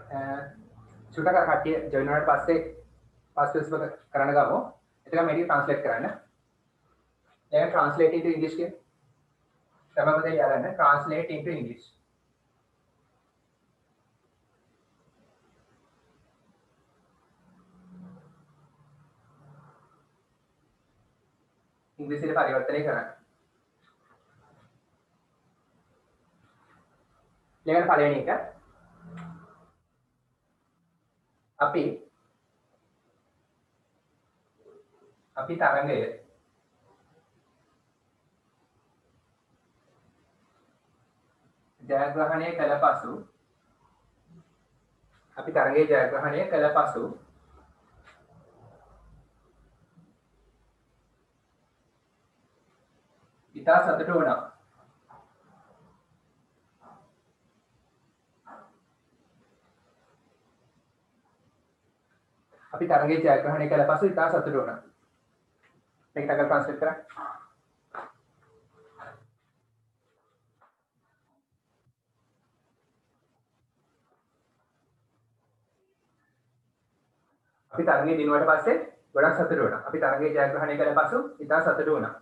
චුට්ටක් කට්ටිය ජොයින් වුණාට පස්සේ පාස්වර්ඩ්ස් කරන්න ගමු. එතන මේක ට්‍රාන්ස්ලේට් කරන්න. දැන් ට්‍රාන්ස්ලේට් into English කියන තමයි දැන් යන්න ට්‍රාන්ස්ලේට් into English. ඉංග්‍රීසියට පරිවර්තනය කරන්න. ඊළඟ පළවෙනි එක අපි තරංගය ජයග්‍රහණය කළ පසු ඉතා සතුටු වුණා. අපි තරගයේ ජයග්‍රහණය කළ පසු ඉතා සතුටු වුණා. මේක ටගල් ට්‍රාන්ස්ලේට් කරා. අපි තරගයේ දිනුවට පස්සේ ගොඩක් සතුටු වුණා. අපි තරගයේ ජයග්‍රහණය කළ පසු ඉතා සතුටු වුණා.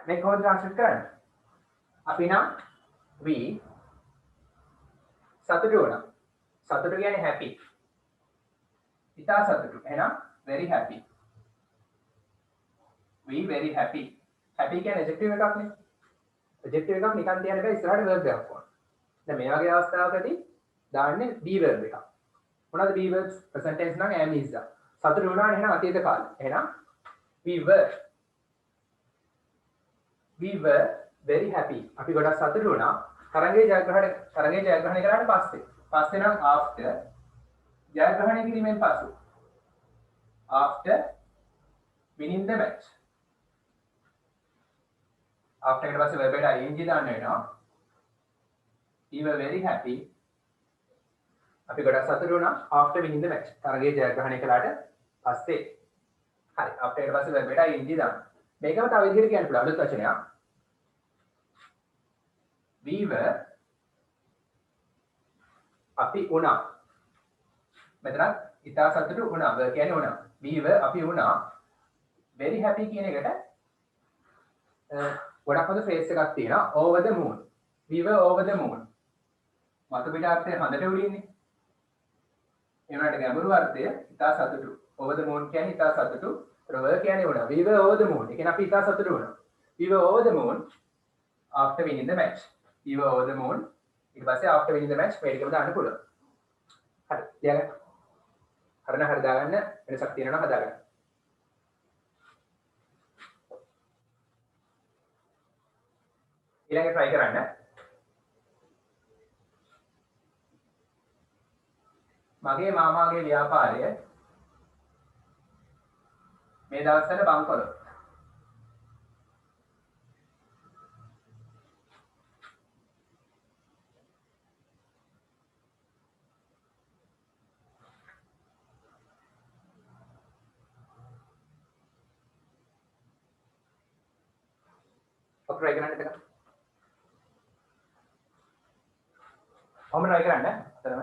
මේක කොහොමද ට්‍රාන්ස්ලේට් කරන්නේ? අපි නම් we සතුටු වුණා. සතුටු කියන්නේ happy. ඉතා සතුටු. එහෙනම් very happy. We very happy. happy කියන්නේ adjective එකක් නේ. adjective එකක් නිකන් තියන්න බෑ ඉස්සරහට verb එකක් ඕන. දැන් මේ වගේ අවස්ථාවකදී දාන්නේ be verb එකක්. මොනවද be verbs? present tense නම් am is da. සතුටු වුණානේ එහෙනම් අතීත කාලේ. එහෙනම් we were very happy. අපි ගොඩක් සතුටු වුණා. තරගයේ ජයග්‍රහණය කරාට පස්සේ නම් after ජයග්‍රහණය කිරීමෙන් පසු after winning the match. after එකට පස්සේ verb එකට ing දාන්න වෙනවා. we were very happy. අපි ගොඩක් සතුටු වුණා after winning the match. තරගයේ ජයග්‍රහණය කළාට පස්සේ. හරි. after එකට පස්සේ verb එකට ing දාන්න. මේකම තව විදිහට කියන්න පුළුවන් අලුත් වචනයක්. we were අපි වුණා. මෙතන ඉතා සතුටු වුණා. වර් කියන්නේ වුණා. we were අපි වුණා. very happy කියන එකට ගොඩක් හොඳ ෆ්‍රේස් එකක් තියෙනවා. over the moon. we were over the moon. මතු පිට අර්ථය හඳට උඩින්නේ. ඒ වුණාට ගැඹුරු අර්ථය ඉතා සතුටු. over the moon කියන්නේ ඉතා සතුටු. වර් කියන්නේ වුණා. we were over the moon. ඒ කියන්නේ අපි ඉතා සතුටු වුණා. we were over the moon after winning the match. we were over the moon. ඊට පස්සේ after winning the match මේකම දාන්න පුළුවන්. හරි. ඊළඟ හරි දාගන්න වෙනසක් තියෙනවා හදාගන්න. ඊළඟ try කරන්න. මගේ මාමාගේ ව්‍යාපාරය මේ දවස්වල බංකොලොත්. try කරන්න එතන. කොහොමද try කරන්න? අතරම.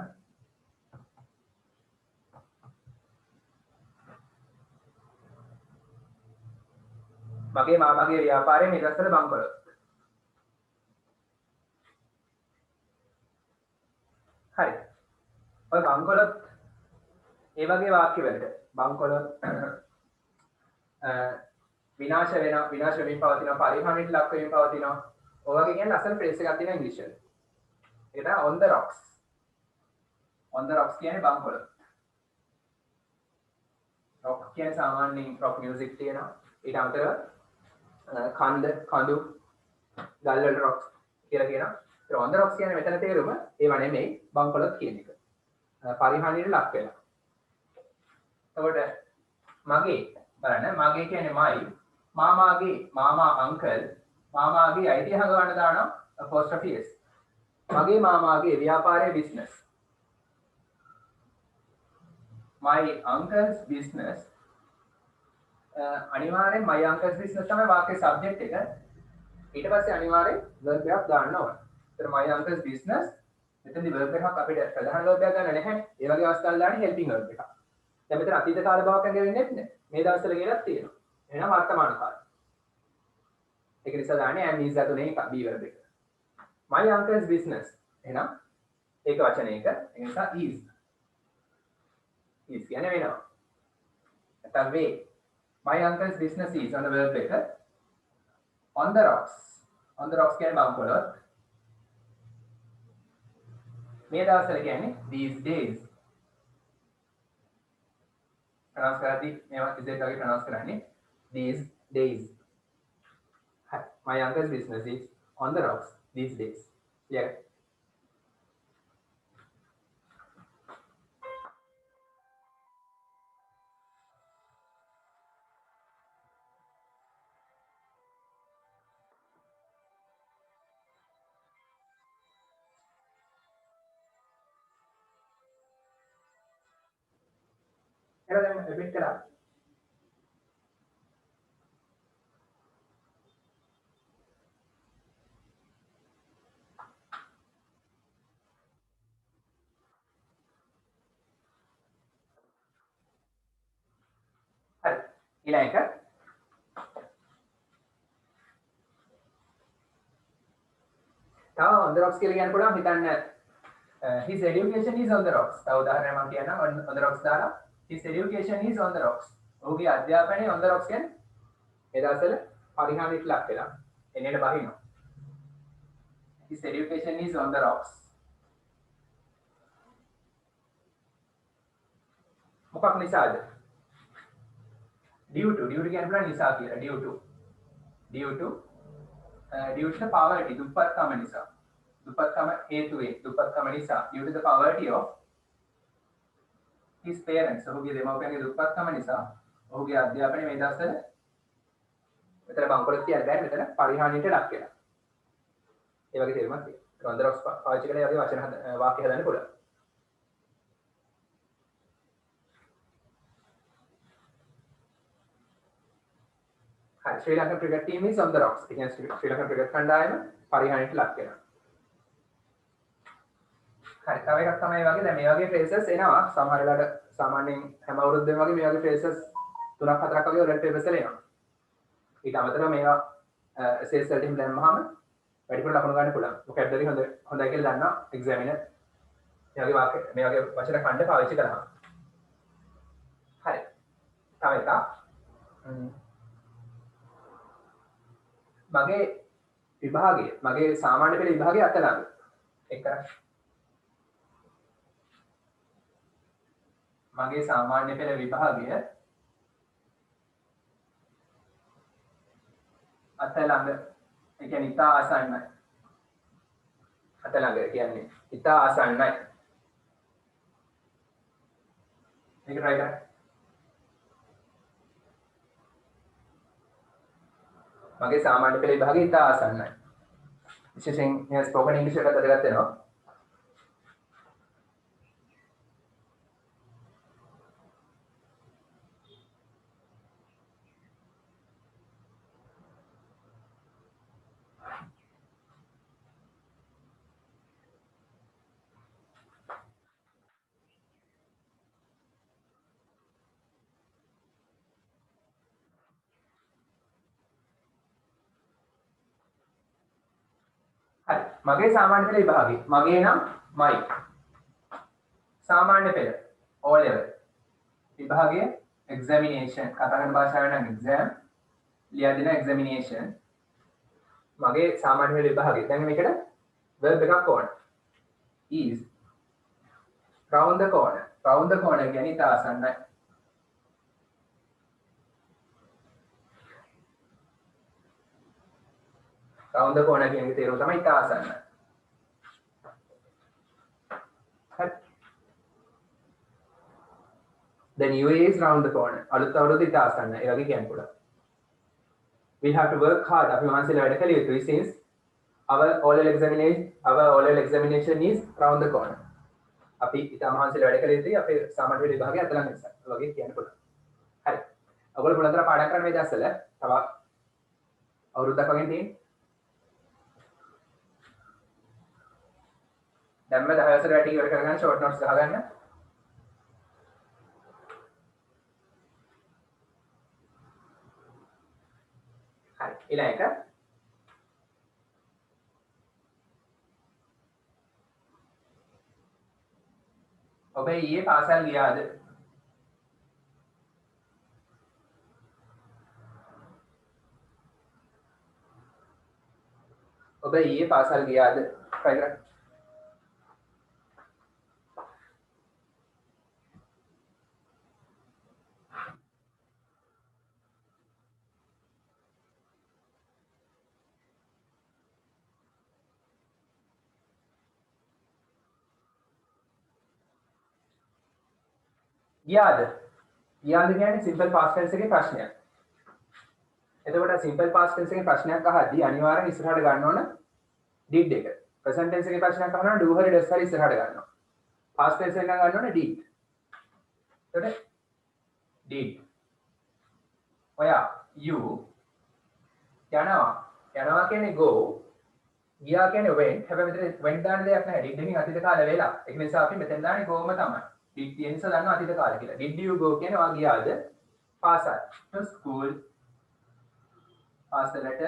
මගේ මාමාගේ ව්‍යාපාරයේ මේ දවස්වල බංකොලොත්. හරි. ඔය බංකොලොත් ඒ වගේ වාක්‍ය වලට බංකොලොත් විනාශ වෙමින් පවතිනවා, පරිහානියට ලක් වෙමින් පවතිනවා. ඔය වගේ කියන්නේ ලස්සන ෆ්‍රේස් එකක් තියෙනවා ඉංග්‍රීසි වල. ඒක තමයි on the rocks. on the rocks කියන්නේ බංකොලොත්. rock කියන්නේ සාමාන්‍යයෙන් rock music තියෙනවා. ඊට අමතරව කඳු ගල් වල rocks කියලා කියනවා. ඒ on the rocks කියන්නේ මෙතන තේරුම ඒව නෙමෙයි බංකොලොත් කියන එක. පරිහානියට ලක් වෙලා. එතකොට මගේ බලන්න මගේ කියන්නේ මයි මාමාගේ මාමා අංකල් මාමාගේ අයිතිය හංගවන්න දානවා apostrophe s. මගේ මාමාගේ ව්‍යාපාරයේ business. My uncle's business අනිවාර්යෙන් my uncle's business තමයි වාක්‍යයේ subject එක. ඊට පස්සේ අනිවාර්යෙන් verb එකක් දාන්න ඕන. ඒතර my uncle's business මෙතනදී verb එකක් අපිට ප්‍රධාන verb එකක් ගන්න නැහැ. ඒ වගේ අවස්ථාවල දාන්නේ helping verb එකක්. දැන් මෙතන අතීත කාල භාවයක් වෙන්නේ නැහැ. මේ දවස්වල කියලාත් තියෙනවා. එහෙනම් වර්තමාන කාලය. ඒක නිසා දාන්නේ am is අතුනේ එක be verb එක. My uncle's business එහෙනම් ඒක වචනයක. ඒ නිසා is කියන්නේ වෙනවා. නැත්නම් වේ. My uncle's business is on the verb එක. On the rocks. On the rocks කියන්නේ බංකොලොත්. මේ දවස්වල කියන්නේ these days. ප්‍රනවුන්ස් කරද්දී මේවා ඉස්සෙල්ට වගේ ප්‍රනවුන්ස් කරන්නේ these days. My uncle's business is on the rocks these days. Yeah. Then repeat करा. हर इलाय का තා on the rocks කියලා කියන්න පුළුවන් හිතන්න his education is on the rocks. තව උදාහරණයක් මම කියන්නම් on the rocks දාලා his education is on the rocks. ඔහුගේ අධ්‍යාපනය on the rocks කියන්නේ ඒ දවස්වල පරිහානියට ලක් වෙලා එන්නේට බහිනවා. His education is on the rocks. මොකක් නිසාද? due to කියන්න පුළුවන් නිසා කියලා. due to poverty දුප්පත්කම නිසා. දුප්පත්කම හේතුවෙන් දුප්පත්කම නිසා due to the poverty of his parents. ඔහුගේ දෙමව්පියන්ගේ දුප්පත්කම නිසා ඔහුගේ අධ්‍යාපනය මේ දවස්වල මෙතන බංකොලොත් කියන්න බෑ මෙතන පරිහානියට ලක් වෙලා. ඒ වගේ තේරුමක් තියෙනවා. on the rocks පාවිච්චි කරලා වගේ වචන වාක්‍ය හදන්න පුළුවන්. හරි Sri Lankan cricket team is on the rocks. ඒ කියන්නේ ශ්‍රී ලංකන් ක්‍රිකට් කණ්ඩායම පරිහානියට ලක් වෙනවා. හරි තව එකක් තමයි වගේ දැන් මේ වගේ phrases එනවා සමහර වෙලාවට සාමාන්‍යයෙන් හැම අවුරුද්දෙම වගේ මේ වගේ phrases 3ක් 4ක් වගේ ඔයගොල්ලන්ට papers වල එනවා. ඊට අමතරව මේවා essays වලට දැම්මහම වැඩිපුර ලකුණු ගන්න පුළුවන්. vocabulary හොඳයි කියලා දන්නවා examiner. මේ වගේ වාක්‍ය මේ වගේ වචන ඛණ්ඩ පාවිච්චි කරනවා. හරි. තව එකක් මගේ විභාගය මගේ සාමාන්‍ය පෙළ විභාගය අත ළඟ එක මගේ සාමාන්‍ය පෙළ විභාගය අත ළඟ ඒ කියන්නේ ඉතා ආසන්නයි අත ළඟ කියන්නේ ඉතා ආසන්නයි මේක try කරන්න මගේ සාමාන්‍ය පෙළ විභාගය ඉතා ආසන්නයි විශේෂයෙන් මේ ස්පෝකන් ඉංග්‍රීසි වලට වැදගත් වෙනවා හරි මගේ සාමාන්‍ය පෙළ විභාගේ මගේ නම් මයි සාමාන්‍ය පෙළ O level විභාගයේ examination කතා කරන භාෂාවෙන් නම් exam ලියා දෙන examination මගේ සාමාන්‍ය පෙළ විභාගේ දැන් මේකට verb එකක් ඕන is round the corner කියන්නේ ඉතා ආසන්නයි round the corner කියන එකේ තේරුම තමයි ඉතා ආසන්න. හරි. The new year is round the corner. අලුත් අවුරුද්ද ඉතා ආසන්න. ඒ වගේ කියන්න පුළුවන්. We'll have to work hard. අපි මහන්සිලා වැඩ කළ යුතුයි since our O-level examination is round the corner. අපි ඉතා මහන්සිලා වැඩ කළ යුතුයි අපේ සාමාන්‍ය විභාගය අත ළඟ නිසා. ඒ වගේ කියන්න පුළුවන්. හරි. ඔයගොල්ලෝ මොනතර පාඩම් කරන්න මේ දැස්සල තව අවුරුද්දක් වගේ තියෙන්නේ. දැම්ම 10 වසර වැඩි ඉවර කරගන්න ෂෝට් නෝට්ස් ගහගන්න. හරි. ඊළඟ එක ඔබ ඊයේ පාසල් ගියාද? ඔබ ඊයේ පාසල් ගියාද? try කරන්න. ගියාද? ගියාද කියන්නේ simple past tense එකේ ප්‍රශ්නයක්. එතකොට simple past tense එකේ ප්‍රශ්නයක් අහද්දී අනිවාර්යෙන් ඉස්සරහට ගන්න ඕන did එක. present tense එකේ ප්‍රශ්නයක් අහනවා do හරි does හරි ඉස්සරහට ගන්නවා. past tense එකෙන් ගන්න ඕන did. එතකොට did. ඔයා you යනවා කියන්නේ go. ගියා කියන්නේ went. හැබැයි මෙතන went දාන්න දෙයක් නැහැ. did එකෙන් අතීත කාල වේලා. ඒක නිසා අපි මෙතෙන් දාන්නේ goම තමයි. did කියන නිසා දන්නවා අතීත කාල කියලා. did you go කියන්නේ ඔයා ගියාද? පාසල්. to school. පාසලට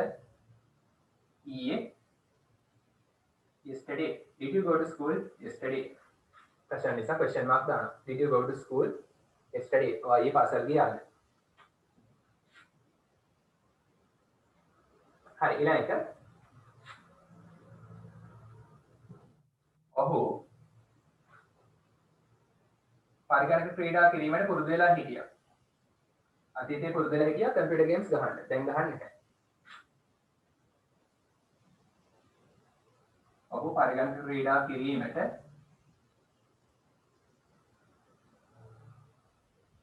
ඊයේ yesterday. Did you go to school yesterday? ප්‍රශ්න නිසා question mark දානවා. Did you go to school yesterday? ඔයා ඊයේ පාසල් ගියාද? හරි ඊළඟ එක. ඔහු පරිගණක ක්‍රීඩා කිරීමට පුරුදු වෙලා හිටියා. අතීතයේ පුරුදු වෙලා හිටියා කම්පියුටර් ගේම්ස් ගහන්න. දැන් ගහන්නේ නැහැ. ඔහු පරිගණක ක්‍රීඩා කිරීමට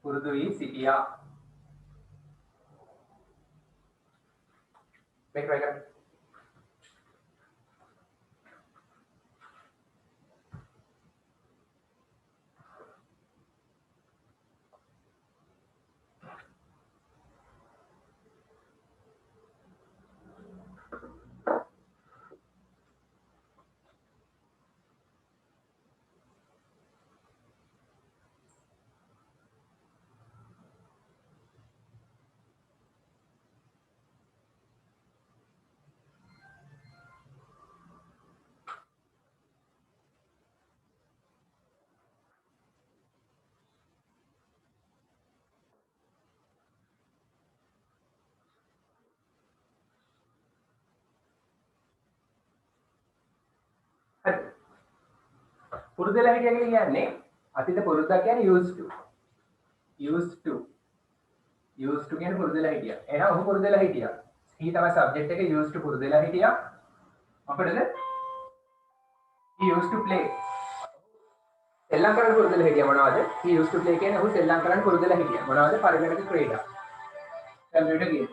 පුරුදු වී සිටියා. මේක try කරන්න. පුරුදු වෙලා හිටියා කියන්නේ අතීත පුරුද්දක් කියන්නේ used to කියන්නේ පුරුදු වෙලා හිටියා. එහෙනම් ඔහු පුරුදු වෙලා හිටියා. he තමයි subject එක used to පුරුදු වෙලා හිටියා. මොකටද? he used to play. සෙල්ලම් කරන්න පුරුදු වෙලා හිටියා මොනවද? he used to play කියන්නේ ඔහු සෙල්ලම් කරන්න පුරුදු වෙලා හිටියා. මොනවද? පරිගණක ක්‍රීඩා. computer game.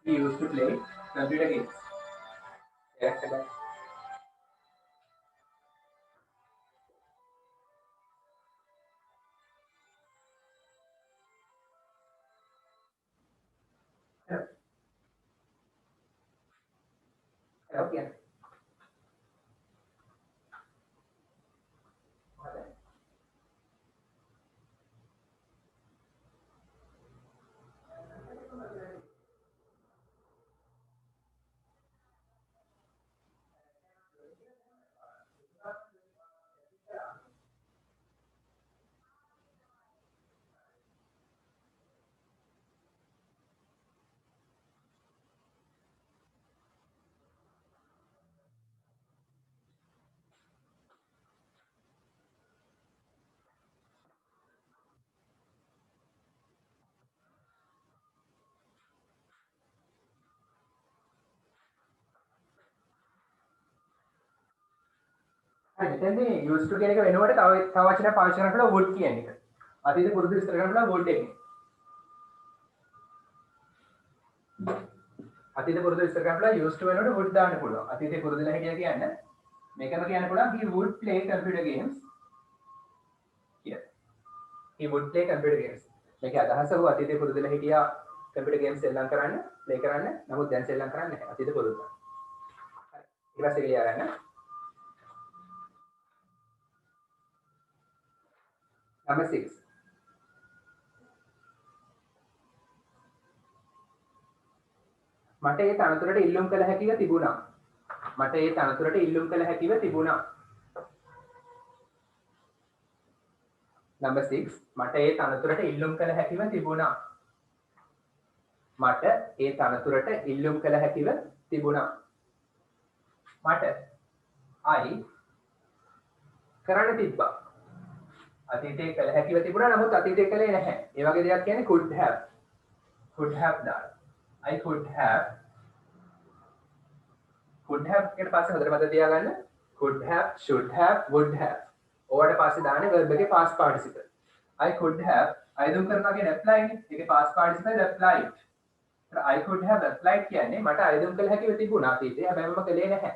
he used to play computer games. Correct. Okay. හරි මෙතෙන්දී used to කියන එක වෙනකොට තව වචනයක් පාවිච්චි කරනකොට would කියන එක. අතීත පුරුදු විස්තර කරනකොට would එකනේ. අතීත පුරුදු විස්තර කරනකොට used to වෙනකොට would දාන්න පුළුවන්. අතීතේ පුරුදුලා හිටියා කියන්නේ මේකම කියන්න පුළුවන් he would play computer games කියලා. he would play computer games. මේකේ අදහස ඔහු අතීතේ පුරුදුලා හිටියා computer games සෙල්ලම් කරන්න, play කරන්න. නමුත් දැන් සෙල්ලම් කරන්නේ නැහැ. අතීත පුරුදුලා. හරි. ඊට පස්සේ කියලා ගන්න. Number 6. මට ඒ තනතුරට ඉල්ලුම් කළ හැකිව තිබුණා. මට ඒ තනතුරට ඉල්ලුම් කළ හැකිව තිබුණා. Number 6. මට ඒ තනතුරට ඉල්ලුම් කළ හැකිව තිබුණා. මට ඒ තනතුරට ඉල්ලුම් කළ හැකිව තිබුණා. මට I කරන්න තිබ්බා. අතීතයේ කළ හැකිව තිබුණා නමුත් අතීතයේ කළේ නැහැ. ඒ වගේ දෙයක් කියන්නේ could have. could have දාලා. I could have එකට පස්සේ හොඳට මතක තියාගන්න could have should have would have ඕවට පස්සේ දාන්නේ verb එකේ past participle. I could have අයදුම් කරනවා කියන්නේ apply නේ. ඒකේ past participle applied. I could have applied කියන්නේ මට අයදුම් කළ හැකිව තිබුණා අතීතයේ. හැබැයි මම කළේ නැහැ.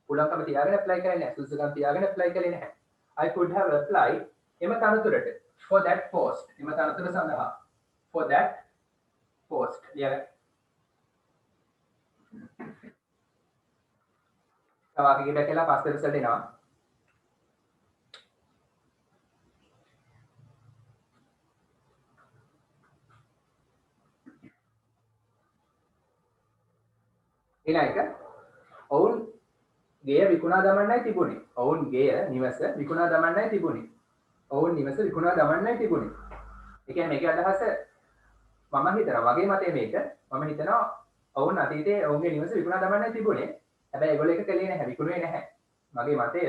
පුළුවන්කම තියාගෙන apply කරන්නේ නැහැ. සුසුකම් තියාගෙන apply කළේ නැහැ. I could have applied එම තනතුරට for that post එම තනතුර සඳහා for that post ලියගන්න. වාක්‍යයකට කියලා පස්සේ රිසල්ට් එනවා. ඊළඟ ඔවුන් ගෙය විකුණා දමන්නයි තිබුණේ. ඔවුන් ගෙය නිවස විකුණා දමන්නයි තිබුණේ. ඔවුන් නිවස විකුණා දමන්නයි තිබුණේ. ඒ කියන්නේ මේකේ අදහස මම හිතනවා වගේ මතය මේක. මම හිතනවා ඔවුන් අතීතයේ ඔවුන්ගේ නිවස විකුණා දමන්නයි තිබුණේ. හැබැයි ඒගොල්ලෝ ඒක කළේ නැහැ. විකුණුවේ නැහැ. මගේ මතය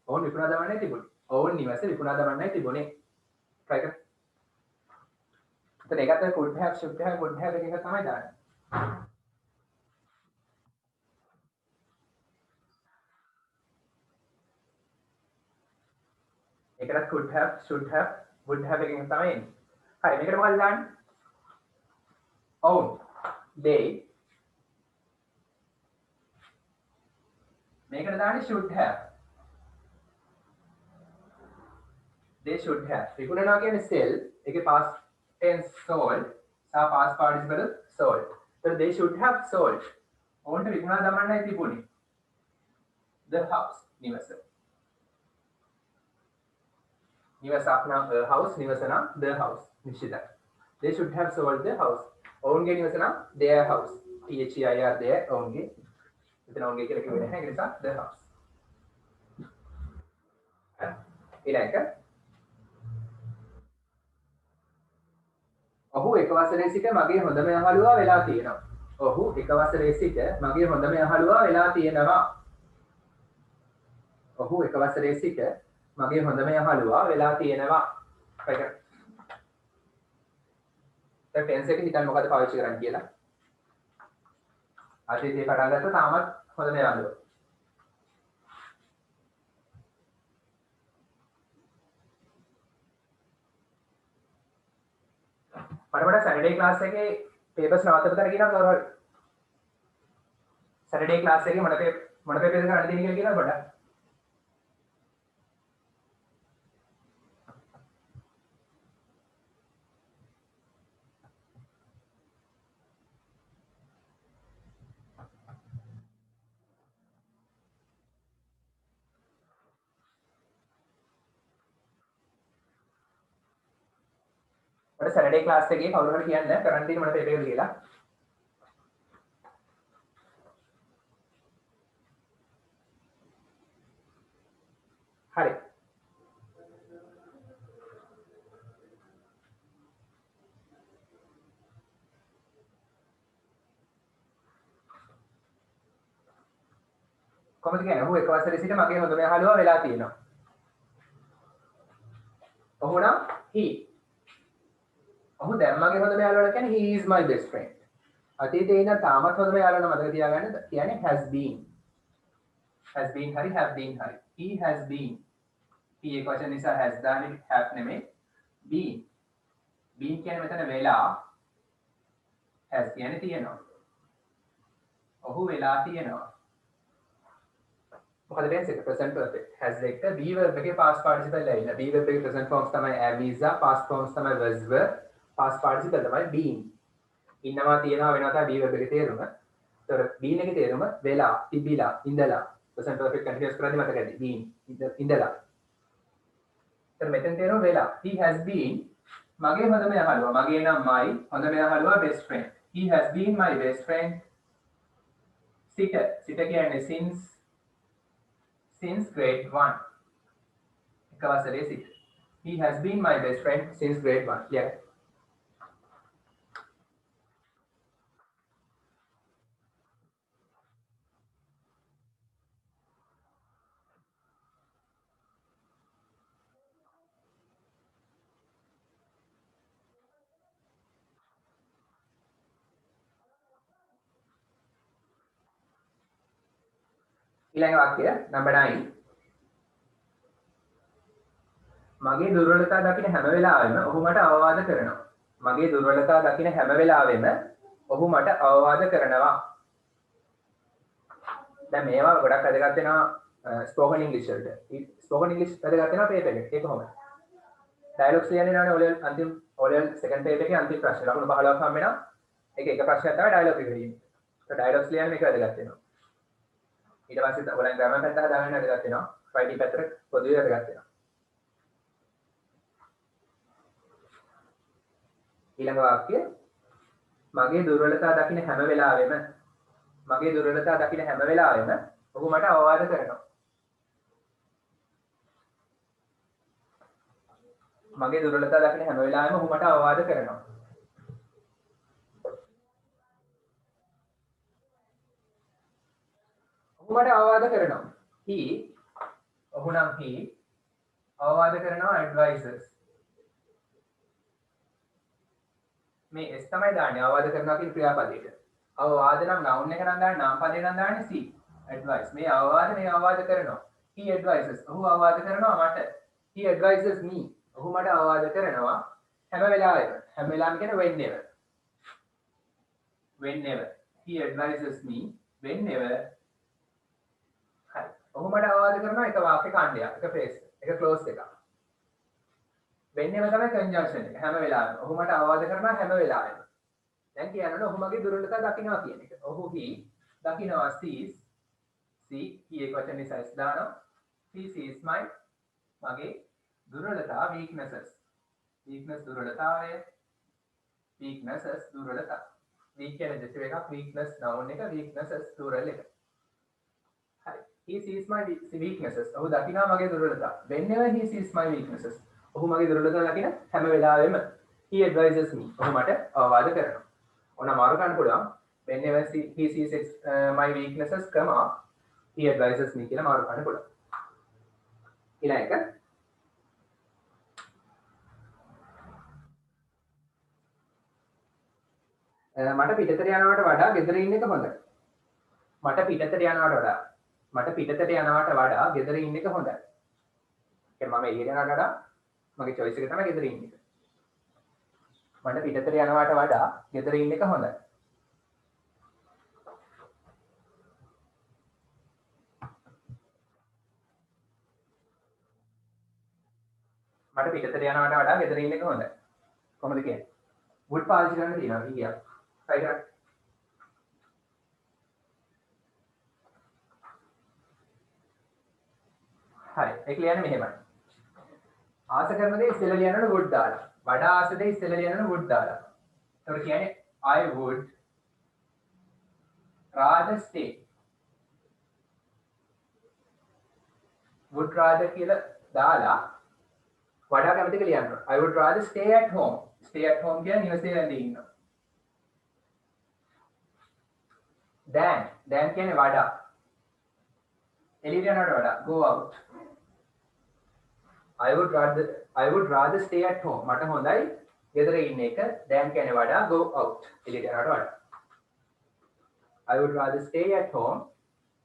ඔවුන් විකුණා දමන්නයි තිබුණේ. ඔවුන් නිවස විකුණා දමන්නයි තිබුණේ. try කර. එතන ඒකට could have should have would have එක තමයි දාන්නේ. ඒකට could have should have would have එකකින් තමයි එන්නේ. හරි මේකට මොකක්ද දාන්නේ? ඔවුන් they මේකට දාන්නේ should have. they should have. විකුණනවා කියන්නේ sell. ඒකේ past tense sold සහ past participle sold. so they should have sold. ඔවුන්ට විකුණා දමන්නයි තිබුණේ. the house නිවස. නිවස නම් house නිවස නම් the house නිශ්චිතයි. they should have sold the house. ඔවුන්ගේ නිවස නම් their house. their their ඔවුන්ගේ. එතන ඔවුන්ගේ කියලා කිව්වේ නැහැ. ඒ නිසා the house. ඊළඟ ඔහු එක වසරේ සිට මගේ හොඳම යහළුවා වෙලා තියෙනවා. ඔහු එක වසරේ සිට මගේ හොඳම යහළුවා වෙලා තියෙනවා. ඔහු එක වසරේ සිට මගේ හොඳම යහළුවා වෙලා තියෙනවා. ඒක දැන් ටෙන්ස් එක හිතන්න මොකද පාවිච්චි කරන්නේ කියලා. අතීතේ පටන් ගත්ත තාමත් හොඳම යහළුවා. මට සැටර්ඩේ ක්ලාස් එකේ පේපර්ස් නවත්තපු තැන කියනවා කවුරු හරි. සැටර්ඩේ ක්ලාස් එකේ මොන පේපර්ස් කරන්න තියෙන කියලා කියනවා පොඩ්ඩක්. මට සැටර්ඩේ ක්ලාස් එකේ කවුරු හරි කියන්න කරන්න තියෙන මොන පේපර් එකද කියලා. හරි. කොහොමද කියන්නේ? ඔහු එක වසරේ සිට මගේ හොඳම යහළුවා වෙලා තියෙනවා. ඔහු නම් he. ඔහු දැන් මගේ හොඳම යාළුවා කියන්නේ he is my best friend. අතීතේ ඉඳන් තාමත් හොඳම යාළුවා මතක තියාගන්න කියන්නේ has been. has been හරි have been හරි. he has been he ekවචන නිසා has දාන්නේ have නෙමෙයි been කියන්නේ මෙතන වෙලා has කියන්නේ තියෙනවා ඔහු වෙලා තියෙනවා මොකද tense එක present perfect has එක be verb එකේ past participle ඇවිල්ලා be verb එකේ present forms තමයි have is past forms තමයි was were past participle තමයි been ඉන්නවා තියෙනවා වෙනවා තමයි be verb එකේ තේරුම ඒතර been එකේ තේරුම වෙලා තිබිලා ඉඳලා present perfect continuous කරද්දි මතකයි been ඉඳලා ඒතර මෙතෙන් තේරුම වෙලා he has been මගේ හොඳම යහළුවා මගේ නම් my හොඳම යහළුවා best friend he has been my best friend සිට කියන්නේ since grade 1 එක වසරේ සිට he has been my best friend since grade 1 yeah ඊළඟ වාක්‍යය number 9 මගේ දුර්වලතා දකින හැම වෙලාවෙම ඔහු මට අවවාද කරනවා මගේ දුර්වලතා දකින හැම වෙලාවෙම ඔහු මට අවවාද කරනවා දැන් මේවා ගොඩක් වැදගත් වෙනවා ස්පෝකන් ඉංග්‍රීසි වලට ස්පෝකන් ඉංග්‍රීසි වැදගත් වෙනවා පේපර් එකේ ඒක කොහොමද ඩයලොග්ස් ලියන්නේ නැවනේ ඔලෙල් අන්තිම ඔලෙල් සෙකන්ඩ් පේපර් එකේ අන්තිම ප්‍රශ්න ලකුණු 15ක් හම් වෙනවා ඒක එක ප්‍රශ්නයක් තමයි ඩයලොග් එකේ තියෙන්නේ ඒක ඩයලොග්ස් ලියන්නේ මේක වැදගත් වෙනවා ඊට පස්සේ ඔයගොල්ලන් ග්‍රැමර් පැත්ත හදාගන්න වැදගත් වෙනවා ෆයිඩි පැත්තට පොදුවේ වැදගත් වෙනවා ඊළඟ වාක්‍යය මගේ දුර්වලතා දකින හැම වෙලාවෙම ඔහු මට අවවාද කරනවා මගේ දුර්වලතා දකින හැම වෙලාවෙම ඔහු මට අවවාද කරනවා ඔහු මට අවවාද කරනවා he ඔහු නම් he අවවාද කරනවා advisors මේ s තමයි දාන්නේ අවවාද කරනවා කියන ක්‍රියාපදයට අවවාද නම් noun එක නම් දාන්නේ නාම පදේ නම් දාන්නේ see advice මේ අවවාද කරනවා he advises ඔහු අවවාද කරනවා මට he advises me ඔහු මට අවවාද කරනවා හැම වෙලාවෙම කියන්නේ whenever he advises me whenever හරි ඔහු මට අවවාද කරනවා එක වාක්‍ය ඛණ්ඩයක් එක phrase එක clause එකක් whenever තමයි conjunction එක හැම වෙලාවෙම ඔහු මට අවවාද කරනවා හැම වෙලාවෙම දැන් කියනවනේ ඔහු මගේ දුර්වලතා දකිනවා කියන එක ඔහු he දකිනවා sees see he එක වචන නිසා s දානවා he sees my මගේ දුර්වලතා weaknesses weakness දුර්වලතාවය weaknesses දුර්වලතා weak කියන දෙක එකක් weakness noun එක weaknesses plural එක හරි he sees my weaknesses ඔහු දකිනවා මගේ දුර්වලතා whenever he sees my weaknesses ඔහු මගේ දුර්වලතා දකින හැම වෙලාවෙම he advises me ඔහු මට අවවාද කරනවා ඕන මාරු ගන්න පුළුවන් whenever he sees my weaknesses he advises me කියලා මාරු ගන්න පුළුවන් ඊළඟ එක මට පිටතට යනවට වඩා ගෙදර ඉන්න එක හොඳයි මට පිටතට යනවට වඩා ගෙදර ඉන්න එක හොඳයි කියන්නේ මම එළියට යනවට වඩා මගේ choice එක තමයි ගෙදර ඉන්න එක මට පිටතට යනවට වඩා ගෙදර ඉන්න එක හොඳයි මට පිටතට යනවට වඩා ගෙදර ඉන්න එක හොඳයි කොහොමද කියන්නේ would පාවිච්චි කරන්න තියෙනවා කීයක් try කරන්න හරි ඒක ලියන්නේ මෙහෙමයි ආස කරන දේ ඉස්සෙල්ලා ලියනකොට would දාලා වඩා ආස දේ ඉස්සෙල්ලා ලියනකොට would දාලා ඒකට කියන්නේ I would rather stay would rather කියලා දාලා වඩා කැමති කියලා ලියන්න I would rather stay at home කියන්නේ නිවසේ වැඳී ඉන්නවා than කියන්නේ වඩා එළියට යනවට වඩා go out I would rather stay at home මට හොඳයි ගෙදර ඉන්න එක than කියන්නේ වඩා go out එළියට යනවට වඩා I would rather stay at home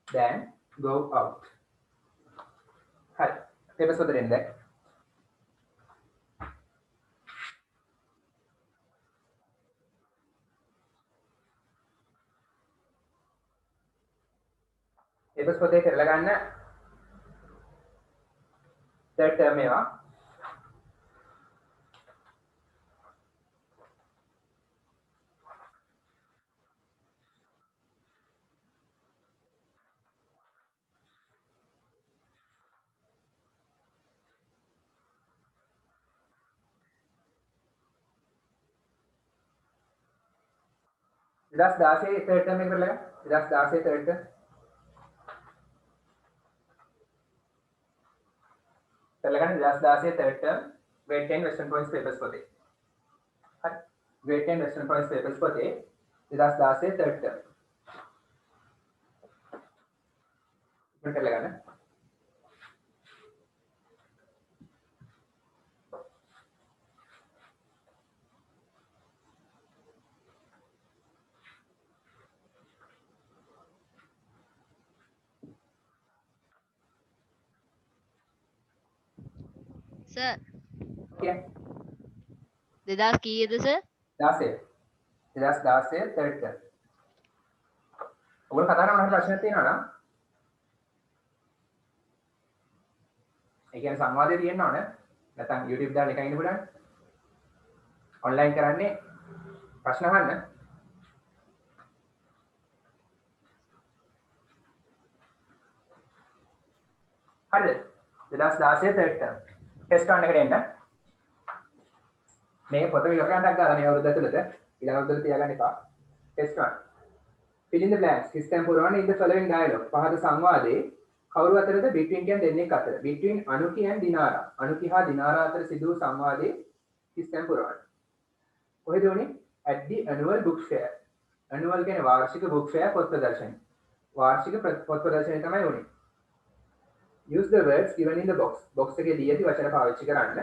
than go out හරි. පේපර්ස් පොතේ එන්නේ දැන්. පේපර්ස් පොතේ කරලා ගන්න third term ඒවා. ඉදාස් 16 third term එක කරලා ගන්න. ඉදාස් 16 third term. කරලා ගන්න ඉදාස් 16 third term grade 10 western province papers පොතේ. හරි. grade 10 western province papers පොතේ ඉදාස් 16 third term. ඉක්මනට කරලා ගන්න. Sir, Okay. 2000 කීයද sir? 16. 2016 third term. ඔයගොල්ලෝ කතා කරන මොනවද ප්‍රශ්නයක් තියෙනවද? ඒ කියන්නේ සංවාදයේ තියෙනවනේ. නැත්නම් YouTube දාලා එකයි ඉන්න පුළුවන්. ඔන්ලයින් කරන්නේ ප්‍රශ්න අහන්න. හරිද? 2016 third term. ටෙස්ට් 1 එකට එන්න. මේ පොත ඉවර ගන්නක් ගාලා මේ අවුරුද්ද ඇතුළත ඊළඟ අවුරුද්දට තියාගන්න එපා. Test 1. Fill in the blanks. His tempo in the following dialogue. පහත සංවාදයේ කවුරු අතරද between කියන දෙන්නෙක් අතර. between අනුකි and දිනාරා. අනුකි හා දිනාරා අතර සිදු වූ සංවාදයේ his tempo කොහෙද උනේ? at the annual book fair. annual කියන්නේ වාර්ෂික book fair පොත් ප්‍රදර්ශනය. වාර්ෂික පොත් ප්‍රදර්ශනය තමයි උනේ. use the words given in the box. box එකේ දී ඇති වචන පාවිච්චි කරන්න.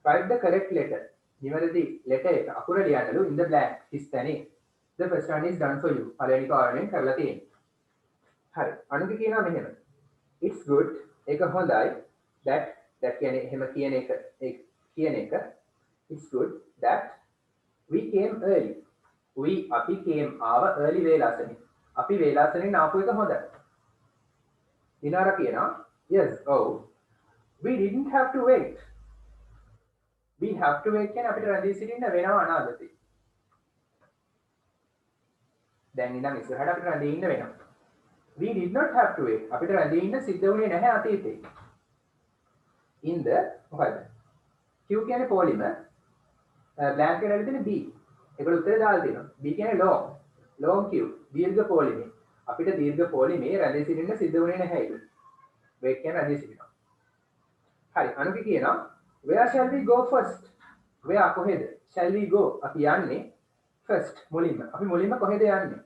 write the correct letter. නිවැරදි letter එක අකුර ලියන්නලු in the blank. his තැනේ. the first one is done for you. පළවෙනි කාරණයෙන් කරලා තියෙන්නේ. හරි. අනුකි කියනවා මෙහෙම. it's good. ඒක හොඳයි. that කියන්නේ එහෙම කියන එක කියන එක. it's good that we came early. we අපි came ආව early වේලාසනින්. අපි වේලාසනින් ආපු එක හොඳයි. දිනාරා කියනවා yes, oh, we didn't have to wait. We have to wait කියන්නේ අපිට රැඳී සිටින්න වෙනවා අනාගතේ. දැන් ඉඳන් ඉස්සරහට අපිට රැඳී ඉන්න වෙනවා. We did not have to wait. අපිට රැඳී ඉන්න සිද්ධ වුණේ නැහැ අතීතේ. in the මොකද? Q කියන්නේ polymer. blank එකේ තියෙන B. ඒකට උත්තරේ දාලා තියෙනවා. B කියන්නේ long Q. දීර්ඝ polymer. අපිට දීර්ඝ polymer රැඳී සිටින්න සිද්ධ වුණේ නැහැ ඒක. wait කියන්නේ රැඳී සිටිනවා. හරි. අනුකි කියනවා where shall we go first? where කොහෙද? shall we go? අපි යන්නේ first මුලින්ම. අපි මුලින්ම කොහෙද යන්නේ?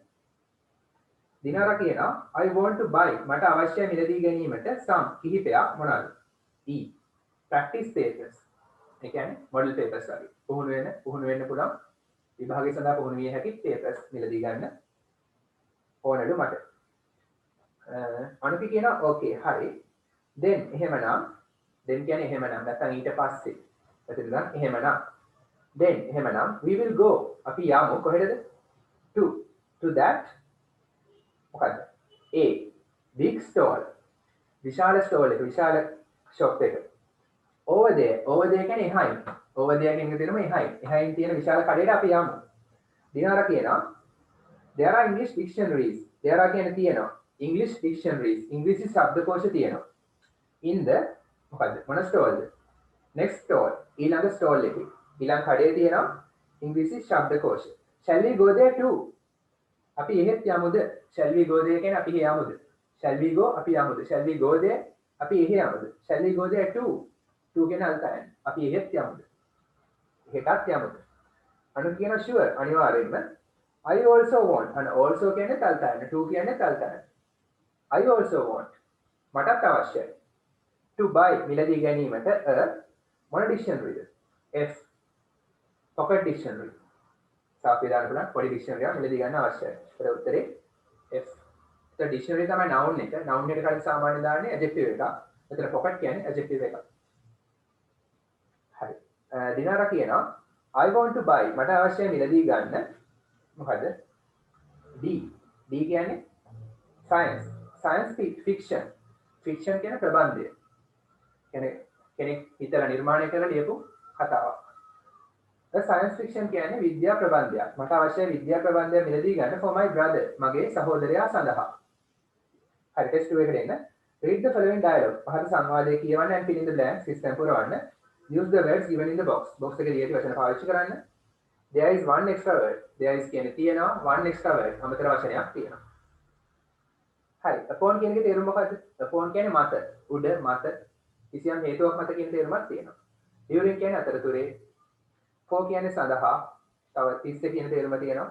දිනාරා කියනවා I want to buy. මට අවශ්‍යයි මිලදී ගැනීමට some කිහිපයක් මොනවාද? E. practice papers. ඒ කියන්නේ model papers වගේ. පුහුණු වෙන්න පුළුවන්. විභාගය සඳහා පුහුණු විය හැකි papers මිලදී ගන්න ඕනලු මට. අනුකි කියනවා okay හරි. then එහෙමනම් then කියන්නේ එහෙමනම් නැත්නම් ඊට පස්සේ. එතන නම් එහෙමනම් then එහෙමනම් we will go. අපි යමු කොහෙද? to that මොකද්ද? A big stall. විශාල stall එක විශාල shop එක. over there කියන්නේ එහායින්. over there කියන්නේ තියෙනම එහායින්. එහායින් තියෙන විශාල කඩේට අපි යමු. දිනාරා කියනවා there are English dictionaries. there are කියන්නේ තියෙනවා. English dictionaries. ඉංග්‍රීසි ශබ්දකෝෂ තියෙනවා. in the මොකද්ද? මොන stall? next stall. ඊළඟ stall එකේ. ඊළඟ කඩේ තියෙනවා ඉංග්‍රීසි ශබ්දකෝෂ. shall we go there too? අපි එහෙත් යමුද? shall we go there කියන්නේ අපි එහෙ යමුද? shall we go අපි යමුද? shall we go there අපි එහෙ යමුද? shall we go there too? too කියන්නේ අල්කයන්. අපි එහෙත් යමුද? එහෙටත් යමුද? අනු කියනවා sure අනිවාර්යයෙන්ම. I also want. අන also කියන්නේ තල්තයන්. too කියන්නේ තල්තයන්. I also want. මටත් අවශ්‍යයි. to buy මිලදී ගැනීමට මොන dictionary? F pocket dictionary. සාපේ දාන්න පුළුවන් පොඩි dictionary එකක් මිලදී ගන්න අවශ්‍යයි. ඒතර උත්තරේ F. ඒතර dictionary තමයි noun එක. noun එකට කලින් සාමාන්‍ය දාන්නේ adjective එකක්. එතන pocket කියන්නේ adjective එක. හරි. දිනාරා කියනවා I want to buy මට අවශ්‍යයි මිලදී ගන්න මොකද D කියන්නේ science fiction කියන ප්‍රබන්ධය. කෙනෙක් හිතලා නිර්මාණය කරලා ලියපු කතාවක්. science fiction කියන්නේ විද්‍යා ප්‍රබන්ධයක්. මට අවශ්‍යයි විද්‍යා ප්‍රබන්ධය මිලදී ගන්න for my brother මගේ සහෝදරයා සඳහා. හරි ටෙස්ට් 2 එකට එන්න. Read the following dialogue. පහත සංවාදයේ කියවන්න and fill in the blanks system පුරවන්න. Use the words given in the box. box එකේ ලියපු වචන පාවිච්චි කරන්න. There is one extra word. There is කියන්නේ තියෙනවා one extra word. අමතර වචනයක් තියෙනවා. හරි. upon කියන එකේ තේරුම මොකද්ද? upon කියන්නේ මත, උඩ මත. කිසියම් හේතුවක් මත කියන තේරුමක් තියෙනවා. during කියන්නේ අතරතුරේ. for කියන්නේ සඳහා. තව 30 කියන තේරුම තියෙනවා.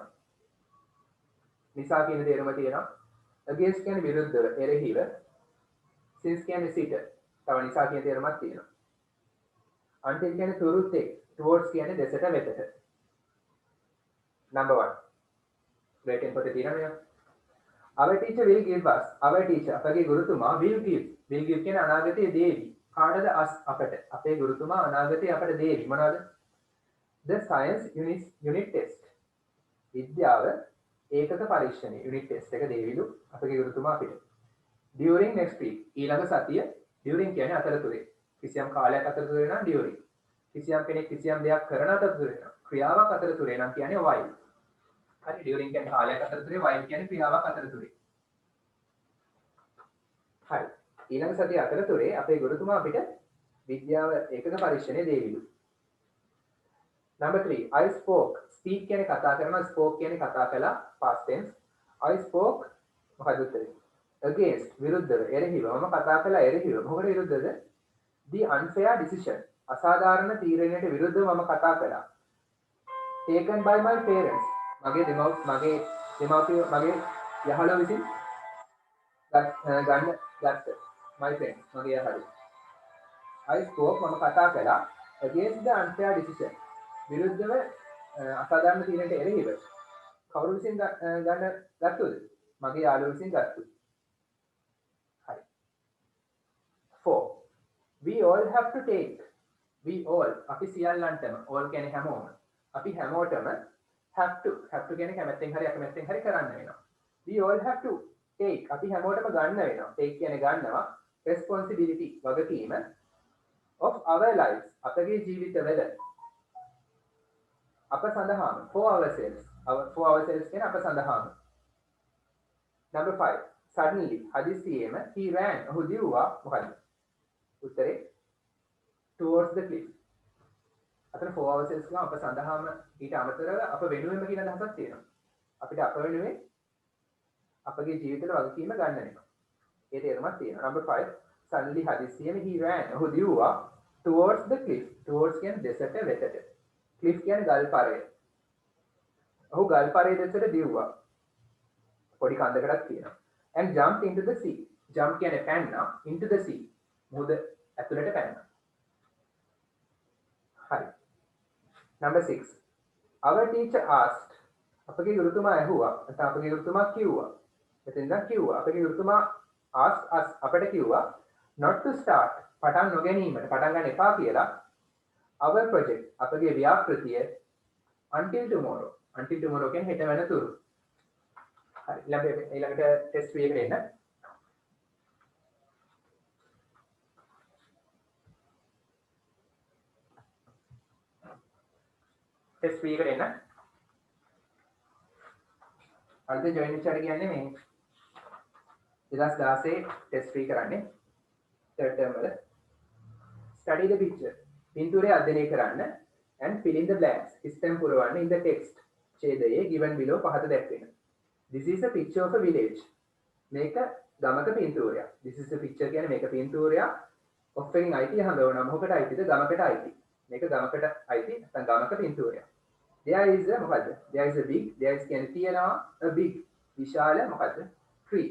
නිසා කියන තේරුම තියෙනවා. against කියන්නේ විරුද්ධව, එරෙහිව. since කියන්නේ සිට. තව නිසා කියන තේරුමක් තියෙනවා. until කියන්නේ තුරුත් එක්. towards කියන්නේ දෙසට වෙතට. number 1. written පොතේ තියෙනවා නේද? Our teacher will give us. Our teacher අපගේ ගුරුතුමා will give. will give කියන්නේ අනාගතයේ දේවි. කාටද us අපට. අපේ ගුරුතුමා අනාගතයේ අපට දේවි. මොනවද? The science unit test. විද්‍යාව ඒකක පරීක්ෂණය. unit test එක දේවිලු අපගේ ගුරුතුමා අපිට. During next week. ඊළඟ සතිය during කියන්නේ අතරතුරේ. කිසියම් කාලයක් අතරතුරේ නම් during. කිසියම් කෙනෙක් කිසියම් දෙයක් කරන අතරතුරේ නම් ක්‍රියාවක් අතරතුරේ නම් කියන්නේ while. හරි during කියන්නේ කාලයක් අතරතුරේ while කියන්නේ ක්‍රියාවක් අතරතුරේ. හරි. ඊළඟ සතිය අතරතුරේ අපේ ගුරුතුමා අපිට විද්‍යාව ඒකක පරීක්ෂණය දෙවිලු. number 3 I spoke. speak කියන්නේ කතා කරනවා, spoke කියන්නේ කතා කළා past tense. I spoke මොකද උත්තරේ? against විරුද්ධව, එරෙහිව. මම කතා කළා එරෙහිව. මොකට විරුද්ධද? the unfair decision. අසාධාරණ තීරණයට විරුද්ධව මම කතා කළා. taken by my parents. මගේ දෙමව්පියෝ මගේ යහළුවෝ විසින් ගන්න ගත්ත my friends මගේ යහළුවෝ. I spoke මම කතා කළා against the unfair decision. විරුද්ධව අසාධාරණ තීරණයට එරෙහිව. කවුරු විසින් ගත්තොද? මගේ යාළුවෝ විසින් ගත්තු. හරි. 4 we all have to take. we all අපි සියල්ලන්ටම all කියන්නේ හැමෝම. අපි හැමෝටම have to කියන්නේ කැමැත්තෙන් හරි අකමැත්තෙන් හරි කරන්න වෙනවා. we all have to take අපි හැමෝටම ගන්න වෙනවා. take කියන්නේ ගන්නවා responsibility වගකීම of our lives අපගේ ජීවිතවල අප සඳහාම for ourselves කියන්නේ අප සඳහාම. number 5 suddenly හදිස්සියෙම he ran ඔහු දිව්වා මොකද? උත්තරේ towards the cliff. අතන for ourselves ගම අප සඳහාම ඊට අමතරව අප වෙනුවෙන්ම කියන අදහසක් තියෙනවා. අපිට අප වෙනුවෙන් අපගේ ජීවිතවල වගකීම ගන්න වෙනවා. ඒ තේරුමක් තියෙනවා. number 5 suddenly හදිස්සියෙම he ran ඔහු දිව්වා towards the cliff. towards කියන්නේ දෙසට වෙතට. cliff කියන්නේ ගල් පරය. ඔහු ගල් පරයේ දෙසට දිව්වා. පොඩි කන්දකටක් තියෙනවා. and jumped into the sea. jump කියන්නේ පැන්නා into the sea. මුහුද ඇතුළට පැන්නා. හරි. number 6 our teacher asked අපගේ ගුරුතුමා ඇහුවා නැත්නම් අපගේ ගුරුතුමා කිව්වා එතෙන්ද කිව්වා අපගේ ගුරුතුමා asked us අපට කිව්වා not to start පටන් නොගැනීමට පටන් ගන්න එපා කියලා our project අපගේ ව්‍යාපෘතිය until tomorrow කියන්නේ හෙට වෙනතුරු. හරි ඊළඟට ටෙස්ට් 3 එකට එන්න. ටෙස්ට් 3 එකට එන්න. අද ජොයින් වෙච්ච අය කියන්නේ මේ 2016 ටෙස්ට් 3 කරන්නේ third term වල. study the picture. පින්තූරය අධ්‍යයනය කරන්න and fill in the blanks. system පුරවන්න in the text. ඡේදයේ given below පහත දැක්වෙන. This is a picture of a village. මේක ගමක පින්තූරයක්. This is a picture කියන්නේ මේක පින්තූරයක්. of එකෙන් අයිති හඳවනවා. මොකකට අයිතිද? ගමකට අයිති. මේක ගමකට අයිති නැත්නම් ගමක පින්තූරයක්. there is a මොකද්ද? there is a big කියන්නේ තියනවා a big විශාල මොකද්ද? tree.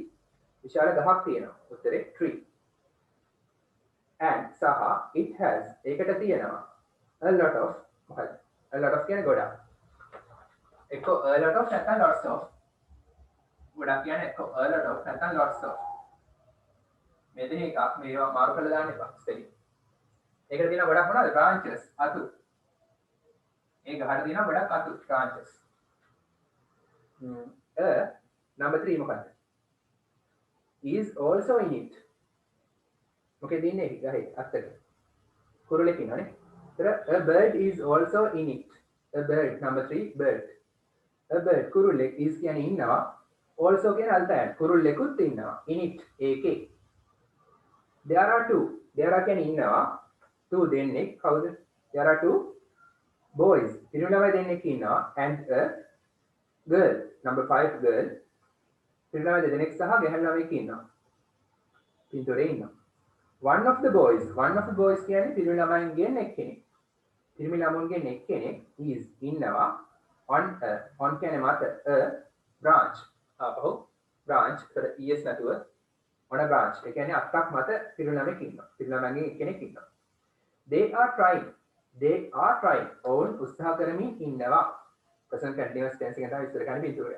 විශාල ගහක් තියෙනවා. උත්තරේ tree. and සහ it has ඒකට තියෙනවා a lot of මොකද්ද? a lot of කියන්නේ ගොඩක්. එක්ක a lot of නැත්නම් lots of. ගොඩක් කියන්නේ එක්ක a lot of නැත්නම් lots of. මෙතන එකක් මේවා මාරු කරලා දාන්න එපා ස්පෙලිං. ඒකට තියෙනවා ගොඩක් මොනවද branches අතු. ඒ ගහට තියෙනවා ගොඩක් අතු branches. number 3 මොකක්ද? is also in it. මොකද ඉන්නේ ගහේ අත්තක. කුරුල්ලෙක් ඉන්නවනේ. a bird is also in it. a bird number 3 bird. a bird කුරුල්ලෙක් is කියන්නේ ඉන්නවා. also කියන අල්තයන් කුරුල්ලෙකුත් ඉන්නවා. in it ඒකේ. there are two. there are කියන්නේ ඉන්නවා. two දෙන්නෙක් කවුද? there are two boys. පිරිමිළමයි දෙන්නෙක් ඉන්නවා and a girl number 5 girl. පිරිමිළමයි දෙන්නෙක් සහ ගැහැණු ළමයෙක් ඉන්නවා. පින්තූරේ ඉන්නවා. one of the boys කියන්නේ පිරිමි ළමයින්ගෙන් එක්කෙනෙක්. පිරිමි ළමුන්ගෙන් එක්කෙනෙක් is ඉන්නවා on කියන්නේ මත a branch. අපහු branch කර es නැතුව on a branch. ඒ කියන්නේ අත්තක් මත පිරිමි ළමෙක් ඉන්නවා. පිරිමි ළමයින්ගෙන් එක්කෙනෙක් ඉන්නවා. they are trying. ඔවුන් උත්සාහ කරමින් ඉන්නවා. present continuous tense එකෙන් තමයි විස්තර කරන්න පිටුරය.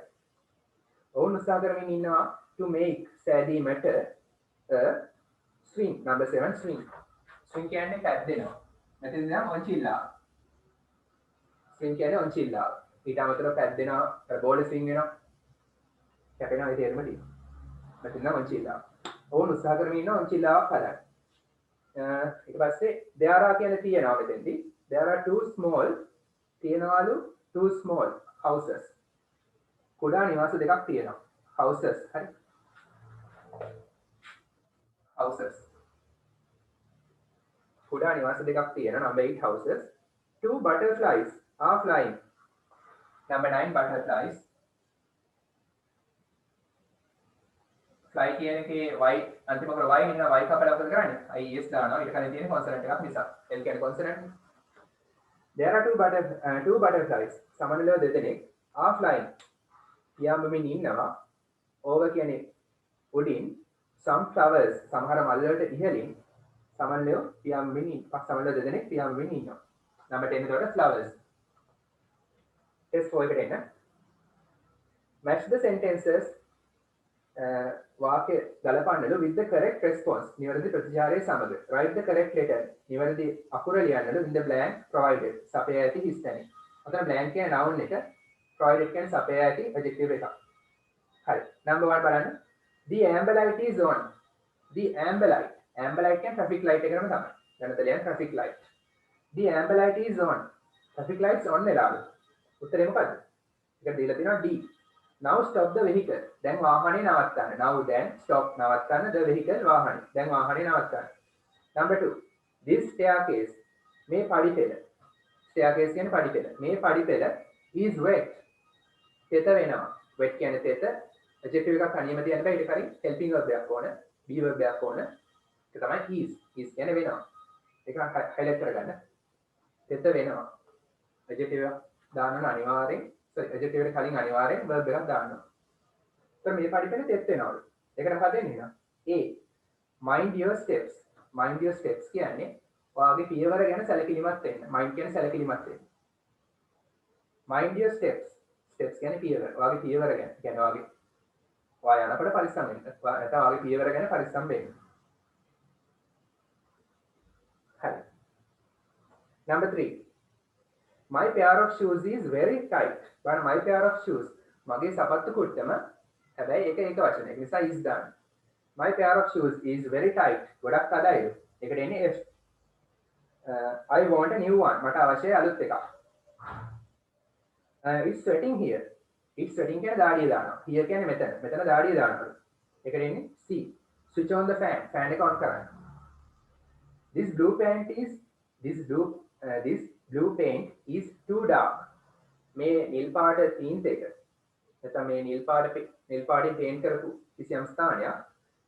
ඔවුන් උත්සාහ කරමින් ඉන්නවා to make සෑදීමට a swing number 7 swing කියන්නේ පැද්දෙනවා. මෙතන නම් ඔන්චිල්ලා. swing කියන්නේ ඔන්චිල්ලා. ඊට අමතරව පැද්දෙනවා බෝල swing වෙනවා. කැපෙනවා ඒ තේරුම තියෙනවා. මෙතන නම් ඔන්චිල්ලා. ඕන උත්සාහ කරමින් ඉන්න ඔන්චිල්ලාවක් හදන්න. ඊට පස්සේ there are කියන්නේ තියෙනවා මෙතෙන්දී. there are two small houses. කුඩා නිවාස දෙකක් තියෙනවා. houses හරි. houses කුඩා නිවාස දෙකක් තියෙනවා. number 8 houses. two butterflies are flying. number 9 butterflies. fly කියන එකේ y අන්තිම කර y ඉන්න y කපලා මොකද කරන්නේ? is දානවා. ඊට කලින් තියෙන consonant එකක් නිසා. l කියන්නේ consonant. there are two butterflies. සමනලව දෙදෙනෙක් are flying. පියාඹමින් ඉන්නවා. over කියන්නේ උඩින් some flowers සමහර මල් වලට ඉහළින් සමනලව පියාඹමින් සමනලව දෙදෙනෙක් පියාඹමින් ඉන්නවා. number 10 එතකොට flowers. test 4 එකට එන්න. match the sentences වාක්‍ය ගලපන්නලු with the correct response. නිවැරදි ප්‍රතිචාරය සමග. write the correct letter. නිවැරදි අකුර ලියන්නලු in the blank provided. සපයා ඇති හිස්තැන. අතන blank කියන noun එක provided කියන්නේ සපයා ඇති adjective එකක්. හරි. number 1 බලන්න. the amber light is on. the amber light කියන්නේ traffic light එකම තමයි. ජනතලයන් traffic light. the amber light is on. traffic lights on වෙලාවලු. උත්තරේ මොකද්ද? ඒක දීලා තියෙනවා D. now stop the vehicle. දැන් වාහනේ නවත්තන්න. now then stop නවත්තන්න the vehicle වාහනේ. දැන් වාහනේ නවත්තන්න. number 2 this staircase මේ පඩිපෙළ. staircase කියන්නේ පඩිපෙළ. මේ පඩිපෙළ is wet. තෙත වෙනවා. wet කියන්නේ තෙත. adjective එකක් අනියම තියන්න බෑ. ඊට කලින් helping verb එකක් ඕන. be verb එකක් ඕන. ඒක තමයි is කියන්නේ වෙනවා. ඒක highlight කරගන්න. තෙත වෙනවා. adjective එකක් දාන්න ඕන අනිවාර්යෙන්. adjective එකට කලින් අනිවාර්යෙන් verb එකක් දාන්න ඕන. ඒතර මේ පඩිපෙළ තෙත් වෙනවලු. ඒකට හදෙන්නේ නේද? A mind your steps. mind your steps කියන්නේ ඔයාගේ පියවර ගැන සැලකිලිමත් වෙන්න. mind කියන්නේ සැලකිලිමත් වෙන්න. mind your steps. steps කියන්නේ පියවර. ඔයාගේ පියවර ගැන. කියන්නේ ඔයාගේ යනකොට පරිස්සම් වෙන්න. නැත්නම් ඔයාගේ පියවර ගැන පරිස්සම් වෙන්න. හරි. number 3 my pair of shoes is very tight. බලන්න my pair of shoes මගේ සපත්තු කුට්ටම හැබැයි ඒක එක වචනයක්. ඒ නිසා is දාන්න. my pair of shoes is very tight. ගොඩක් තදයිලු. ඒකට එන්නේ F. I want a new one. මට අවශ්‍යයි අලුත් එකක්. it's sweating here. it's sweating කියන්නේ දාඩිය දානවා. here කියන්නේ මෙතන. මෙතන දාඩිය දානවා. ඒකට එන්නේ C. switch on the fan. fan එක on කරන්න. this blue paint is too dark. මේ නිල් පාට තීන්ත එක නැත්නම් මේ නිල් පාටින් පේන්ට් කරපු කිසියම් ස්ථානයක්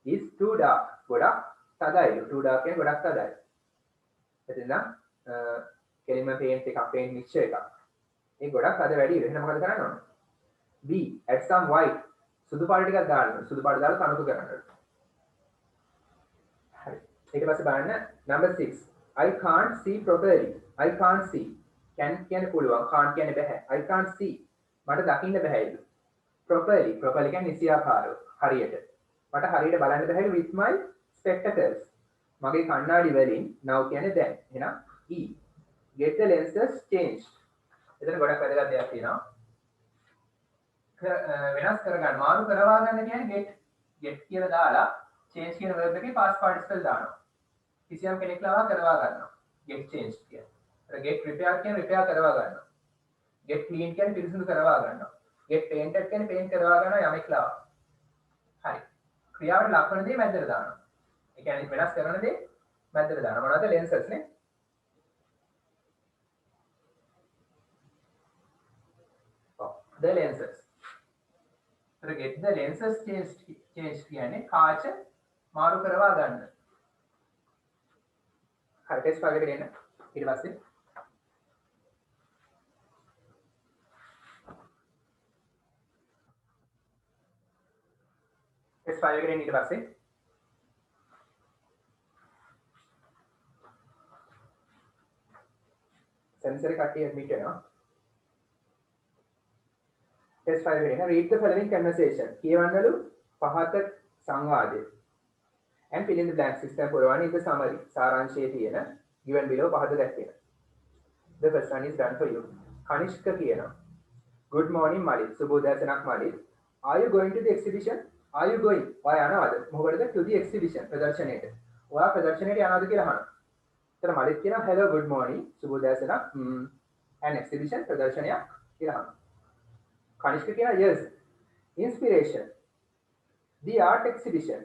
is too dark. ගොඩක් තදයි. too dark කියන්නේ ගොඩක් තදයි. එතන කෙලින්ම පේන්ට් එකක් පේන්ට් මික්ස්චර් එකක්. මේ ගොඩක් තද වැඩි. එහෙනම් මොකද කරන්න ඕන? B add some white. සුදු පාට ටිකක් දාන්න. සුදු පාට දාලා තනතු කරන්න. හරි. ඊට පස්සේ බලන්න number 6 I can't see properly. I can't see. can කියන්නේ පුළුවන්. can't කියන්නේ බෑ. I can't see. මට දකින්න බෑයිලු. properly කියන්නේ නිසියාකාරව. හරියට. මට හරියට බලන්න බෑයිලු with my spectacles මගේ කණ්ණාඩි වලින් now කියන්නේ දැන් එහෙනම් e get the lenses changed එතන ගොඩක් වැදගත් දෙයක් තියෙනවා වෙනස් කරගන්න මාරු කරවා ගන්න කියන්නේ get කියලා දාලා change කියන verb එකේ past participle දානවා කිසියම් කෙනෙක් ලවා කරවා ගන්නවා get changed කියන්නේ එතන get repair කියන්නේ repair කරවා ගන්නවා get clean කියන්නේ පිරිසිදු කරවා ගන්නවා get painted කියන්නේ paint කරවා ගන්නවා යමෙක් ලවා හරි ක්‍රියාවට ලක්වන දේ මැදට දානවා ඒ කියන්නේ වෙනස් කරන දේ මැදට දානවා මොනවද lenses නේ the lenses so get the lenses changed කියන්නේ කාච මාරු කරවා ගන්න හරි ටෙස්ට් ෆයිල් එකට එන්න ඊට පස්සේ ටෙස්ට් ෆයිල් එකට එන්න ඊට පස්සේ සෙන්සර් කට්ටිය ඇඩ්මිට් වෙනවා ටෙස්ට් ෆයිල් එකට එන්න read the following conversation කියවන්නලු පහත සංවාදය and fill in the blanks system පුරවන්න in the summary සාරාංශයේ තියෙන given below පහත දැක්වෙන the first one is done for you Kanishka කියනවා good morning මලිත් සුබ උදෑසනක් Malith are you going to the exhibition are you going ඔයා යනවද මොකටද to the exhibition ප්‍රදර්ශනයට ඔයා ප්‍රදර්ශනයට යනවද කියලා අහනවා එතන මලිත් කියනවා hello good morning සුබ උදෑසනක් an exhibition ප්‍රදර්ශනයක් කියලා අහනවා කනිෂ්ක කියනවා yes inspiration the art exhibition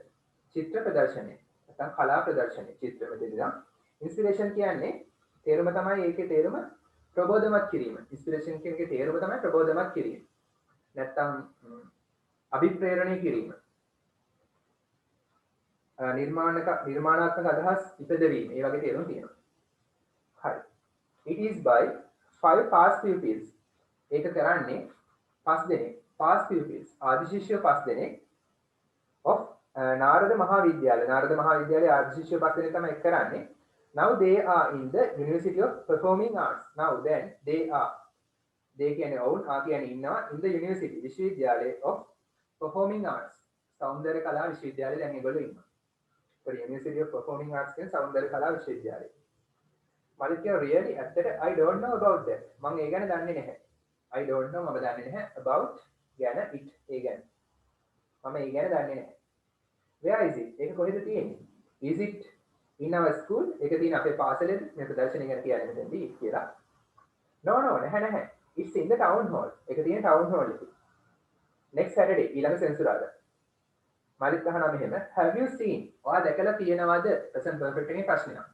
චිත්‍ර ප්‍රදර්ශනය නැත්නම් කලා ප්‍රදර්ශනය චිත්‍ර ප්‍රදර්ශනය ඉන්ස්පිරේෂන් කියන්නේ තේරුම තමයි ඒකේ තේරුම ප්‍රබෝධමත් කිරීම ඉන්ස්පිරේෂන් කියන එකේ තේරුම තමයි ප්‍රබෝධමත් කිරීම නැත්නම් අභිප්‍රේරණය කිරීම නිර්මාණාත්මක අදහස් ඉපදවීම ඒ වගේ තේරුම් තියෙනවා හරි it is by 5 past pupils ඒක කරන්නේ 5 දෙනෙක් past pupils ආදි ශිෂ්‍යයෝ 5 දෙනෙක් of නාරද මහාවිද්‍යාලය ආදි ශිෂ්‍යයෝ 5 දෙනෙක් තමයි කරන්නේ now they are in the University of Performing Arts now then they කියන්නේ ඔවුන් කියන්නේ ඉන්නවා in the university විශ්වවිද්‍යාලය of Performing Arts සෞන්දර්ය කලා විශ්වවිද්‍යාලය දැන් ඒගොල්ලෝ ඉන්නවා for University of Performing Arts කියන සෞන්දර්ය කලා විශ්වවිද්‍යාලය මම කියන really ඇත්තට I don't know about that මම ඒ ගැන දන්නේ නැහැ I don't know මම දන්නේ නැහැ about ගැන it ඒ ගැන මම ඒ ගැන දන්නේ නැහැ where is it ඒක කොහෙද තියෙන්නේ is it in our school ඒක තියෙන අපේ පාසලේද මේ ප්‍රදර්ශනය ගැන කියන්නේ මෙතනදී කියලා no නැහැ it's in the town hall ඒක තියෙන town hall එකේ next Saturday ඊළඟ සෙන්සුරාදා මලිත් අහනවා මෙහෙම have you seen ඔයා දැකලා තියෙනවද present perfect එකේ ප්‍රශ්නයක්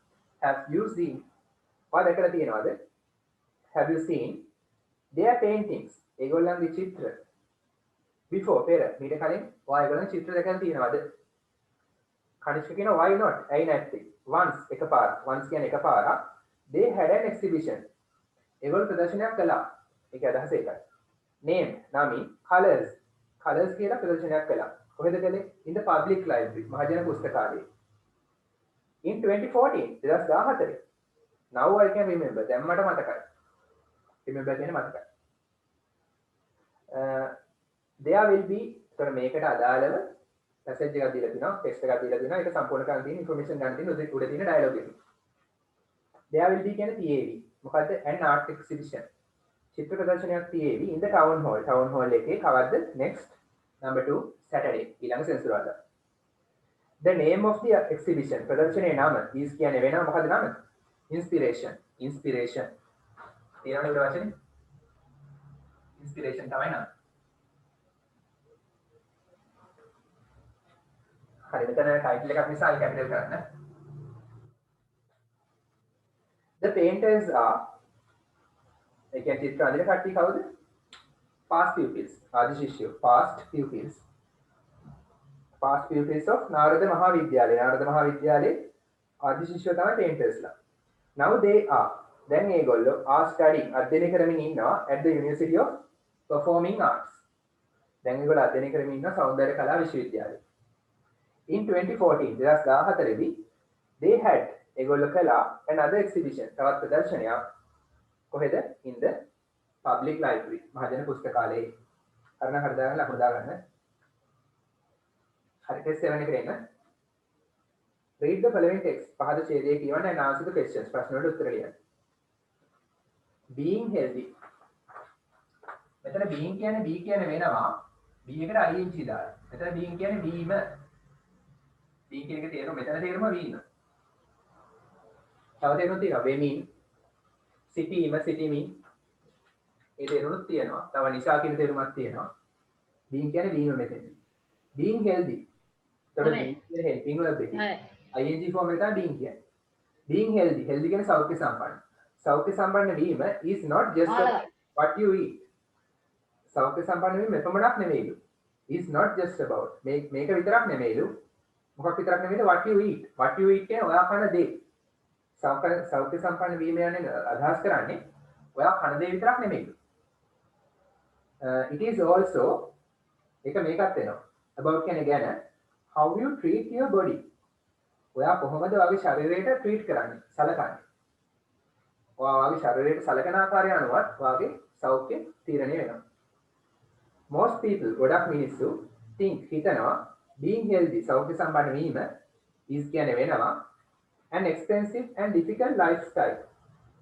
have you seen ඔයා දැකලා තියෙනවද have you seen their paintings ඒගොල්ලන්ගේ චිත්‍ර before පෙර මීට කලින් ඔයා ඒගොල්ලන්ගේ චිත්‍ර දැකලා තියෙනවද කනිෂ්ක කියනවා why not ඇයි නැත්තේ once එකපාර once කියන්නේ එකපාරක් they had an exhibition ඒගොල්ලෝ ප්‍රදර්ශනයක් කළා ඒක අදහස ඒකයි name nami colors කියලා ප්‍රදර්ශනයක් කළා කොහෙද කළේ in the public library මහජන පුස්තකාලයේ in 2014 2014 now I can remember දැන් මට මතකයි remember කියන්නේ මතකයි there will be තර මේකට අදාළව පැසේජ් එකක් දීලා තිනවා ටෙක්ස්ට් එකක් දීලා තිනවා ඒක සම්පූර්ණ කරන්න තියෙන ඉන්ෆර්මේෂන් ගන්න තියෙන උඩ තියෙන ඩයලොග් එකේ there will be කියන්නේ TAV මොකද්ද an art exhibition Chitra ප්‍රදර්ශනයක් TAV in the town hall එකේ කවද්ද next number 2 Saturday ඊළඟ සෙන්සුරාදා the name of the exhibition ප්‍රදර්ශනයේ නම is කියන්නේ වෙනම මොකද්ද නම inspiration ඊළඟ වචනේ inspiration තමයි නම හරි මෙතන ටයිටල් එකක් නිසා කැපිටල් කරන්න the painters are ඒ කියන්නේ චිත්‍ර අඳින කට්ටිය කවුද past pupils ආදි ශිෂ්‍යයෝ past pupils of නාරද මහාවිද්‍යාලයේ ආදි ශිෂ්‍යයෝ තමයි paintersලා now they are දැන් ඒගොල්ලෝ are studying අධ්‍යයනය කරමින් ඉන්නවා at the University of Performing Arts දැන් ඒගොල්ලෝ අධ්‍යයනය කරමින් ඉන්නවා සෞන්දර්ය කලා විශ්වවිද්‍යාලයේ in 2014 2014 දී they had ඒගොල්ලෝ කළා another exhibition තවත් ප්‍රදර්ශනයක් කොහෙද in the public library මහජන පුස්තකාලයේ හරි දාගන්න ලකුණු දාගන්න හරි ටෙස්ට් 7 එකට එන්න read the following text පහද ඡේදයේ කියවන්න and answer the questions ප්‍රශ්න වලට උත්තර ලියන්න. being healthy මෙතන being කියන්නේ be කියන වෙනවා be එකට ing දාලා. මෙතන being කියන්නේ වීම. being කියන එක තේරුම මෙතන තේරුම වීම. තව තේරුම් තියෙනවා වෙමින් සිටීම සිටීමින් ඒ තේරුමක් තියෙනවා. තව නිසා කියන තේරුමක් තියෙනවා. being කියන්නේ වීම මෙතන. being healthy. එතකොට being කියන්නේ helping verb එකේ. ing form එක තමයි being කියන්නේ. being healthy කියන්නේ සෞඛ්‍ය සම්පන්න. සෞඛ්‍ය සම්පන්න වීම is not just what you eat. සෞඛ්‍ය සම්පන්න වීම එපමණක් නෙවෙයිලු. is not just about මේක විතරක් නෙවෙයිලු. මොකක් විතරක් නෙවෙයිද what you eat. what you eat කියන්නේ ඔයා කන දේ. සෞඛ්‍ය සම්පන්න වීම යන්නේ අදහස් කරන්නේ ඔයා කන දේ විතරක් නෙවෙයිලු. it is also එක මේකත් වෙනවා. about කියන්නේ ගැන how you treat your body. ඔයා කොහොමද ඔයාගේ ශරීරයට ට්‍රීට් කරන්නේ? සලකන්නේ. ඔයාගේ ශරීරයට සලකන ආකාරය අනුවත් ඔයාගේ සෞඛ්‍ය තීරණය වෙනවා. most people ගොඩක් මිනිස්සු think හිතනවා being healthy සෞඛ්‍ය සම්පන්න වීම is කියන්නේ වෙනවා an expensive and difficult lifestyle.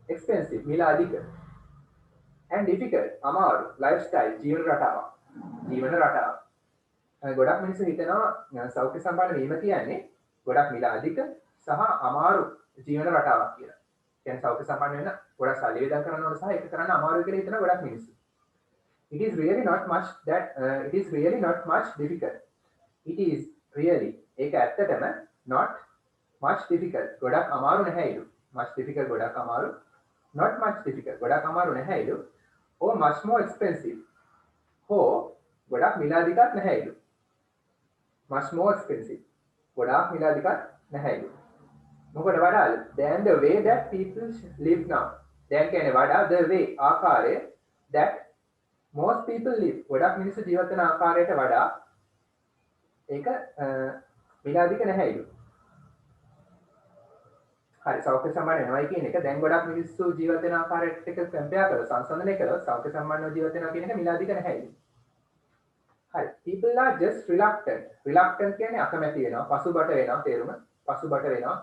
expensive මිල අධික and difficult අමාරු lifestyle ජීවන රටාවක්. ගොඩක් මිනිස්සු හිතනවා සෞඛ්‍ය සම්පන්න වීම කියන්නේ ගොඩක් මිල අධික සහ අමාරු ජීවන රටාවක් කියලා. කියන්නේ සෞඛ්‍ය සම්පන්න වෙන ගොඩක් සල්ලි වේදම් කරන්න ඕන සහ ඒක කරන්න අමාරුයි කියලා හිතන ගොඩක් මිනිස්සු. It is really not much difficult. It is really ඒක ඇත්තටම not much difficult. ගොඩක් අමාරු නැහැයිලු. much difficult ගොඩක් අමාරු. not much difficult ගොඩක් අමාරු නැහැයිලු. or much more expensive. හෝ ගොඩක් මිල අධිකක් නැහැයිලු. much more expensive. ගොඩාක් මිල අධිකක් නැහැයිලු. මොකද වඩාලු than the way that people live now. දැන් කියන්නේ වඩා the way ආකාරය that most people live. ගොඩක් මිනිස්සු ජීවත් වෙන ආකාරයට වඩා ඒක මිල අධික නැහැයිලු. හරි සෞඛ්‍ය සම්පන්න වෙනවයි කියන එක දැන් ගොඩක් මිනිස්සු ජීවත් වෙන ආකාරයට එක කම්පෙයාර් කරලා සංසන්දනය කළොත් සෞඛ්‍ය සම්පන්නව ජීවත් වෙනවා කියන එක මිල අධික නැහැයිලු. හරි people are just reluctant කියන්නේ අකමැති වෙනවා පසුබට වෙනවා තේරුම පසුබට වෙනවා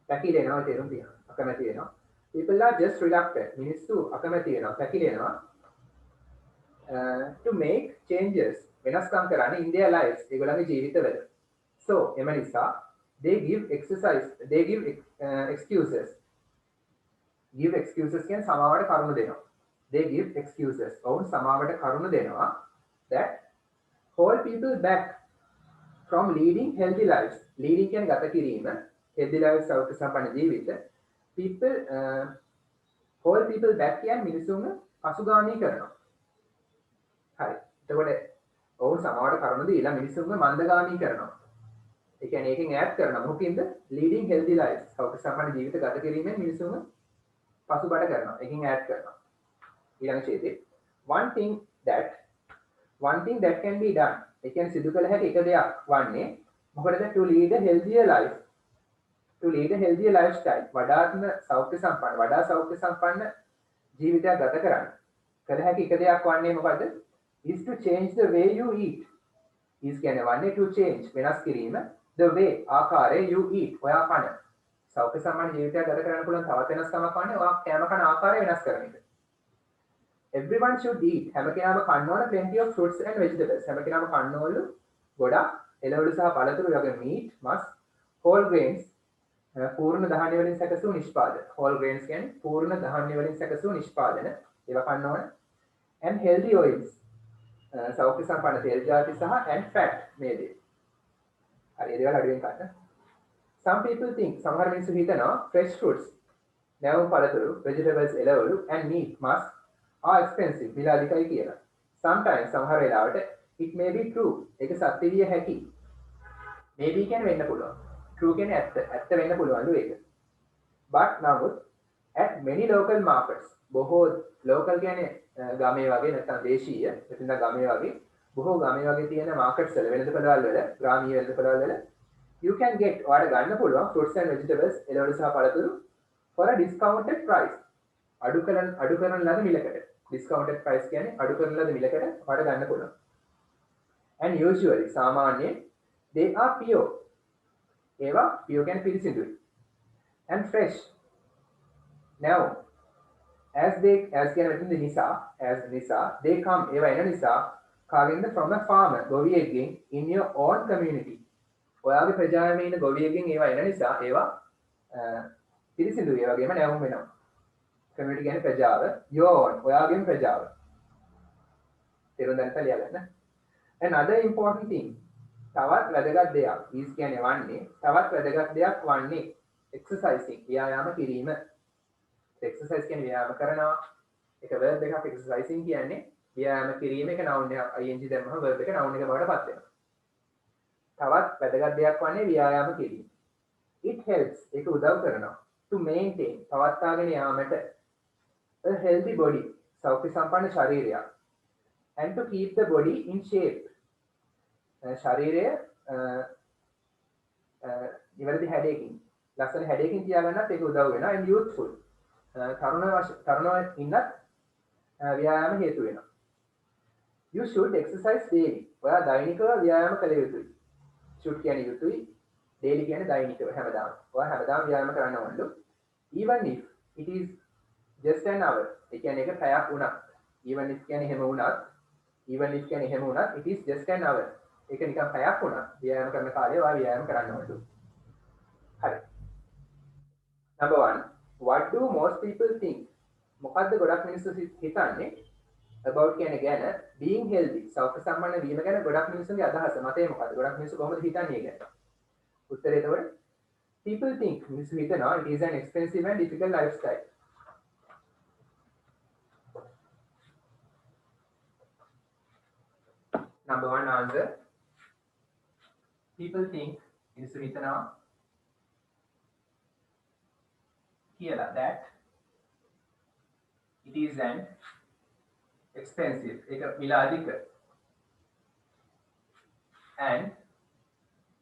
පැකිලෙනවා තේරුම් තියෙනවා අකමැති වෙනවා people are just reluctant මිනිස්සු අකමැති වෙනවා පැකිලෙනවා to make changes වෙනස්කම් කරන්න in their lives ඒගොල්ලන්ගේ ජීවිතවල so එම නිසා they give excuses කියන්නේ සමාවට කරුණු දෙනවා they give excuses ඔවුන් සමාවට කරුණු දෙනවා that hold people back from leading healthy lives. leading කියන්නේ ගත කිරීම healthy lives සෞඛ්‍ය සම්පන්න ජීවිත people hold people back කියන්නේ මිනිසුන්ව පසුගාමී කරනවා. හරි. එතකොට ඔවුන් සමාවට කරුණු දීලා මිනිසුන්ව මන්දගාමී කරනවා. ඒ කියන්නේ ඒකෙන් ඈඩ් කරනවා. මොකකින්ද? leading healthy lives සෞඛ්‍ය සම්පන්න ජීවිත ගත කිරීමෙන් මිනිසුන්ව පසුබට කරනවා. ඒකෙන් ඈඩ් කරනවා. ඊළඟ ඡේදයේ one thing that can be done. ඒ කියන්නේ සිදු කළ හැකි එක දෙයක් වන්නේ මොකටද? to lead a healthier lifestyle. වඩාත්ම සෞඛ්‍ය සම්පන්න ජීවිතයක් ගත කරන්න. කළ හැකි එක දෙයක් වන්නේ මොකද? is to change the way you eat. is කියන්නේ වන්නේ to change වෙනස් කිරීම the way ආකාරය you eat ඔයා කන. සෞඛ්‍ය සම්පන්න ජීවිතයක් ගත කරන්න පුළුවන් තවත් වෙනස්කමක් වන්නේ ඔයා කෑම කන ආකාරය වෙනස් කරන එක. Everyone should eat. හැම කෙනාම කන්න ඕන plenty of fruits and vegetables. හැම කෙනාම කන්න ඕන ගොඩක් එළවලු සහ පළතුරු වගේ meat, must, whole grains, පූර්ණ ධාන්‍ය වලින් සැකසූ නිෂ්පාදන. whole grains කියන්නේ පූර්ණ ධාන්‍ය වලින් සැකසූ නිෂ්පාදන. ඒවා කන්න ඕන. and healthy oils. සෞඛ්‍ය සම්පන්න තෙල් ජාති සහ and fat මේ දේ. හරි ඒ දේවල් අඩුවෙන් කන්න. Some people think සමහර මිනිස්සු හිතනවා fresh fruits, නැවුම් පළතුරු, vegetables එළවලු and meat, must are expensive මිල අධිකයි කියලා. sometimes සමහර වෙලාවට it may be true ඒක සත්‍ය විය හැකි. maybe කියන්නේ වෙන්න පුළුවන්. true කියන්නේ ඇත්ත වෙන්න පුළුවන්ලු ඒක. but නමුත් at many local markets බොහෝ local කියන්නේ ගමේ වගේ නැත්නම් දේශීය එතන ගමේ වගේ බොහෝ ගමේ වගේ තියෙන markets වල වෙළඳපොළවල් වල ග්‍රාමීය වෙළඳපොළවල් වල you can get ඔයාලට ගන්න පුළුවන් fruits and vegetables එළවලු සහ පළතුරු for a discounted price අඩු කරන ලද මිලකට. discounted price කියන්නේ අඩු කරන ලද මිලකට ඔයාලට ගන්න පුළුවන්. and usually සාමාන්‍යයෙන් they are pure ඒවා pure කියන්නේ පිරිසිදුයි. And fresh. Now as කියන මෙතනදී නිසා they come ඒවා එන නිසා කාගෙන්ද from a farmer ගොවියෙක්ගෙන් in your own community. ඔයාගේ ප්‍රජාවේ ඉන්න ගොවියෙක්ගෙන් ඒවා එන නිසා ඒවා පිරිසිදුයි. ඒ වගේම නැවුම් වෙනවා. community කියන්නේ ප්‍රජාව, your own ඔයාගේම ප්‍රජාව. තේරුම් ගන්න ලියාගන්න. Another important thing තවත් වැදගත් දෙයක් is කියන්නේ වන්නේ තවත් වැදගත් දෙයක් වන්නේ exercising ව්‍යායාම කිරීම. exercise කියන්නේ ව්‍යායාම කරනවා. ඒක verb එකක්. exercising කියන්නේ ව්‍යායාම කිරීම. ඒක noun එක ing දැම්මම verb එක noun එක බවට පත් වෙනවා. තවත් වැදගත් දෙයක් වන්නේ ව්‍යායාම කිරීම. it helps ඒක උදව් කරනවා to maintain පවත්වාගෙන යාමට a healthy body සෞඛ්‍ය සම්පන්න ශරීරයක් and to keep the body in shape ශරීරය නිවැරදි හැඩයකින් ලස්සන හැඩයකින් තියාගන්නත් ඒක උදව් වෙනවා and youthful තරුණව ඉන්නත් ව්‍යායාම හේතු වෙනවා. You should exercise daily. ඔයා දෛනිකව ව්‍යායාම කළ යුතුයි. should කියන්නේ යුතුයි. daily කියන්නේ දෛනිකව හැමදාම. ඔයා හැමදාම ව්‍යායාම කරන්න ඕනලු. even if it is just an hour. ඒ කියන්නේ ඒක පැයක් වුණත්. even if කියන්නේ එහෙම වුණත් it is just an hour. ඒක නිකන් පැයක් වුණා. ව්‍යායාම කරන කාලේ ඔයා ව්‍යායාම කරන්න ඕනලු. හරි. Number 1. What do most people think? මොකද්ද ගොඩක් මිනිස්සු හිතන්නේ about කියන්නේ ගැන being healthy සෞඛ්‍ය සම්පන්න වීම ගැන ගොඩක් මිනිස්සුන්ගේ අදහස මතය මොකද්ද? ගොඩක් මිනිස්සු කොහොමද හිතන්නේ ගැන? උත්තරේ එතකොට people think මිනිස්සු හිතනවා it is an expensive and difficult lifestyle. Number 1 answer. People think මිනිස්සු හිතනවා කියලා that it is an expensive ඒක මිලාදික and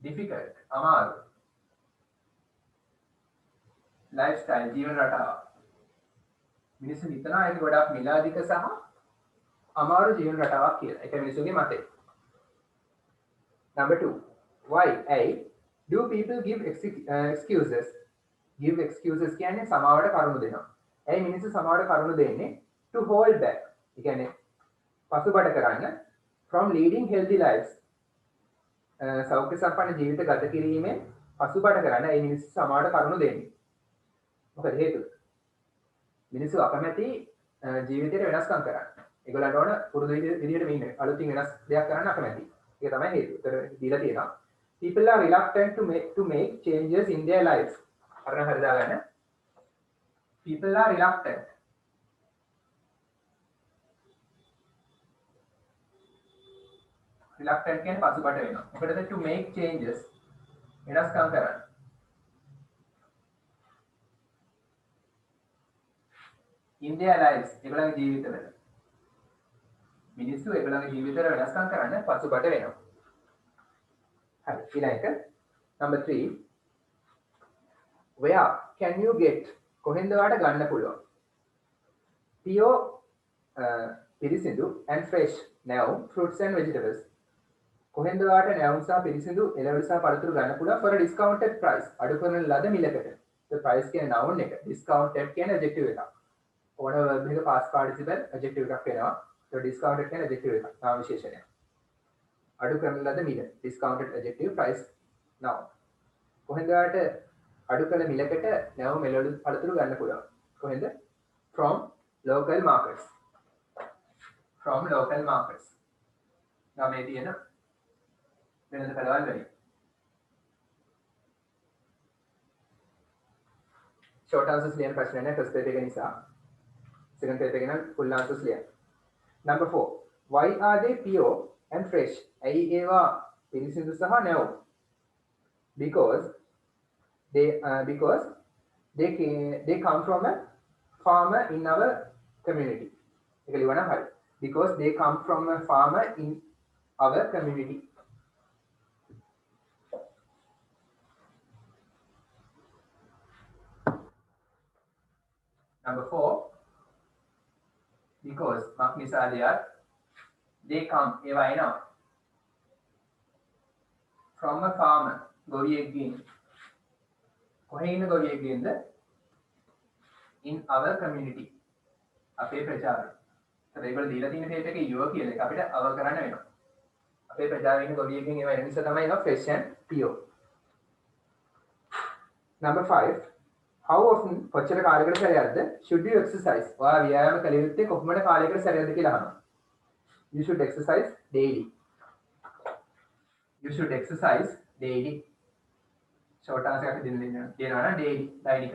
difficult අමාරු lifestyle ජීවන රටාව මිනිස්සු හිතනවා ඒක ගොඩක් මිලාදික සහ අමාරු ජීවන රටාවක් කියලා. ඒක මිනිස්සුගේ මතය. Number 2. Why? Do people give excuses? Give excuses කියන්නේ සමාවට කරුණු දෙනවා. ඇයි මිනිස්සු සමාවට කරුණු දෙන්නේ? To hold back. ඒ කියන්නේ පසුබට කරන්න from leading healthy lives. සෞඛ්‍ය සම්පන්න ජීවිත ගත කිරීමෙන් පසුබට කරන්න ඒ මිනිස්සු සමාවට කරුණු දෙන්නේ. මොකද හේතුව? මිනිස්සු අකමැති ජීවිතයට වෙනස්කම් කරන්න. ඒගොල්ලන්ට ඕන පුරුදු විදිහට ඉන්න. අලුතින් වෙනස් දෙයක් කරන්න අකමැති. ඒක තමයි හේතුව. ඒතර දීලා තියෙනවා. People are reluctant to make changes in their lives. අරන හරිදා ගන්න. People are reluctant. Reluctant කියන්නේ පසුබට වෙනවා. මොකටද to make changes? වෙනස්කම් කරන්න. In their lives ඒගොල්ලන්ගේ ජීවිතවල. මිනිස්සු ඒගොල්ලන්ගේ ජීවිතවල වෙනස්කම් කරන්න පසුබට වෙනවා. හරි. ඊළඟට number 3. Where can you get කොහෙන්ද ඔයාලට ගන්න පුළුවන්? pure පිරිසිදු and fresh now fruits and vegetables. කොහෙන්ද ඔයාලට නැවුම් සහ පිරිසිදු එළවලු සහ පළතුරු ගන්න පුළුවන් for a discounted price. අඩු කරන ලද මිලකට. the price කියන noun එක discounted කියන adjective එකක්. ඕන verb එක past participle adjective එකක් වෙනවා. so discounted කියන adjective එකක්. නාම විශේෂණයක්. අඩු කරන ලද මිල discounted adjective price noun. කොහෙන්ද ඔයාලට අඩු කළ මිලකට නැවුම් එළවලු පළතුරු ගන්න පුළුවන්? කොහෙන්ද? from local markets. from local markets. ගමේ තියෙන වෙනද කලවල් වලින්. short answers ලියන ප්‍රශ්න නැහැ first paper එක නිසා. second paper එක නම් full answers ලියන්න. number 4. why are they pure and fresh? ඇයි ඒවා පිරිසිදු සහ නැවුම්? because they come from a farmer in our community. ඒක ලියවනම් හරි. because they come from a farmer in our community. Number 4. because මක් නිසා they come ඒවා එනවා from a farmer ගොවියෙක්ගෙන් කොහේ ඉන්න ගොවියෙක්ගෙන්ද? in our community. අපේ ප්‍රජාවේ. ඒත් ඒගොල්ලෝ දීලා තියෙන ටේට් එකේ your කියලා එක අපිට අව කරන්න වෙනවා. අපේ ප්‍රජාවේ ඉන්න ගොවියෙක්ගෙන් ඒවා එන නිසා තමයි ඒවා fresh and pure. Number 5. How often කොච්චර කාලයකට සැරයක්ද should you exercise? ඔයා ව්‍යායාම කළ යුත්තේ කොපමණ කාලයකට සැරයක්ද කියලා අහනවා. You should exercise daily. You should exercise daily. Short answer එකක් දෙනවා නම් daily දෛනික.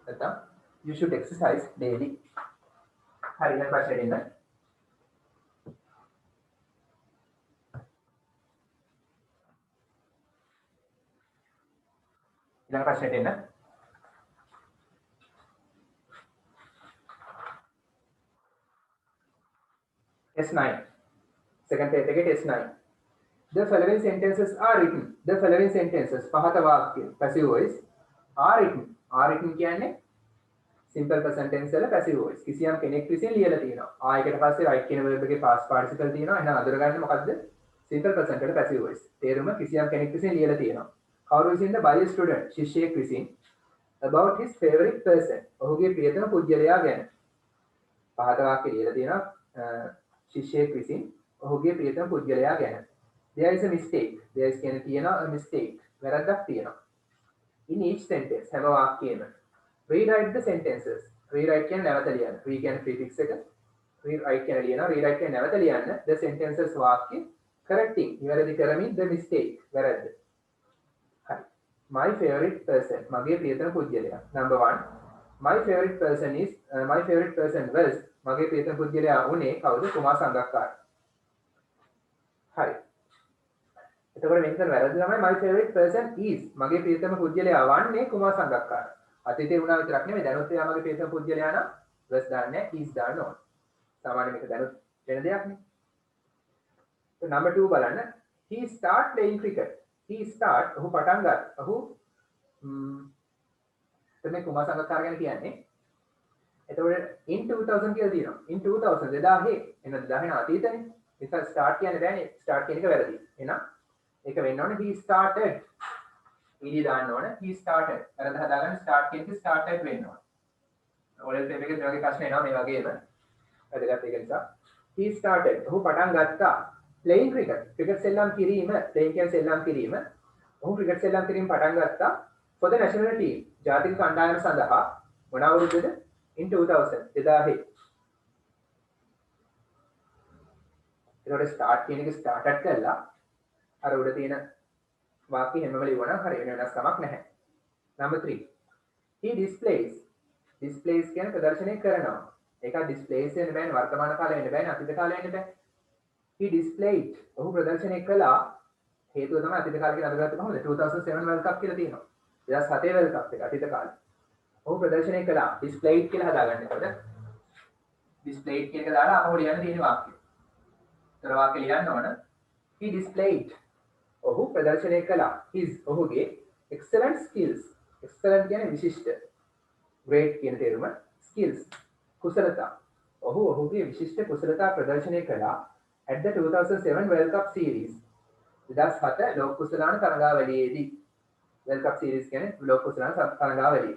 නැත්නම් you should exercise daily. හරි ඊළඟ ප්‍රශ්නෙට එන්න. ඊළඟ ප්‍රශ්නෙට එන්න. Test 9. Second paper එකේ test 9. The following sentences are written. The following sentences පහත වාක්‍ය passive voice are written. are written කියන්නේ simple present tense වල passive voice. කිසියම් කෙනෙක් විසින් ලියලා තියෙනවා. ආයකට පස්සේ right කියන verb එකේ past participle තියෙනවා. එහෙනම් අඳුරගන්නේ මොකද්ද? simple present වල passive voice. තේරුම කිසියම් කෙනෙක් විසින් ලියලා තියෙනවා. කවුරු විසින්ද? by a student. ශිෂ්‍යයෙක් විසින් about his favorite person. ඔහුගේ ප්‍රියතම පුද්ගලයා ගැන. පහත වාක්‍ය ලියලා තියෙනවා. ශිෂ්‍යයෙක් විසින් ඔහුගේ ප්‍රියතම පුද්ගලයා ගැන. There is a mistake. There is කියන තියෙනවා a mistake. වැරද්දක් තියෙනවා. In each sentence හැම වාක්‍යයකම rewrite the sentences. rewrite කියන්නේ නැවත ලියන්න. re කියන්නේ prefix එක. rewrite කියන ලියනවා. rewrite කියන්නේ නැවත ලියන්න. the sentences වාක්‍ය correcting. නිවැරදි කරමින් the mistake. වැරද්ද. හරි. My favorite person. මගේ ප්‍රියතම පුද්ගලයා. Number 1. My favorite person was මගේ ප්‍රියතම පුද්ගලයා වුණේ කවුද? කුමාර සංගක්කාර. හරි. එතකොට මෙතන වැරදි තමයි my favorite person is මගේ ප්‍රියතම පුද්ගලයා වන්නේ කුමාර සංගක්කාර. අතීතේ වුණා විතරක් නෙමෙයි දැනුත් එයා මගේ ප්‍රියතම පුද්ගලයා නම් was දාන්නේ is දාන්න ඕන. සාමාන්‍ය මේක දැනුත් වෙන දෙයක් නේ. So number 2 බලන්න. He start playing cricket. He start ඔහු පටන් ගත්තා. ඔහු තමයි කුමාර සංගක්කාර ගැන කියන්නේ. එතකොට in 2000 කියලා තියෙනවා. in 2000 2000 එන 2000 අතීතනේ. ඒක start කියන්නේ බෑනේ. start කියන එක වැරදි. එහෙනම් ඒක වෙන්න ඕනේ he started. ඊඩි දාන්න ඕනේ he started. වැරද්ද හදාගන්න start කියන එක started වෙන්න ඕනේ. ඔයල් පේපර් එකේ මේ වගේ ප්‍රශ්න එනවා මේ වගේම. වැදගත් ඒක නිසා he started. ඔහු පටන් ගත්තා playing cricket. cricket සෙල්ලම් කිරීම. playing කියන්නේ සෙල්ලම් කිරීම. ඔහු cricket සෙල්ලම් කිරීම පටන් ගත්තා for the national team. ජාතික කණ්ඩායම සඳහා මොන අවුරුද්දද? in 2000 2000. ඒකට start කියන එක started කළා. අර උඩ තියෙන වාක්‍ය හැමම ලියවනම් හරිය වෙනස්කමක් නැහැ. Number 3. He displays. displays කියන්නේ ප්‍රදර්ශනය කරනවා. ඒක displays වෙන්න බෑනේ වර්තමාන කාලේ වෙන්න බෑනේ අතීත කාලේ වෙන්න බෑ. He displayed. ඔහු ප්‍රදර්ශනය කළා. හේතුව තමයි අතීත කාලේ කියලා අඳුරගත්තේ කොහොමද? 2007 World Cup කියලා තියෙනවා. 2007 World Cup එක අතීත කාලේ. ඔහු ප්‍රදර්ශනය කළා. displayed කියලා හදාගන්න. එතකොට displayed කියන එක දාලා අපහොට යන තියෙන වාක්‍යය. ඒතර වාක්‍ය ලියන්න ඕන. He displayed. ඔහු ප්‍රදර්ශනය කළා. his ඔහුගේ excellent skills. excellent කියන්නේ විශිෂ්ට. great කියන තේරුම. skills කුසලතා. ඔහු ඔහුගේ විශිෂ්ට කුසලතා ප්‍රදර්ශනය කළා at the 2007 World Cup series. 2007 ලෝක කුසලාන තරගාවලියේදී. World Cup series කියන්නේ ලෝක කුසලාන තරගාවලිය.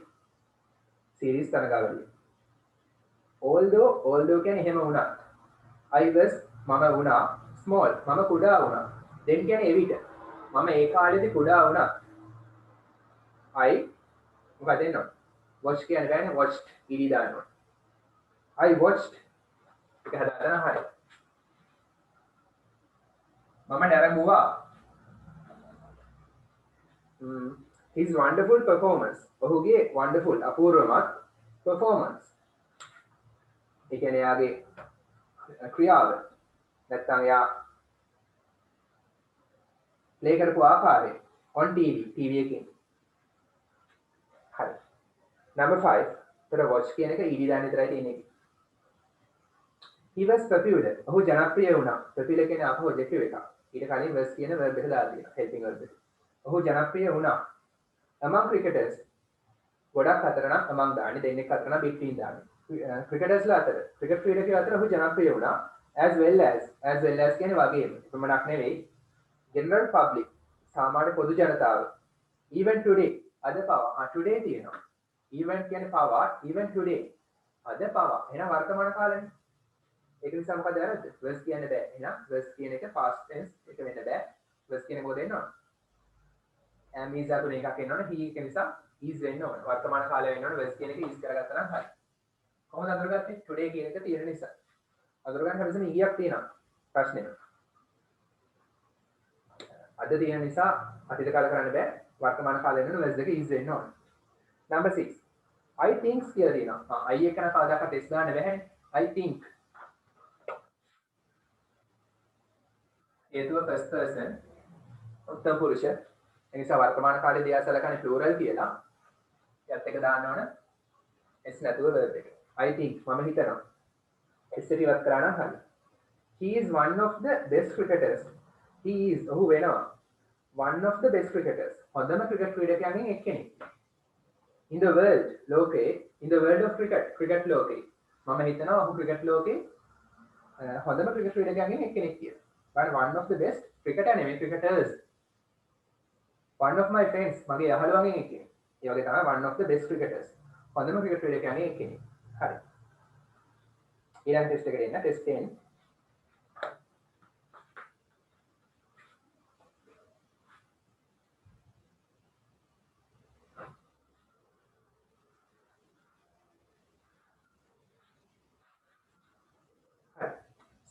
series තරගාවලිය. although කියන්නේ එහෙම වුණා. I was මම වුණා small මම කුඩා වුණා. then කියන්නේ එවිට මම ඒ කාලේදී කුඩා වුණා. I මොකද එන්නේ? watch කියන්නේ බෑනේ watched ඉරි දානවා. I watched ඒක හදාගන්න හරියි. මම නැරඹුවා. his wonderful performance ඔහුගේ wonderful අපූර්වමත් performance ඒ කියන්නේ යාගේ ක්‍රියාව නැත්නම් යා ප්ලේ කරපු ආකාරය on TV එකකින් හරි. number 5 තර watch කියන එක ed දාන්න විතරයි තියෙන්නේ. he was popular ඔහු ජනප්‍රිය වුණා. popular කියන්නේ අපහො objective එකක්. ඊට කලින් was කියන verb එක දාලා තියෙනවා helping verb එක. ඔහු ජනප්‍රිය වුණා. among cricketers ගොඩක් අතර නම් among දාන්නේ දෙන්නෙක් අතර නම් between දාන්නේ. cricketers ලා අතර cricket ක්‍රීඩකයෝ අතර ඔහු ජනප්‍රිය වුණා. as well as කියන්නේ වගේම ප්‍රමණක් නෙවෙයි general public සාමාන්‍ය පොදු ජනතාව even today අද පවා today තියෙනවා even කියන්නේ පවා even today අද පවා එහෙනම් වර්තමාන කාලෙනේ ඒක නිසා මොකද වැරද්ද was කියන්න බෑ එහෙනම් was කියන එක past tense එක වෙන්න බෑ was කියන එක මොකද වෙන්න ඕන am is අතුන එකක් එන්න ඕන he එක නිසා is වෙන්න ඕන වර්තමාන කාලය වෙන්න ඕන was කියන එක is කරගත්තා නම් හරි කොහොමද අඳුරගත්තේ today කියන එක තියෙන නිසා අඳුරගන්න හැමතිස්සෙම ඊයක් තියෙනවා ප්‍රශ්නේ අද තියෙන නිසා අතීත කාල කරන්න බෑ වර්තමාන කාලේ වෙන was එක is වෙන්න ඕන number 6 I thinks කියලා තියෙනවා I එක කරන කවදාකවත් s දාන්න බෑනේ I think හේතුව first person උත්තම පුරුෂ ඒ නිසා වර්තමාන කාලේ දිහා සලකන්නේ plural කියලා යත් එක දාන්න ඕන s නැතුව verb එක I think මම හිතනවා s එක ඉවත් කරා නම් හරි he is one of the best cricketers he is ඔහු වෙනවා one of the best cricketers හොඳම ක්‍රිකට් ක්‍රීඩකයන්ගෙන් එක්කෙනෙක් in the world ලෝකේ in the world of cricket ලෝකේ මම හිතනවා ඔහු ක්‍රිකට් ලෝකේ හොඳම ක්‍රිකට් ක්‍රීඩකයන්ගෙන් එක්කෙනෙක් කියලා but one of the best cricketer නෙමෙයි cricketers one of my friends මගේ යහළුවන්ගෙන් එක්කෙනෙක් ඒ වගේ තමයි one of the best cricketers හොඳම ක්‍රිකට් ක්‍රීඩකයන්ගෙන් එක්කෙනෙක් හරි ඊළඟ ටෙස්ට් එකට එන්න ටෙස්ට් 10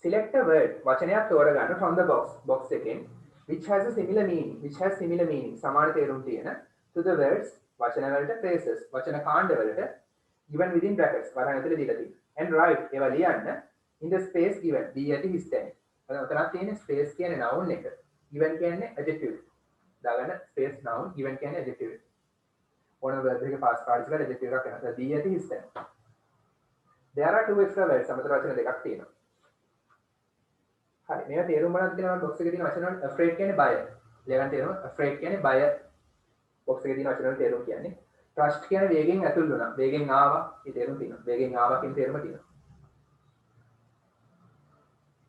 select a word වචනයක් තෝරගන්න from the box එකෙන් which has similar meaning සමාන තේරුම් තියෙන to the words වචන වලට phrases වචන කාණ්ඩ වලට given within brackets වරන් ඇතුලේ දීලා තියෙනවා and write ඒවා ලියන්න in the space given දී ඇති හිස් තැන ඔතනක් තියෙන space කියන්නේ noun එක given කියන්නේ adjective දාගන්න space noun given කියන්නේ adjective ඕන verb එකේ past participle adjective එකක් වෙනවා දී ඇති හිස් තැන there are two extra words සමතර වචන දෙකක් තියෙනවා හරි මේවා තේරුම් ගන්නත් දෙනවා box එකේ තියෙන වචන වල afraid කියන්නේ බය ලියගන්න තේරුම afraid කියන්නේ බය box එකේ තියෙන වචන වල තේරුම කියන්නේ trust කියන්නේ වේගෙන් ඇතුල් වුණා වේගෙන් ආවා ඒ තේරුම තියෙනවා වේගෙන් ආවා කියන තේරුම තියෙනවා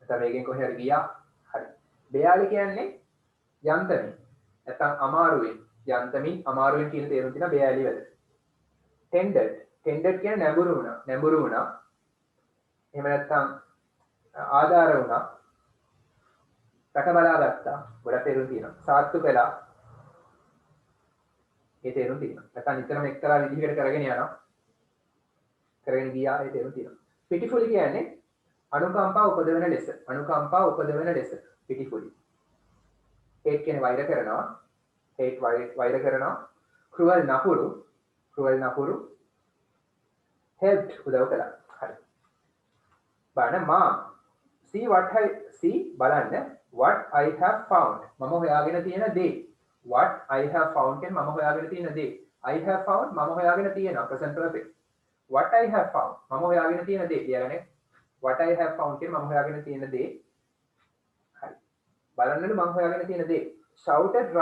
නැත්නම් වේගෙන් කොහේ හරි ගියා හරි බයාලි කියන්නේ යන්තමින් නැත්නම් අමාරුවෙන් යන්තමින් අමාරුවෙන් කියන තේරුම තියෙනවා බයාලි වල tendered කියන්නේ නැඹුරු වුණා එහෙම නැත්නම් ආධාර වුණා රට බලාගත්තා ගොඩක් තේරුම් තියෙනවා සාත්තු කළා ඒ තේරුම් තියෙනවා නැත්නම් නිතරම එක්තරා විදිහකට කරගෙන යනවා කරගෙන ගියා ඒ තේරුම් තියෙනවා pitiful කියන්නේ අනුකම්පා උපදවන ලෙස pitiful hate කියන්නේ වෛර කරනවා cruel නපුරු helped උදව් කළා හරි බලන්න mom see බලන්න what I have found මම හොයාගෙන තියෙන දේ what I have found කියන්නේ මම හොයාගෙන තියෙන දේ I have found මම හොයාගෙන තියෙනවා present perfect what I have found මම හොයාගෙන තියෙන දේ කියලානේ what I have found කියන්නේ මම හොයාගෙන තියෙන දේ හරි බලන්නලු මම හොයාගෙන තියෙන දේ shouted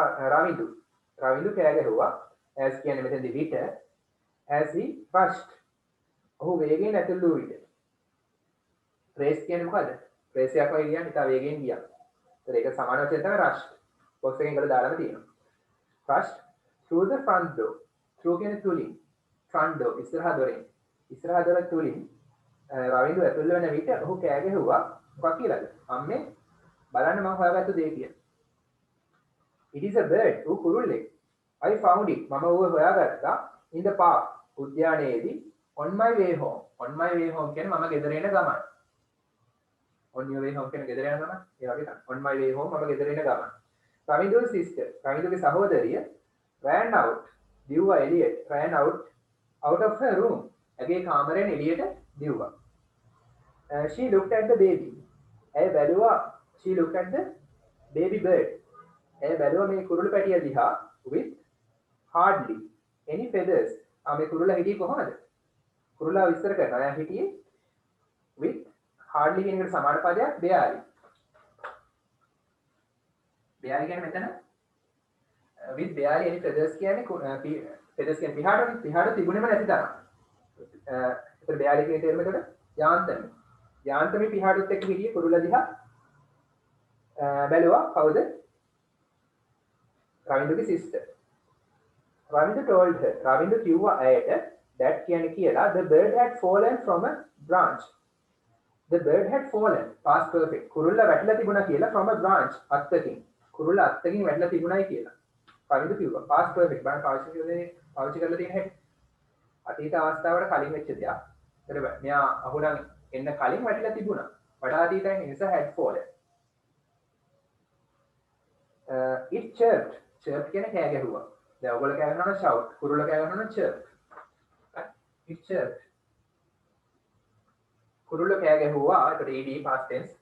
රවිඳු කෑ ගැහුවා as කියන්නේ මෙතනදී විට as he rushed ඔහු වේගයෙන් ඇතුළු වූ විට race කියන්නේ මොකද්ද race එකක් වගේ කියන්නේ ඉතා වේගයෙන් ගියා ඒක සමාන වචන තමයි rush box එකෙන් ගල දාලාම තියෙනවා rush through the front door through කියන්නේ තුලින් front door ඉස්සරහා දොර තුලින් රවින්දු ඇතුල් වෙන විට ඔහු කෑ ගැහුවා මොකක් කියලාද අම්මේ බලන්න මම හොයාගත්ත දේ කියලා it is a bird ඌ කුරුල්ලෙක් I found it මම ඌව හොයාගත්තා in the park උද්‍යානයේදී on my way home කියන්නේ මම ගෙදර එන ගමන් on your way home කියන ගෙදර යන ගමන් ඒ වගේ තමයි on my way home මම ගෙදර එන ගමන් රවින්දුගේ sister රවින්දුගේ සහෝදරිය ran out of her room ඇගේ කාමරයෙන් එළියට දිව්වා she looked at the baby ඇය බැලුවා she looked at the baby bird ඇය බැලුවා මේ කුරුළු පැටිය දිහා with hardly any feathers මේ කුරුල්ලා හිටියේ කොහොමද කුරුල්ලා විස්තර කරනවා එයා හිටියේ with hardly කියන එකට සමාන පදයක් barely කියන්නේ මෙතන with barely any feathers කියන්නේ feathers කියන්නේ පිහාට තිබුණේම නැති තරම් ඒතර barely කියන තේරුම එතකොට යාන්තමේ පිහාටුත් එක්ක හිටියේ කුරුල්ලා දිහා බැලුවා කවුද රවින්දුගේ sister Ravindu told her. Ravindu කිව්වා ඇයට that කියන්නේ කියලා the bird had fallen from a branch. The bird had fallen past perfect. කුරුල්ල වැටිලා තිබුණා කියලා from a branch අත්තකින්. කුරුල්ල අත්තකින් වැටිලා තිබුණායි කියලා. Ravindu කිව්වා past perfect බලන්න පාවිච්චි කරලා තියෙන හැටි. අතීත අවස්ථාවට කලින් වෙච්ච දෙයක්. ඒතර මෙයා අහුණන් එන්න කලින් වැටිලා තිබුණා. වඩා අතීතයෙන් නිසා had fallen. It chirped. Chirp කියන්නේ කෑ ගැහුවා. දැන් ඔයගොල්ලෝ කෑ ගහනවා නම් shout. කුරුල්ල කෑ ගහනවා නම් chirp. It chirped. කුරුල්ල කෑ ගැහුවා. ඒකට ed past tense.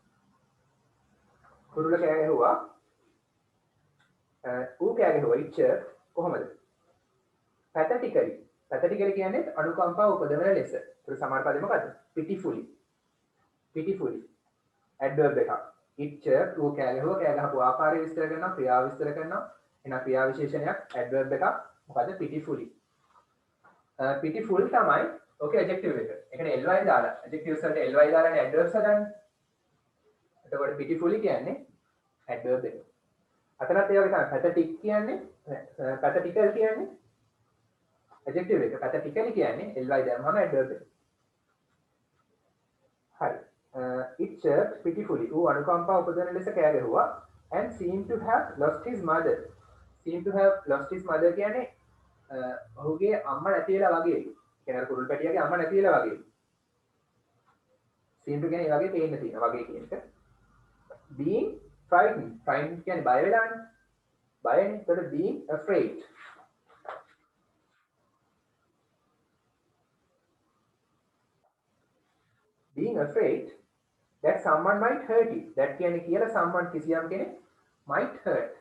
කුරුල්ල කෑ ගැහුවා. ඌ කෑ ගැහුවා. It chirped. කොහොමද? pathetically. pathetically කියන්නේ අනුකම්පාව උපදවන ලෙස. ඒක සමාන පදෙ මොකද්ද? pitifully. pitifully. adverb එකක්. it chirped ඌ කෑ ගැහුවා. කෑ ගහපු ආකාරය විස්තර කරනවා, ක්‍රියාව විස්තර කරනවා. එහෙනම් ක්‍රියා විශේෂණයක් adverb එකක්. මොකද්ද? pitifully. pitiful තමයි ඕකේ adjective එක. ඒ කියන්නේ ly දාලා adjectives වලට ly දාලානේ adverbs හදන්නේ. එතකොට pitifully කියන්නේ adverb එක. අතනත් ඒ වගේ තමයි pathetic කියන්නේ pathetical කියන්නේ adjective එක. pathetically කියන්නේ ly දානම adverb එක. හරි. it chirped pitifully. ඌ අනුකම්පාව උපදවන ලෙස කෑ ගැහුවා and seemed to have lost his mother. seemed to have lost his mother කියන්නේ ඔහුගේ අම්මා නැති වෙලා වගේ. කියන්නේ අර කුරුල් පැටියාගේ අම්මා නැති වෙලා වගේ. seem to කියන්නේ ඒ වගේ පේන්න තියෙනවා වගේ කියන එක. being frightened. frightened කියන්නේ බය වෙලානේ. බයනේ. ඒකට being afraid. being afraid that someone might hurt you. that කියන්නේ කියලා someone කිසියම් කෙනෙක් might hurt.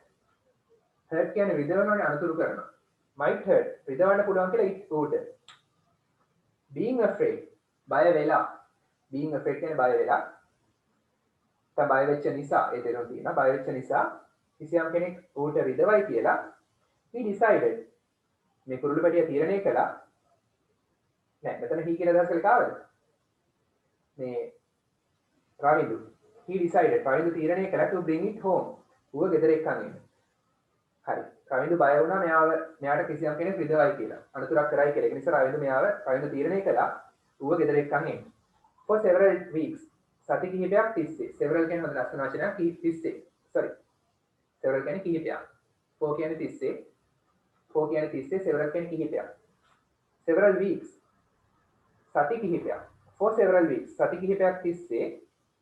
hurt කියන්නේ විදවනවනේ අනතුරු කරනවා. might hurt විදවන්න පුළුවන් කියලා it would. being afraid බය වෙලා. being afraid කියන්නේ බය වෙලා. දැන් බය වෙච්ච නිසා ඒ තේරුම් තියෙනවා. බය වෙච්ච නිසා කිසියම් කෙනෙක් ඌට විදවයි කියලා he decided. මේ කුරුළු පැටියා තීරණය කළා. නෑ මෙතන he කියලා දාස් කළේ කාවද? මේ රවින්දු. he decided. රවින්දු තීරණය කළා to bring it home. ඌව ගෙදර එක්කන් එන්න. හරි. රවින්දු බය වුණා මෙයාට කිසියම් කෙනෙක් විදවයි කියලා. අනතුරක් කරයි කියලා. ඒ නිසා රවින්දු තීරණය කළා ඌව ගෙදර එක්කන් එන්න. for several weeks. සති කිහිපයක් තිස්සේ. several කියන්නේ හොඳ ලස්සන වචනයක්. තිස්සේ. sorry. several කියන්නේ කිහිපයක්. for කියන්නේ තිස්සේ. for කියන්නේ තිස්සේ. several කියන්නේ කිහිපයක්. several weeks. සති කිහිපයක්. for several weeks. සති කිහිපයක් තිස්සේ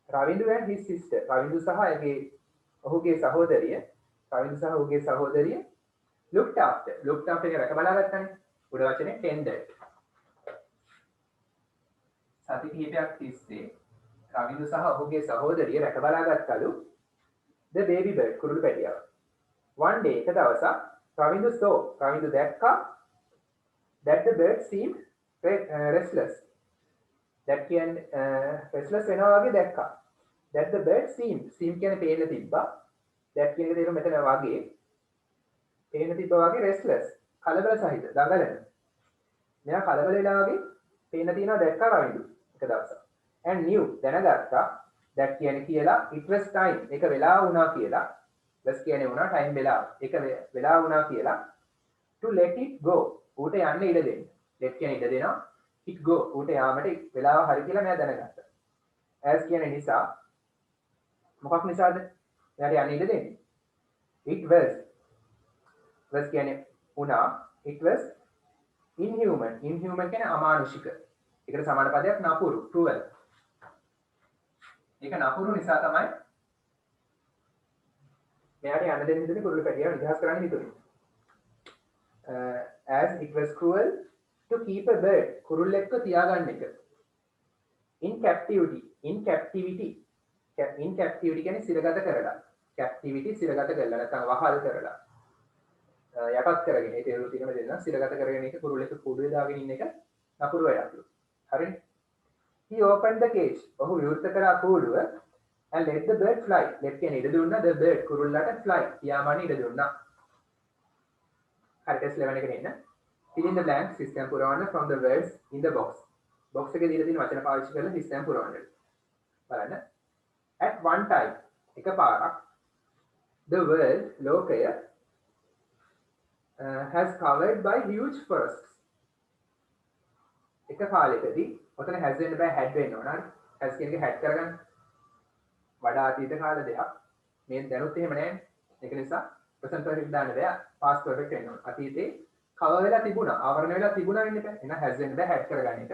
Ravindu and his sister. Ravindu සහ ඔහුගේ සහෝදරිය looked after. looked after එක රැක බලා ගන්නනේ. උඩ වචනේ tended. සති කිහිපයක් තිස්සේ රවින්දු සහ ඔහුගේ සහෝදරිය රැක බලා ගත්තලු the baby bird කුරුළු පැටියාව. one day එක දවසක් රවින්දු දැක්කා that the bird seemed restless. that කියන්නේ restless වෙනවා වගේ දැක්කා. that the bird seemed කියන්නේ පේන්න තිබ්බා. that කියන එක තේරුම මෙතන වගේ පේන්න තිබ්බා වගේ restless කලබල සහිත දඟලන. මෙයා කලබල වෙලා වගේ පේන්න තියනවා දැක්කා රවින්දු එක දවසක්. and knew දැනගත්තා that කියන්නේ කියලා it was time එක වෙලා වුණා කියලා. was කියන්නේ වුණා time වෙලා එක වෙලා වුණා කියලා to let it go ඌට යන්න ඉඩ දෙන්න. let කියන්නේ ඉඩ දෙනවා. it go ඌට යාමට වෙලාව හරි කියලා මෙයා දැනගත්තා. as කියන්නේ නිසා මොකක් නිසාද? මෙයාට යන්න ඉඩ දෙන්නේ. it was කියන්නේ වුණා. it was inhuman කියන්නේ අමානුෂික. ඒකට සමාන පදයක් නපුරු cruel. ඒක නපුරු නිසා තමයි මෙයාට යන්න දෙන්න හිතුනේ කුරුළු පැටියාව නිදහස් කරන්න හිතුනේ. as it was cruel to keep a bird කුරුල්ලෙක්ව තියාගන්න එක. in captivity කියන්නේ සිරගත කරලා. captivity සිරගත කරලා නැත්නම් වහල් කරලා. යටත් කරගෙන ඒ තේරුම තියෙනම දෙන්න සිරගත කරගෙන එක කුරුල්ලෙක් කුඩුවේ දාගෙන ඉන්න එක නපුරු වැඩක්. හරිනේ. he opened the cage. ඔහු විවෘත කරා කූඩුව and let the bird fly. let කියන්නේ ඉඩ දුන්නා the bird කුරුල්ලට fly. යාමන ඉඩ දුන්නා. හරි ටෙස්ට් 11 එකට එන්න. fill in the blanks system පුරවන්න from the words in the box. box එකේ දීලා තියෙන වචන පාවිච්චි කරලා system පුරවන්න. බලන්න. at one time එකපාරක් the world ලෝකය has covered by huge forests. එක කාලෙකදී ඔතන has වෙන්න බෑ had වෙන්න ඕන. හරි. has කියන එක had කරගන්න. වඩා අතීත කාල දෙයක්. මේ දැනුත් එහෙම නැහැ. ඒක නිසා present perfect දාන්න බෑ. past perfect වෙන්න ඕන. අතීතේ cover වෙලා තිබුණා. ආවරණය වෙලා තිබුණා වෙන්න බෑ. එහෙනම් has වෙන්න බෑ had කරගන්න එක.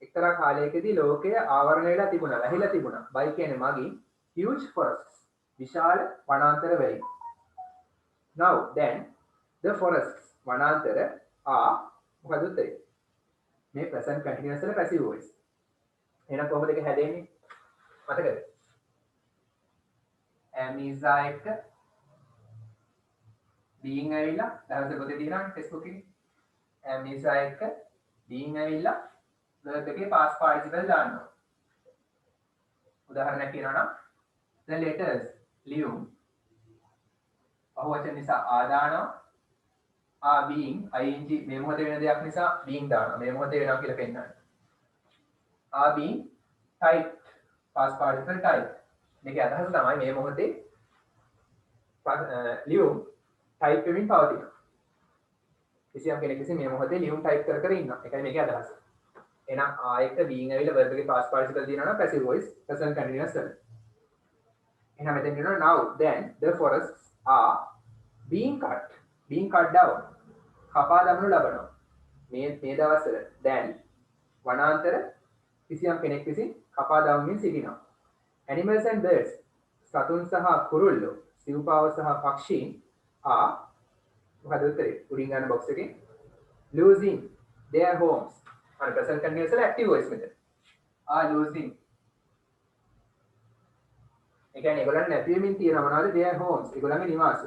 එක්තරා කාලයකදී ලෝකය ආවරණය වෙලා තිබුණා. වැහිලා තිබුණා. by කියන්නේ මගින් huge forests. විශාල වනාන්තර වලින්. Now then the forests වනාන්තර are මොකද උත්තරේ? මේ present continuous වල passive voice. එහෙනම් කොහොමද ඒක හැදෙන්නේ? මතකද? am is එක being ඇවිල්ලා දවසේ පොතේ තියෙනවා Facebook එකේ. am is එක being ඇවිල්ලා verb එකේ past participle දානවා. උදාහරණයක් කියනවා නම් the letters ලියුම් බහුවචන නිසා ආ දානවා. are being ing මේ මොහොතේ වෙන දෙයක් නිසා being දානවා. මේ මොහොතේ වෙනවා කියලා පෙන්නන්න. are being typed past participle typed. මේකේ අදහස තමයි මේ මොහොතේ ලියුම් type වෙමින් පවතිනවා. කිසියම් කෙනෙක් විසින් මේ මොහොතේ ලියුම් type කර කර ඉන්නවා. ඒකයි මේකේ අදහස. එහෙනම් ආ එක being ඇවිල්ලා verb එකේ past participle දිනනවා නම් passive voice present continuous වල. එහෙනම් මෙතෙන් කියනවා now then the forests are being cut down. කපා දමනු ලබනවා. මේ දවස්වල දැන් වනාන්තර කිසියම් කෙනෙක් විසින් කපා දමමින් සිටිනවා. animals and birds සතුන් සහ කුරුල්ලෝ සිව්පාව සහ පක්ෂීන් මොකද උත්තරේ? උඩින් ගන්න box එකේ losing their homes. අර present continuous වල active voice මෙතන. are losing. ඒ කියන්නේ ඒගොල්ලන් නැති වෙමින් තියෙනවා මොනවද? their homes. ඒගොල්ලන්ගේ නිවාස.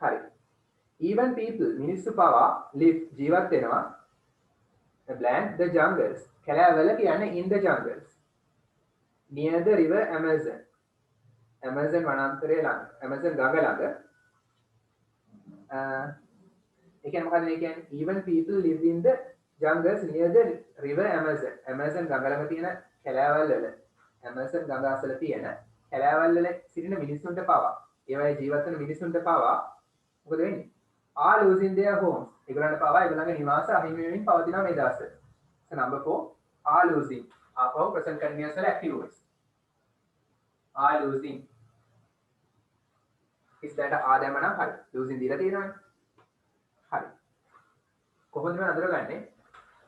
හරි. even people මිනිස්සු පවා live ජීවත් වෙනවා blank the jungles. කැලෑවල කියන්නේ in the jungles. near the river Amazon. Amazon වනාන්තරය ළඟ. Amazon ගඟ ළඟ. ඒ කියන්නේ මොකද මේ කියන්නේ? even people live in the jungles near the river Amazon. Amazon ගඟ ළඟ තියෙන කැලෑවල් වල Amazon ගඟ අසල තියෙන කැලෑවල් වල සිටින මිනිස්සුන්ට පවා ඒවයි ජීවත් වෙන මිනිස්සුන්ට පවා මොකද වෙන්නේ? are losing their homes. ඒගොල්ලන්ට පවා ඒගොල්ලන්ගේ නිවාස අහිමි වෙමින් පවතිනවා මේ දවස්වල. So number 4 are losing. ආපහු present continuous වල active voice. are losing. ඉස්සරහට ආ දැම්ම නම් හරි. losing දීලා තියෙනවනේ. හරි. කොහොමද මේ අඳුරගන්නේ?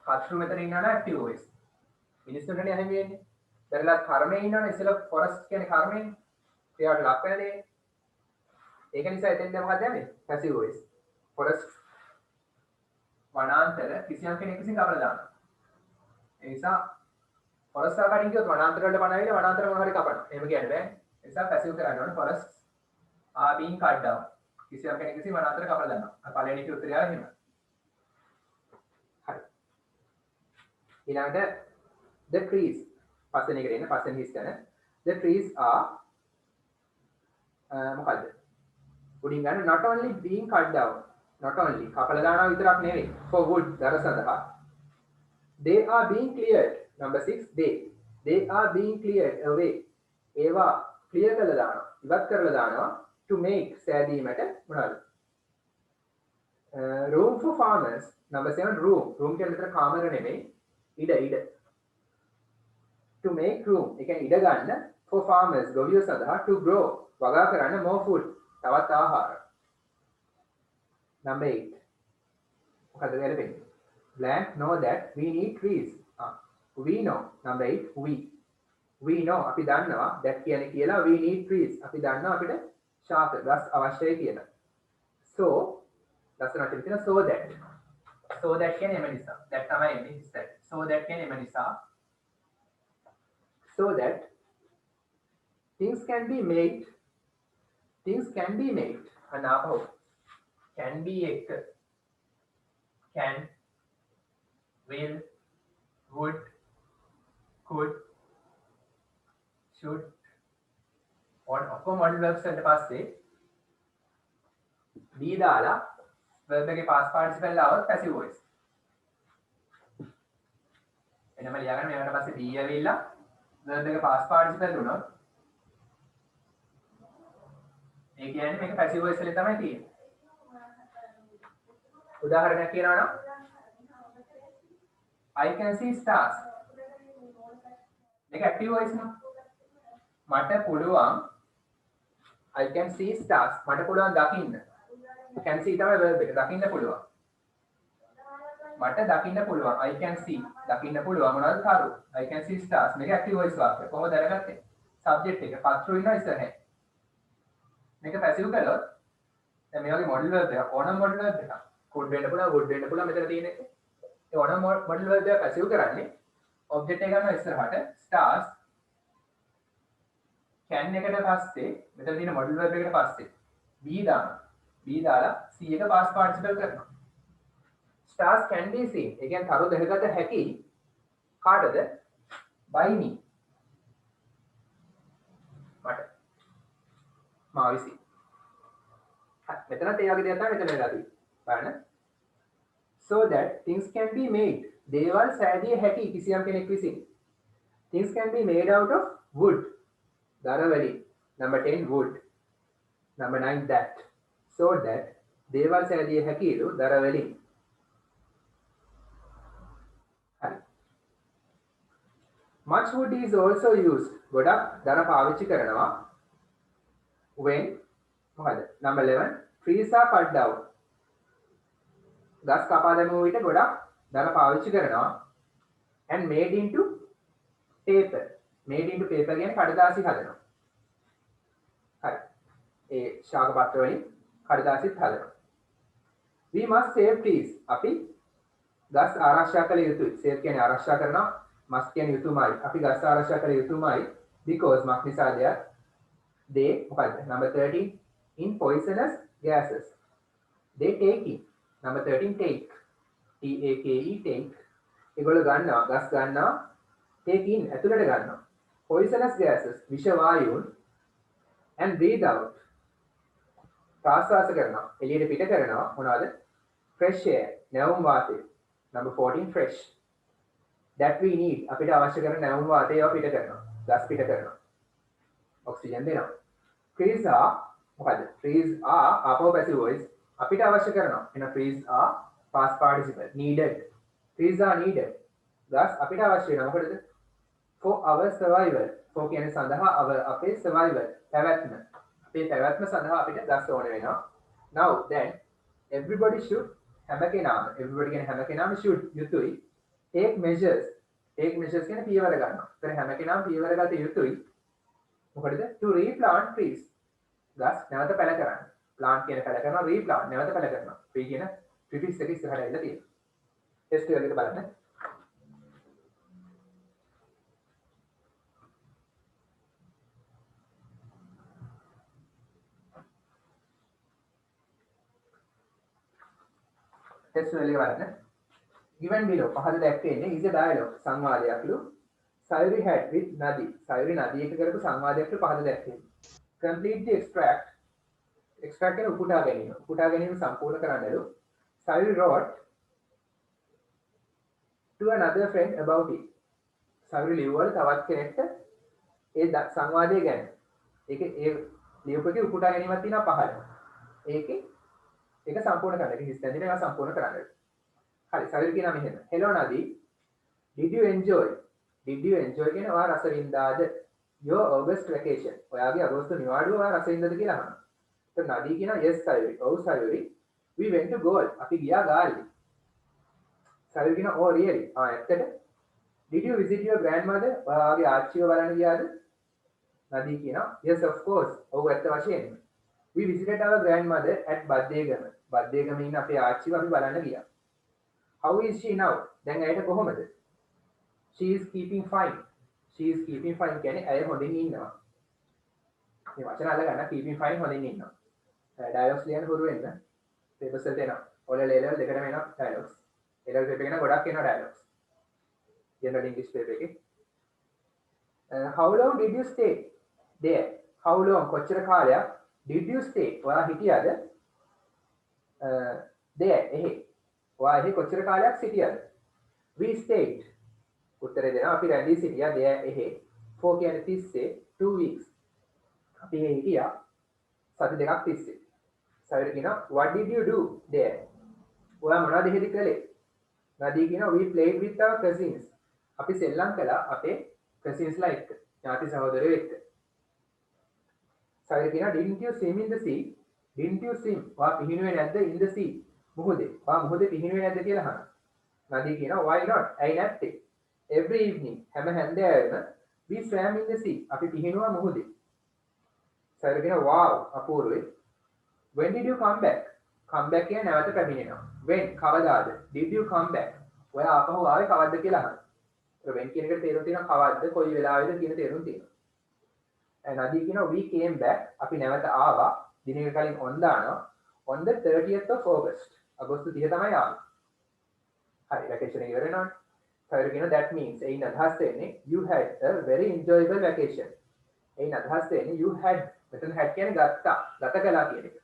කර්තෘ මෙතන ඉන්නවා නම් active voice. මිනිස්සුන්ටනේ අහිමි වෙන්නේ. දැන්ලා කර්මයේ ඉන්නවනේ ඉස්සෙල්ලා forest කියන්නේ කර්මයනේ. ඒවට ලක් වෙන දේ. ඒක නිසා එතෙන්ද මොකක්ද යන්නේ? passive voice. forest වනාන්තර කිසියම් කෙනෙක් විසින් කපලා දානවා. ඒ නිසා forest කටින් කියොත් වනාන්තර වලට පණ ඇවිල්ලා වනාන්තර මොනවා හරි කපනවා. එහෙම කියන්න බෑ. ඒ නිසා passive කරන්න ඕනේ forests are being cut down. කිසියම් කෙනෙක් විසින් වනාන්තර කපලා දානවා. අර පළවෙනි කී උත්තරය එහෙම. හරි. ඊළඟට the trees පස්වෙනි එකට එන්න පස්වෙනි හිස්තන the trees are මොකද්ද? උඩින් ගන්න not only being cut down. not only කපලා දානවා විතරක් නෙවෙයි. for wood දර සඳහා. they are being cleared. number 6 they are being cleared away. ඒවා clear කරලා දානවා. ඉවත් කරලා දානවා to make සෑදීමට මොනවද? room for farmers. number 7 room කියන්නේ විතර කාමර නෙමෙයි. ඉඩ to make room. ඒ කියන්නේ ඉඩ ගන්න for farmers ගොවියෝ සඳහා to grow වගා කරන්න more food තවත් ආහාර. number 8 මොකද වෙලෙන්නේ? blank know that we need trees. we know. number 8 we know අපි දන්නවා that කියන්නේ කියලා we need trees. අපි දන්නවා අපිට ශාක ගස් අවශ්‍යයි කියලා. so ලස්සනට කියන so that කියන්නේ එම නිසා. that තමයි එන්නේ ඉස්සර. so that කියන්නේ එම නිසා. so that things can be made and now can be එක can will would could should on ඔක්කොම modal verbs වලට පස්සේ be දාලා verb එකේ past participle આવත් passive voice. එනම ලියාගන්න මේකට පස්සේ be ඇවිල්ලා verb එකේ past participle වුණොත් ඒ කියන්නේ මේක පැසිව් වොයිස් වලින් තමයි තියෙන්නේ. උදාහරණයක් කියනවා නම් I can see stars. මේක ඇක්ටිව් වොයිස් නේ. මට පුළුවන් I can see stars. මට පුළුවන් දකින්න. can see තමයි verb එක. දකින්න පුළුවන්. මට දකින්න පුළුවන්. I can see. දකින්න පුළුවන් මොනවද කරු? I can see stars. මේක ඇක්ටිව් වොයිස් වාක්‍යය. කොහොමද දැනගත්තේ? සබ්ජෙක්ට් එක පත්‍රු ඉන්නවා ඉස්සරහ. මේක පැසිව් කළොත් දැන් මේ වගේ මොඩල් verb එකක් ඕනම මොඩල් verb එකක්. could වෙන්න පුළුවන්, would වෙන්න පුළුවන් මෙතන තියෙන එක. ඒ ඕනම මොඩල් verb එක පැසිව් කරන්නේ ඔබ්ජෙක්ට් එක ගන්නවා ඉස්සරහට stars can එකට පස්සේ මෙතන තියෙන මොඩල් verb එකට පස්සේ be දානවා. be දාලා see එක past participle කරනවා. stars can be seen. ඒ කියන්නේ තරු දැකගත හැකි කාටද? by me. මට. මා විසින්. මෙතනත් ඒ වගේ දෙයක් තමයි මෙතන වෙලා තියෙන්නේ. බලන්න. So that things can be made. දේවල් සෑදිය හැකි කිසියම් කෙනෙක් විසින්. Things can be made out of wood. දර වලින්. Number 10 wood. Number 9 that. So that දේවල් සෑදිය හැකිලු දර වලින්. හරි. Much wood is also used. ගොඩක් දර පාවිච්චි කරනවා. When මොකද? Number 11 trees are cut down. ගස් කපා දැමුව විට ගොඩක් දර පාවිච්චි කරනවා and made into paper. made into paper කියන්නේ කඩදාසි හදනවා. හරි. ඒ ශාක පත්‍ර වලින් කඩදාසිත් හදනවා. We must save trees. අපි ගස් ආරක්ෂා කළ යුතුයි. save කියන්නේ ආරක්ෂා කරනවා. must කියන්නේ යුතුයමයි. අපි ගස් ආරක්ෂා කළ යුතුයමයි because මක් නිසාද? they මොකද? number 13 in poisonous gases. they take in. Number 13 take. T-A-K-E take. ඒගොල්ලෝ ගන්නවා ගස් ගන්නවා take in ඇතුළට ගන්නවා. poisonous gases විෂ වායුන් and breathe out. ප්‍රාශ්වාස කරනවා එළියට පිට කරනවා මොනවද? fresh air නැවුම් වාතය. Number 14 fresh. that we need අපිට අවශ්‍ය කරන නැවුම් වාතය ඒවා පිට කරනවා. ගස් පිට කරනවා. ඔක්සිජන් දෙනවා. trees are මොකද? trees are අපෝ passive voice අපිට අවශ්‍ය කරනවා. එහෙනම් trees are past participle needed. trees are needed. ගස් අපිට අවශ්‍ය වෙනවා. මොකටද? for our survival. for කියන්නේ සඳහා අපේ survival පැවැත්ම. අපේ පැවැත්ම සඳහා අපිට ගස් ඕන වෙනවා. now then everybody should හැම කෙනාම everybody කියන්නේ හැම කෙනාම should යුතුයි take measures. take measures කියන්නේ පියවර ගන්නවා. ඒතර හැම කෙනාම පියවර ගත යුතුයි. මොකටද? to replant trees. ගස් නැවත පැල කරන්න. plant කියන පැල කරනවා replant නැවත පැල කරනවා. tree කියන trees එක ඉස්සරහට ඇවිල්ලා තියෙනවා. ටෙස්ට් එකකට බලන්න. ටෙස්ට් එකේ බලන්න. given below පහත දැක්වෙන්නේ is a dialogue සංවාදයක්ලු Sayuri had with Nadi. Sayuri Nadi එක කරපු සංවාදයක්ලු පහත දැක්වෙන්නේ. complete the extract. extract කියන උපුටා ගැනීම. උපුටා ගැනීම සම්පූර්ණ කරන්නලු Sayuri wrote to another friend about it. Sayuri ලියවල තවත් කෙනෙක්ට ඒ සංවාදය ගැන. ඒකේ ඒ ලියුප එකේ උපුටා ගැනීමක් තියෙනවා පහළ. ඒකේ ඒක සම්පූර්ණ කරන්න. ඒක හිස් දැන්දින ඒක සම්පූර්ණ කරන්න. හරි Sayuri කියනවා මෙහෙම. Hello Nadi. Did you enjoy? Did you enjoy කියන ඔයා රස වින්දාද? Your August vacation. ඔයාගේ අගෝස්තු නිවාඩුව ඔයා රස වින්දාද කියලා අහනවා. તો Nadi කියනවා yes Sayuri. ඔව් Sayuri. We went to Galle. අපි ගියා ගාල්ලි. Sayuri කියනවා oh really? ඇත්තට? Did you visit your grandmother? ඔයාගේ ආච්චිව බලන්න ගියාද? Nadi කියනවා yes of course. ඔව් ඇත්ත වශයෙන්ම. We visited our grandmother at Baddegama. Baddegama ඉන්න අපේ ආච්චිව අපි බලන්න ගියා. How is she now? දැන් ඇයට කොහොමද? She is keeping fine. She is keeping fine කියන්නේ ඇය හොඳින් ඉන්නවා. මේ වචන අල්ලගන්න keeping fine හොඳින් ඉන්නවා. ඩයලොග්ස් ලියන්න හුරු වෙන්න. පේපර්ස් වලට එනවා. ඔය ලෙවල් දෙකටම එනවා ඩයලොග්ස්. ලෙවල් පේපර් එකේ ගොඩක් එනවා ඩයලොග්ස්. ජෙනරල් ඉංග්‍රීසි පේපර් එකේ. How long did you stay there? How long කොච්චර කාලයක් did you stay? ඔයා හිටියද? there එහි. ඔයා එහි කොච්චර කාලයක් සිටියද? We stayed. උත්තරේ දෙනවා අපි රැඳී සිටියා there එහි. for කියන්නේ 30 2 weeks. අපි එහි හිටියා සති දෙකක් තිස්සේ. සවිර කියනවා what did you do there? ඔයා මොනවද එහෙදි කළේ? නදී කියනවා we played with our cousins. අපි සෙල්ලම් කළා අපේ cousins ලා එක්ක. ඥාති සහෝදරයෝ එක්ක. සවිර කියනවා didn't you swim in the sea? didn't you swim? ඔයා පිහිනුවේ නැද්ද in the sea? මුහුදේ. ඔයා මුහුදේ පිහිනුවේ නැද්ද කියලා අහනවා. නදී කියනවා why not? ඇයි නැත්තේ? every evening හැම හැන්දෑවෙම we swam in the sea. අපි පිහිනුවා මුහුදේ. සවිර කියනවා wow අපූර්වයි. when did you come back? come back කියන්නේ නැවත පැමිණෙනවා. when කවදාද? did you come back? ඔයා ආපහු ආවේ කවද්ද කියලා අහනවා. ඒක when කියන එකට තේරුම් තියෙනවා කවද්ද කොයි වෙලාවෙද කියන තේරුම් තියෙනවා. නදී කියනවා we came back අපි නැවත ආවා දිනයක කලින් on දානවා on the 30th of August. අගෝස්තු 30 තමයි ආවේ. හරි වැකේෂන් එක ඉවර වෙනවනේ. සවිර කියනවා that means එයින් අදහස් වෙන්නේ you had a very enjoyable vacation. එයින් අදහස් වෙන්නේ you had මෙතන had කියන්නේ ගත්තා ගත කළා කියන එක.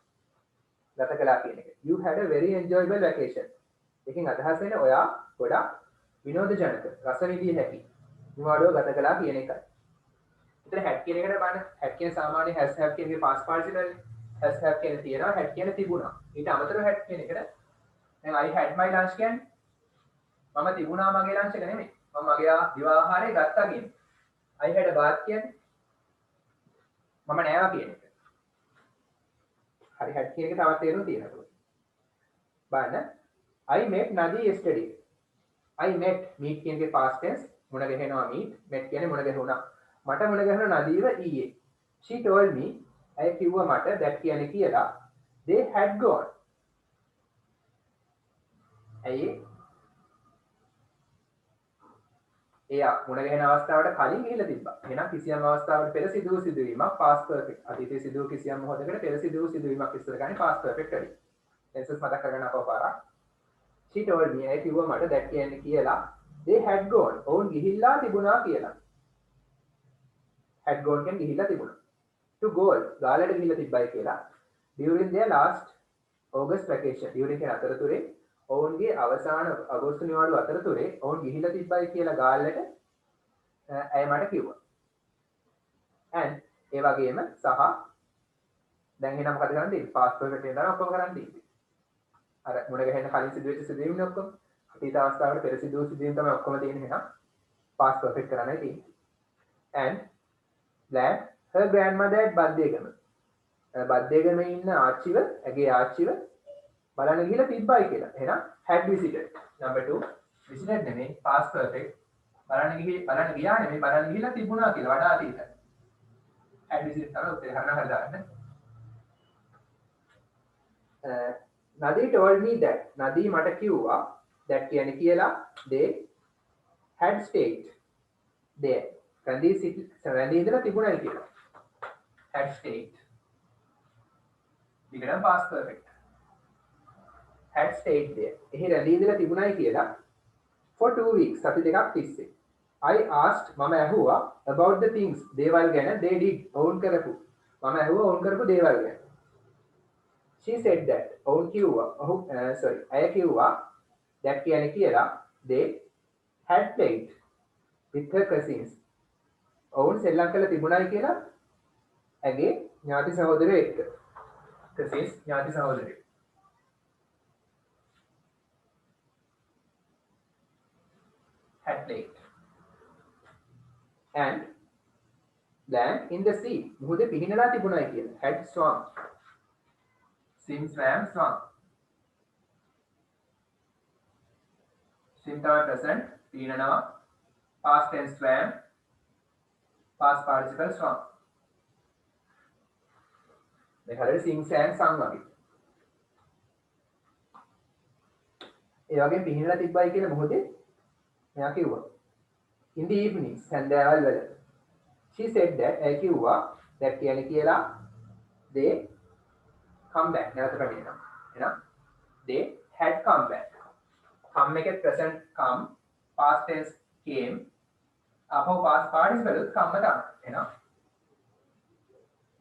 ගත කළා කියන එක. You had a very enjoyable vacation. එකකින් අදහස් වෙන්නේ ඔයා ගොඩක් විනෝදජනක රස විඳිය හැකි නිවාඩුව ගත කළා කියන එකයි. එතන had කියන එකට බලන්න. had කියන සාමාන්‍ය has have කියන එකේ past participle නේ. has have කියන තියනවා had කියන තිබුණා. ඊට අමතරව had කියන එකට දැන් I had my lunch කියන්නේ මම තිබුණා මගේ lunch එක නෙමෙයි. මම මගේ දිවාහාරය ගත්තා කියන්නේ. I had a bath කියන්නේ මම නෑවා කියන එක. හරි had කියන එක තවත් තේරුම් තියෙනවා. බලන්න I met Nadi yesterday. I met meet කියන එකේ past tense මුණ ගැහෙනවා meet met කියන්නේ මුණ ගැහුණා. මට මුණ ගැහුණා නදීව ඊයේ. She told me ඇය කිව්වා මට that කියන්නේ කියලා they had gone. ඇයි එයා මුණ ගැහෙන අවස්ථාවට කලින් ගිහිල්ලා තිබ්බා. එහෙනම් කිසියම් අවස්ථාවකට පෙර සිදු වූ සිදුවීමක් past perfect. අතීතයේ සිදු වූ කිසියම් මොහොතකට පෙර සිදු වූ සිදුවීමක් ඉස්සර ගන්නේ past perfect වලින්. tenses මතක් කරගන්න අපව පාරක්. She told me ඇය කිව්වා මට that කියන්නේ කියලා they had gone. ඔවුන් ගිහිල්ලා තිබුණා කියලා. had gone කියන්නේ ගිහිල්ලා තිබුණා. to go ගාලට ගිහිල්ලා තිබ්බයි කියලා. during their last August vacation. during කියන අතරතුරේ ඔවුන්ගේ අවසාන අගෝස්තු නිවාඩු අතරතුරේ ඔවුන් ගිහිල්ලා තිබ්බයි කියලා ගාල්ලට ඇය මට කිව්වා. and ඒ වගේම සහ දැන් එහෙනම් මොකද කරන්න තියෙන්නේ? past perfect එකෙන් තමයි ඔක්කොම කරන්න තියෙන්නේ. අර මුණ ගැහෙන කලින් සිදුවෙච්ච සිදුවීම් නේ ඔක්කොම. අතීත අවස්ථාවකට පෙර සිදු වූ සිදුවීම් තමයි ඔක්කොම තියෙන්නේ එහෙනම් past perfect කරන්නයි තියෙන්නේ. and glad her grandmother at Baddegama. Baddegama ඉන්න ආච්චිව, ඇගේ ආච්චිව බලන්න ගිහලා තිබ්බයි කියලා. එහෙනම් had visited. number 2 visited නෙමෙයි past perfect. බලන්න ගියා නෙමෙයි බලන්න ගිහලා තිබුණා කියලා වඩා අතීතයි. had visited තමයි උත්තර හරියට දාන්න. Nadi told me that. Nadi මට කිව්වා that කියන්නේ කියලා they had stayed there. රැඳී ඉඳලා තිබුණයි කියලා. had stayed. ඊගොල්ලන් past perfect. had stayed there. එහි රැඳී ඉඳලා තිබුණයි කියලා for 2 weeks සති දෙකක් තිස්සේ. I asked මම ඇහුවා about the things දේවල් ගැන they did ඔවුන් කරපු. මම ඇහුවා ඔවුන් කරපු දේවල් ගැන. She said that ඔවුන් කිව්වා ඇය කිව්වා that කියන්නේ කියලා they had played with her cousins. ඔවුන් සෙල්ලම් කරලා තිබුණයි කියලා ඇගේ ඥාති සහෝදරයෝ එක්ක. cousins ඥාති සහෝදරයෝ. had played. And land in the sea. මුහුදේ පිහිනලා තිබුණයි කියලා. had swum. swim, swam, swum. swim තමයි present. පිහිනනවා. past tense swam. past participle swum. මේ හරියට sing, sang, sung වගේ. ඒ වගේ පිහිනලා තිබ්බයි කියලා මුහුදේ මෙයා කිව්වා. in the evenings සන්ධ්‍යාවල් වල. she said that ඇය කිව්වා that කියන්නේ කියලා they come back නැවත පැමිණෙනවා. එහෙනම් they had come back. come එකේ present come past tense came අපෝ past participle උත් come තමයි. එහෙනම්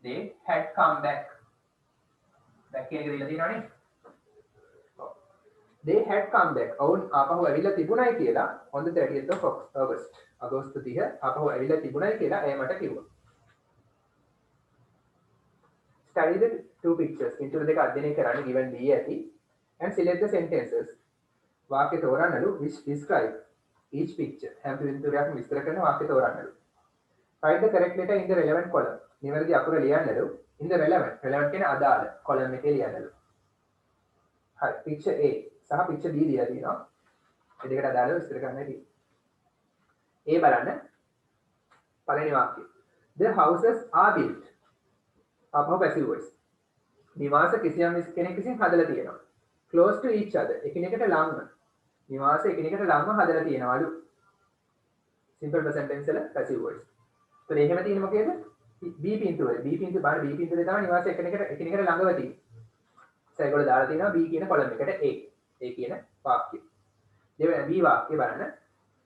they had come back. back කියන එක දීලා තියෙනවනේ. they had come back. ඔවුන් ආපහු ඇවිල්ලා තිබුණයි කියලා on the 30th of August. අගෝස්තු 30 ආපහු ඇවිල්ලා තිබුණයි කියලා එයා මට කිව්වා. study the two pictures පින්තූර දෙක අධ්‍යයනය කරන්න given D ඇති and select the sentences වාක්‍ය තෝරන්නලු which describe each picture හැම පින්තූරයක්ම විස්තර කරන වාක්‍ය තෝරන්නලු write the correct letter in the relevant column නිවැරදි අකුර ලියන්නලු in the relevant කියන්නේ අදාළ column එකේ ලියන්නලු හරි picture A සහ picture B ලියලා තියෙනවා ඒ දෙකට අදාළව විස්තර කරන්න තියෙනවා A බලන්න පළවෙනි වාක්‍යය the houses are built අපහු passive voice නිවාස කිසියම් කෙනෙක් විසින් හදලා තියෙනවා close to each other එකිනෙකට ළඟම නිවාස එකිනෙකට ළඟම හදලා තියෙනවලු simple present tense වල passive voice එතකොට එහෙම තියෙන්නේ මොකේද B පින්තූරේ බලන්න B පින්තූරේ තමයි නිවාස එකිනෙකට ළඟව තියෙන්නේ ඒගොල්ලෝ දාලා තියෙනවා B කියන කොලම් එකට A කියන වාක්‍යය දෙවෙනි B වාක්‍යය බලන්න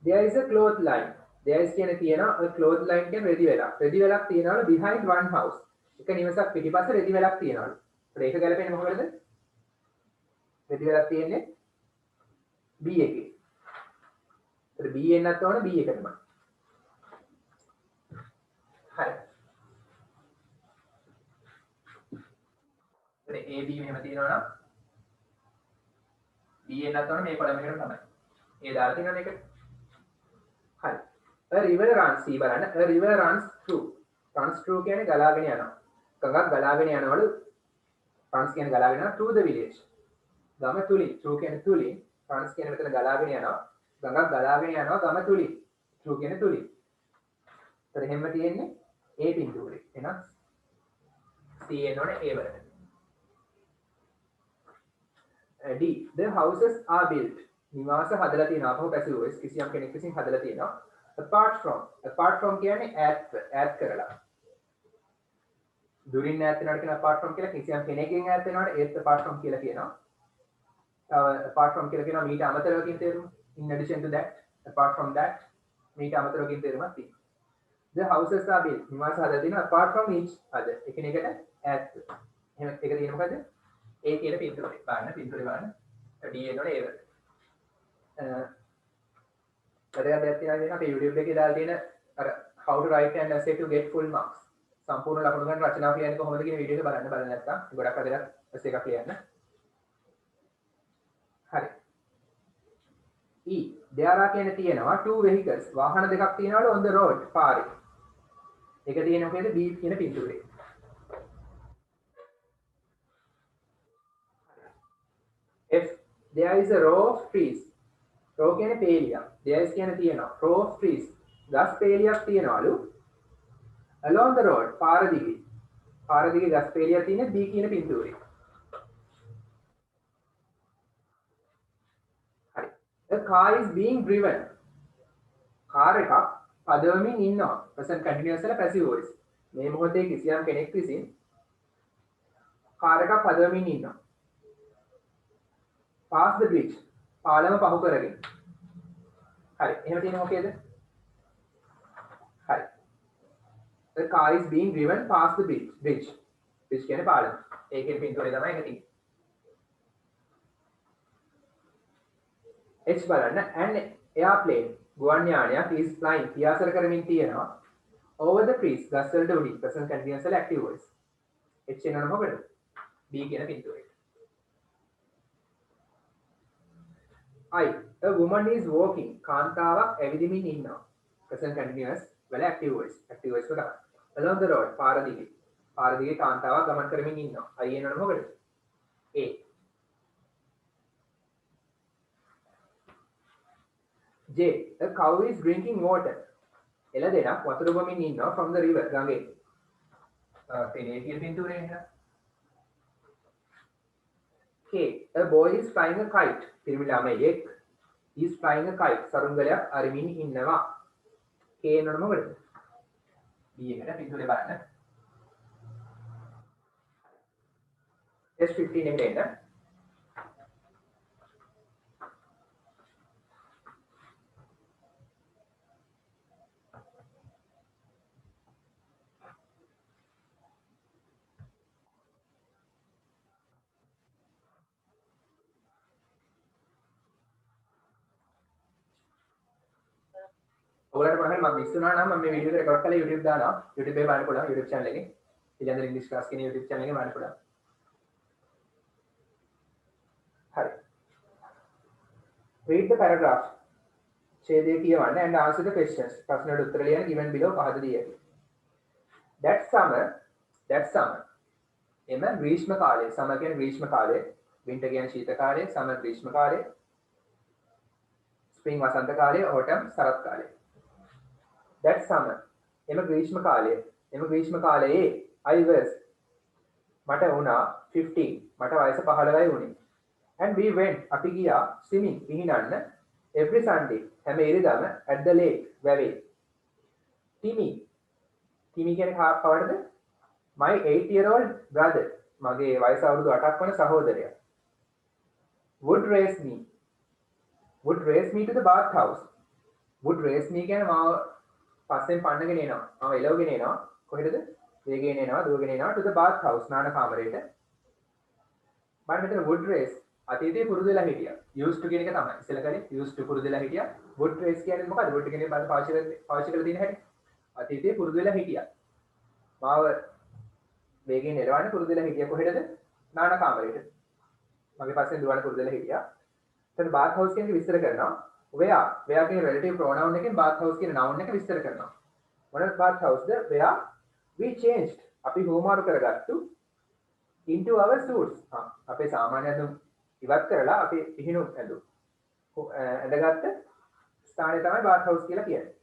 there is a cloth line there is කියන තියෙනවා a cloth line කියන්නේ රෙදි වෙලක් තියෙනවලු behind one house එක නිවසක් පිටිපස්සේ රෙදි වෙලක් තියෙනවලු ඒක ගැලපෙන්නේ මොකටද රෙදි වෙලක් තියෙන්නේ B එකේ ඒතර B එන්නත් ඕන B එකටම හරි A B මෙහෙම තියෙනවා නම් B එන්නත් ඕන මේ කොලම් එකට තමයි ඒ දාලා තියෙනවා මේක හරි a river runs C බලන්න a river runs through කියන්නේ ගලාගෙන යනවා ගඟක් ගලාගෙන යනවලු runs කියන්නේ ගලාගෙන යනවා through the village ගම තුලින් through කියන්නේ තුලින් runs කියන්නේ මෙතන ගලාගෙන යනවා ගඟක් ගලාගෙන යනවා ගම තුලින් through කියන්නේ තුලින් ඒතර එහෙම තියෙන්නේ A පින්තූරේ එහෙනම් C එනෝනේ A වලට D the houses are built නිවාස හදලා තියෙනවා අපහු passive voice කිසියම් කෙනෙක් විසින් හදලා තියෙනවා apart from කියන්නේ ඈත් කරලා දුරින් ඈත් වෙනවට කියන apart from කියලා කිසියම් කෙනෙක්ගෙන් ඈත් වෙනවට ඒත් apart from කියලා කියනවා apart from කියලා කියනවා මීට අමතරව කියන තේරුම in addition to that apart from that මීට අමතරව කියන තේරුමක් තියෙනවා the houses are built නිවාස හදලා තියෙනවා apart from each other එකිනෙකට ඈත් එහෙම එක තියෙන මොකද A කියන පින්තූරේ බලන්න පින්තූරේ බලන්න D එනවනේ ඒ වල වැඩක් තියෙනවා අපේ YouTube එකේ දාලා තියෙන අර how to write an essay to get full marks සම්පූර්ණ ලකුණු ගන්න රචනාව කියන්නේ කොහොමද කියන වීඩියෝ එක බලන්න නැත්නම් ගොඩක් අදලා essay එකක් ලියන්න හරි E there are කියන තියෙනවා two vehicles වාහන දෙකක් තියෙනවලු on the road පාරේ එක තියෙන මොකේද B කියන පින්තූරේ F there is a row of trees row කියන්නේ පේලියක් there is කියන තියෙනවා row of trees ගස් පේලියක් තියෙනවලු along the road පාර දිගේ ගස් පේලියක් තියෙන B කියන පින්තූරේ හරි the car is being driven car එකක් පදවමින් ඉන්නවා present continuous වල passive voice මේ මොහොතේ කිසියම් කෙනෙක් විසින් කාර් එකක් පදවමින් ඉන්නවා pass the bridge පාලම පහු කරගෙන හරි එහෙම තියෙන මොකේද හරි the car is being driven past the bridge කියන්නේ පාලම ඒකේ පින්තූරේ තමයි එක තියෙන්නේ H බලන්න an airplane ගුවන් යානයක් is flying පියාසර කරමින් තියෙනවා over the trees ගස් වලට උඩින් present continuous වල active voice H එනවන මොකද B කියන පින්තූරේ I a woman is walking කාන්තාවක් ඇවිදිමින් ඉන්නවා present continuous වල active voice වල along the road පාර දිගේ කාන්තාවක් ගමන් කරමින් ඉන්නවා I එනවන මොකද A J a cow is drinking water එළ දෙනක් වතුර බොමින් ඉන්නවා from the river ගඟේ තේනේ කියන පින්තූරේ නේද K a boy is flying a kite පිරිමි ළමයෙක් is flying a kite සරුංගලයක් අරමින් ඉන්නවා K එනවන මොකද B එකට පින්තූරේ බලන්න S15 එකට එන්න ඔයාලට බලන්න මම මිස් වුණා නම් මම මේ වීඩියෝ එක රෙකෝඩ් කරලා YouTube දානවා YouTube එකේ බලන්න පුළුවන් YouTube channel එකේ ඉලන්දර ඉංග්‍රීසි ක්ලාස් කියන YouTube channel එකේ බලන්න පුළුවන්. හරි. Read the paragraph. ඡේදය කියවන්න and answer the questions. ප්‍රශ්න වලට උත්තර ලියන්න given below පහත දී ඇති. That summer. එම ග්‍රීෂ්ම කාලය. summer කියන්නේ ග්‍රීෂ්ම කාලය. winter කියන්නේ ශීත කාලය. summer ග්‍රීෂ්ම කාලය. spring වසන්ත කාලය. autumn සරත් කාලය. That summer. එම ග්‍රීෂ්ම කාලයේ I was මට වුණා 15. මට වයස 15යි වුණේ. And we went අපි ගියා swimming පිහිනන්න every Sunday හැම ඉරිදාම at the lake වැවේ. Timmy කියන්නේ කවුරුද? My 8-year-old brother මගේ වයස අවුරුදු 8ක් වන සහෝදරයා would race me to the bath house. would race me කියන්නේ මාව පස්සෙන් පන්නගෙන එනවා. මාව එලවගෙන එනවා. කොහෙටද? වේගයෙන් එනවා, දුවගෙන එනවා to the bath house නාන කාමරයට. මම මෙතන would race අතීතයේ පුරුදු වෙලා හිටියා. used to කියන එක තමයි. ඉස්සෙල්ලා කරේ used to පුරුදු වෙලා හිටියා. would race කියන්නේ මොකද්ද? would කියන්නේ බලන්න පාවිච්චි කරලා තියෙන හැටි. අතීතයේ පුරුදු වෙලා හිටියා. මාව වේගයෙන් එලවන්න පුරුදු වෙලා හිටියා කොහෙටද? නාන කාමරයට. මගේ පස්සෙන් දුවන්න පුරුදු වෙලා හිටියා. එතන bath house කියන එක විස්තර කරනවා. where කියන relative pronoun එකෙන් bath house කියන noun එක විස්තර කරනවා. මොනවාද bath house the? where we changed අපි හෝමාරු කරගත්තු into our suits. අපේ සාමාන්‍ය ඇඳුම් ඉවත් කරලා අපේ පිහිනුම් ඇඳුම් ඇඳගත්ත ස්ථානය තමයි bath house කියලා කියන්නේ.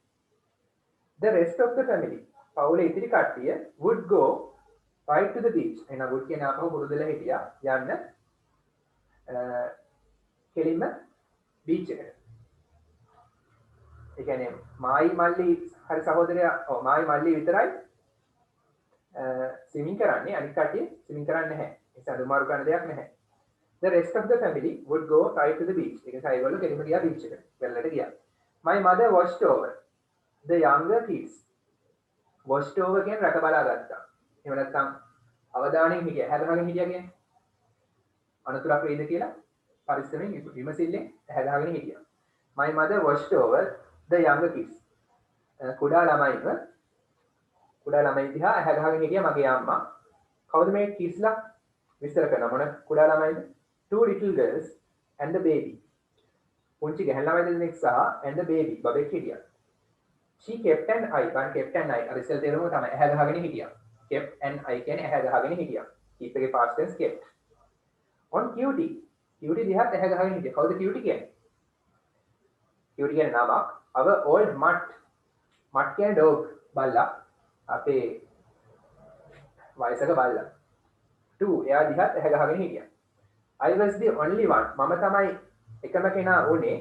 The rest of the family පවුලේ ඉතිරි කට්ටිය would go right to the beach. එහෙනම් would කියන අපව පුරුදුලා හිටියා යන්න කෙලින්ම beach එකට. ඒ කියන්නේ මායි මල්ලි හරි සහෝදරයා මායි මල්ලි විතරයි ස්විමින් කරන්නේ අනිත් කට්ටිය ස්විමින් කරන්නේ නැහැ. ඒ නිසා දුමාරු කරන දෙයක් නැහැ. The rest of the family would go right to the beach. ඒක නිසා ඒගොල්ලෝ කෙලින්ම ගියා beach එකට. වෙල්ලට ගියා. My mother watched over the younger kids. watched over කියන්නේ රැක බලා ගත්තා. එහෙම නැත්නම් අවධානයෙන් හිටියා. හැදහගෙන හිටියා කියන්නේ අනතුරක් වෙයිද කියලා පරිස්සමෙන් විමසිල්ලෙන් හැදහගෙන හිටියා. My mother watched over the younger kids. කුඩා ළමයි දිහා හැදහගෙන හිටියා මගේ අම්මා. කවුද මේ කිස්ලා විස්තර කරනවා මොන කුඩා ළමයිද? Two little girls and the baby. පුංචි ගැහැණු ළමයි දෙන්නෙක් සහ and the baby බබෙක් හිටියා. She kept an eye. kept an eye. අර ඉස්සෙල් තේරුම තමයි ඇහැ ගහගෙන හිටියා. kept an eye කියන්නේ ඇහැ ගහගෙන හිටියා. keep එකේ past tense kept. On cutie. cutie දිහාත් ඇහැ ගහගෙන හිටියා. කවුද cutie කියන්නේ? cutie කියන්නේ නමක්. our old mutt. mutt කියන්නේ dog බල්ලා. අපේ වයසක බල්ලා. 2 එයා දිහාත් ඇහැ ගහගෙන හිටියා. I was the only one. මම තමයි එකම කෙනා උනේ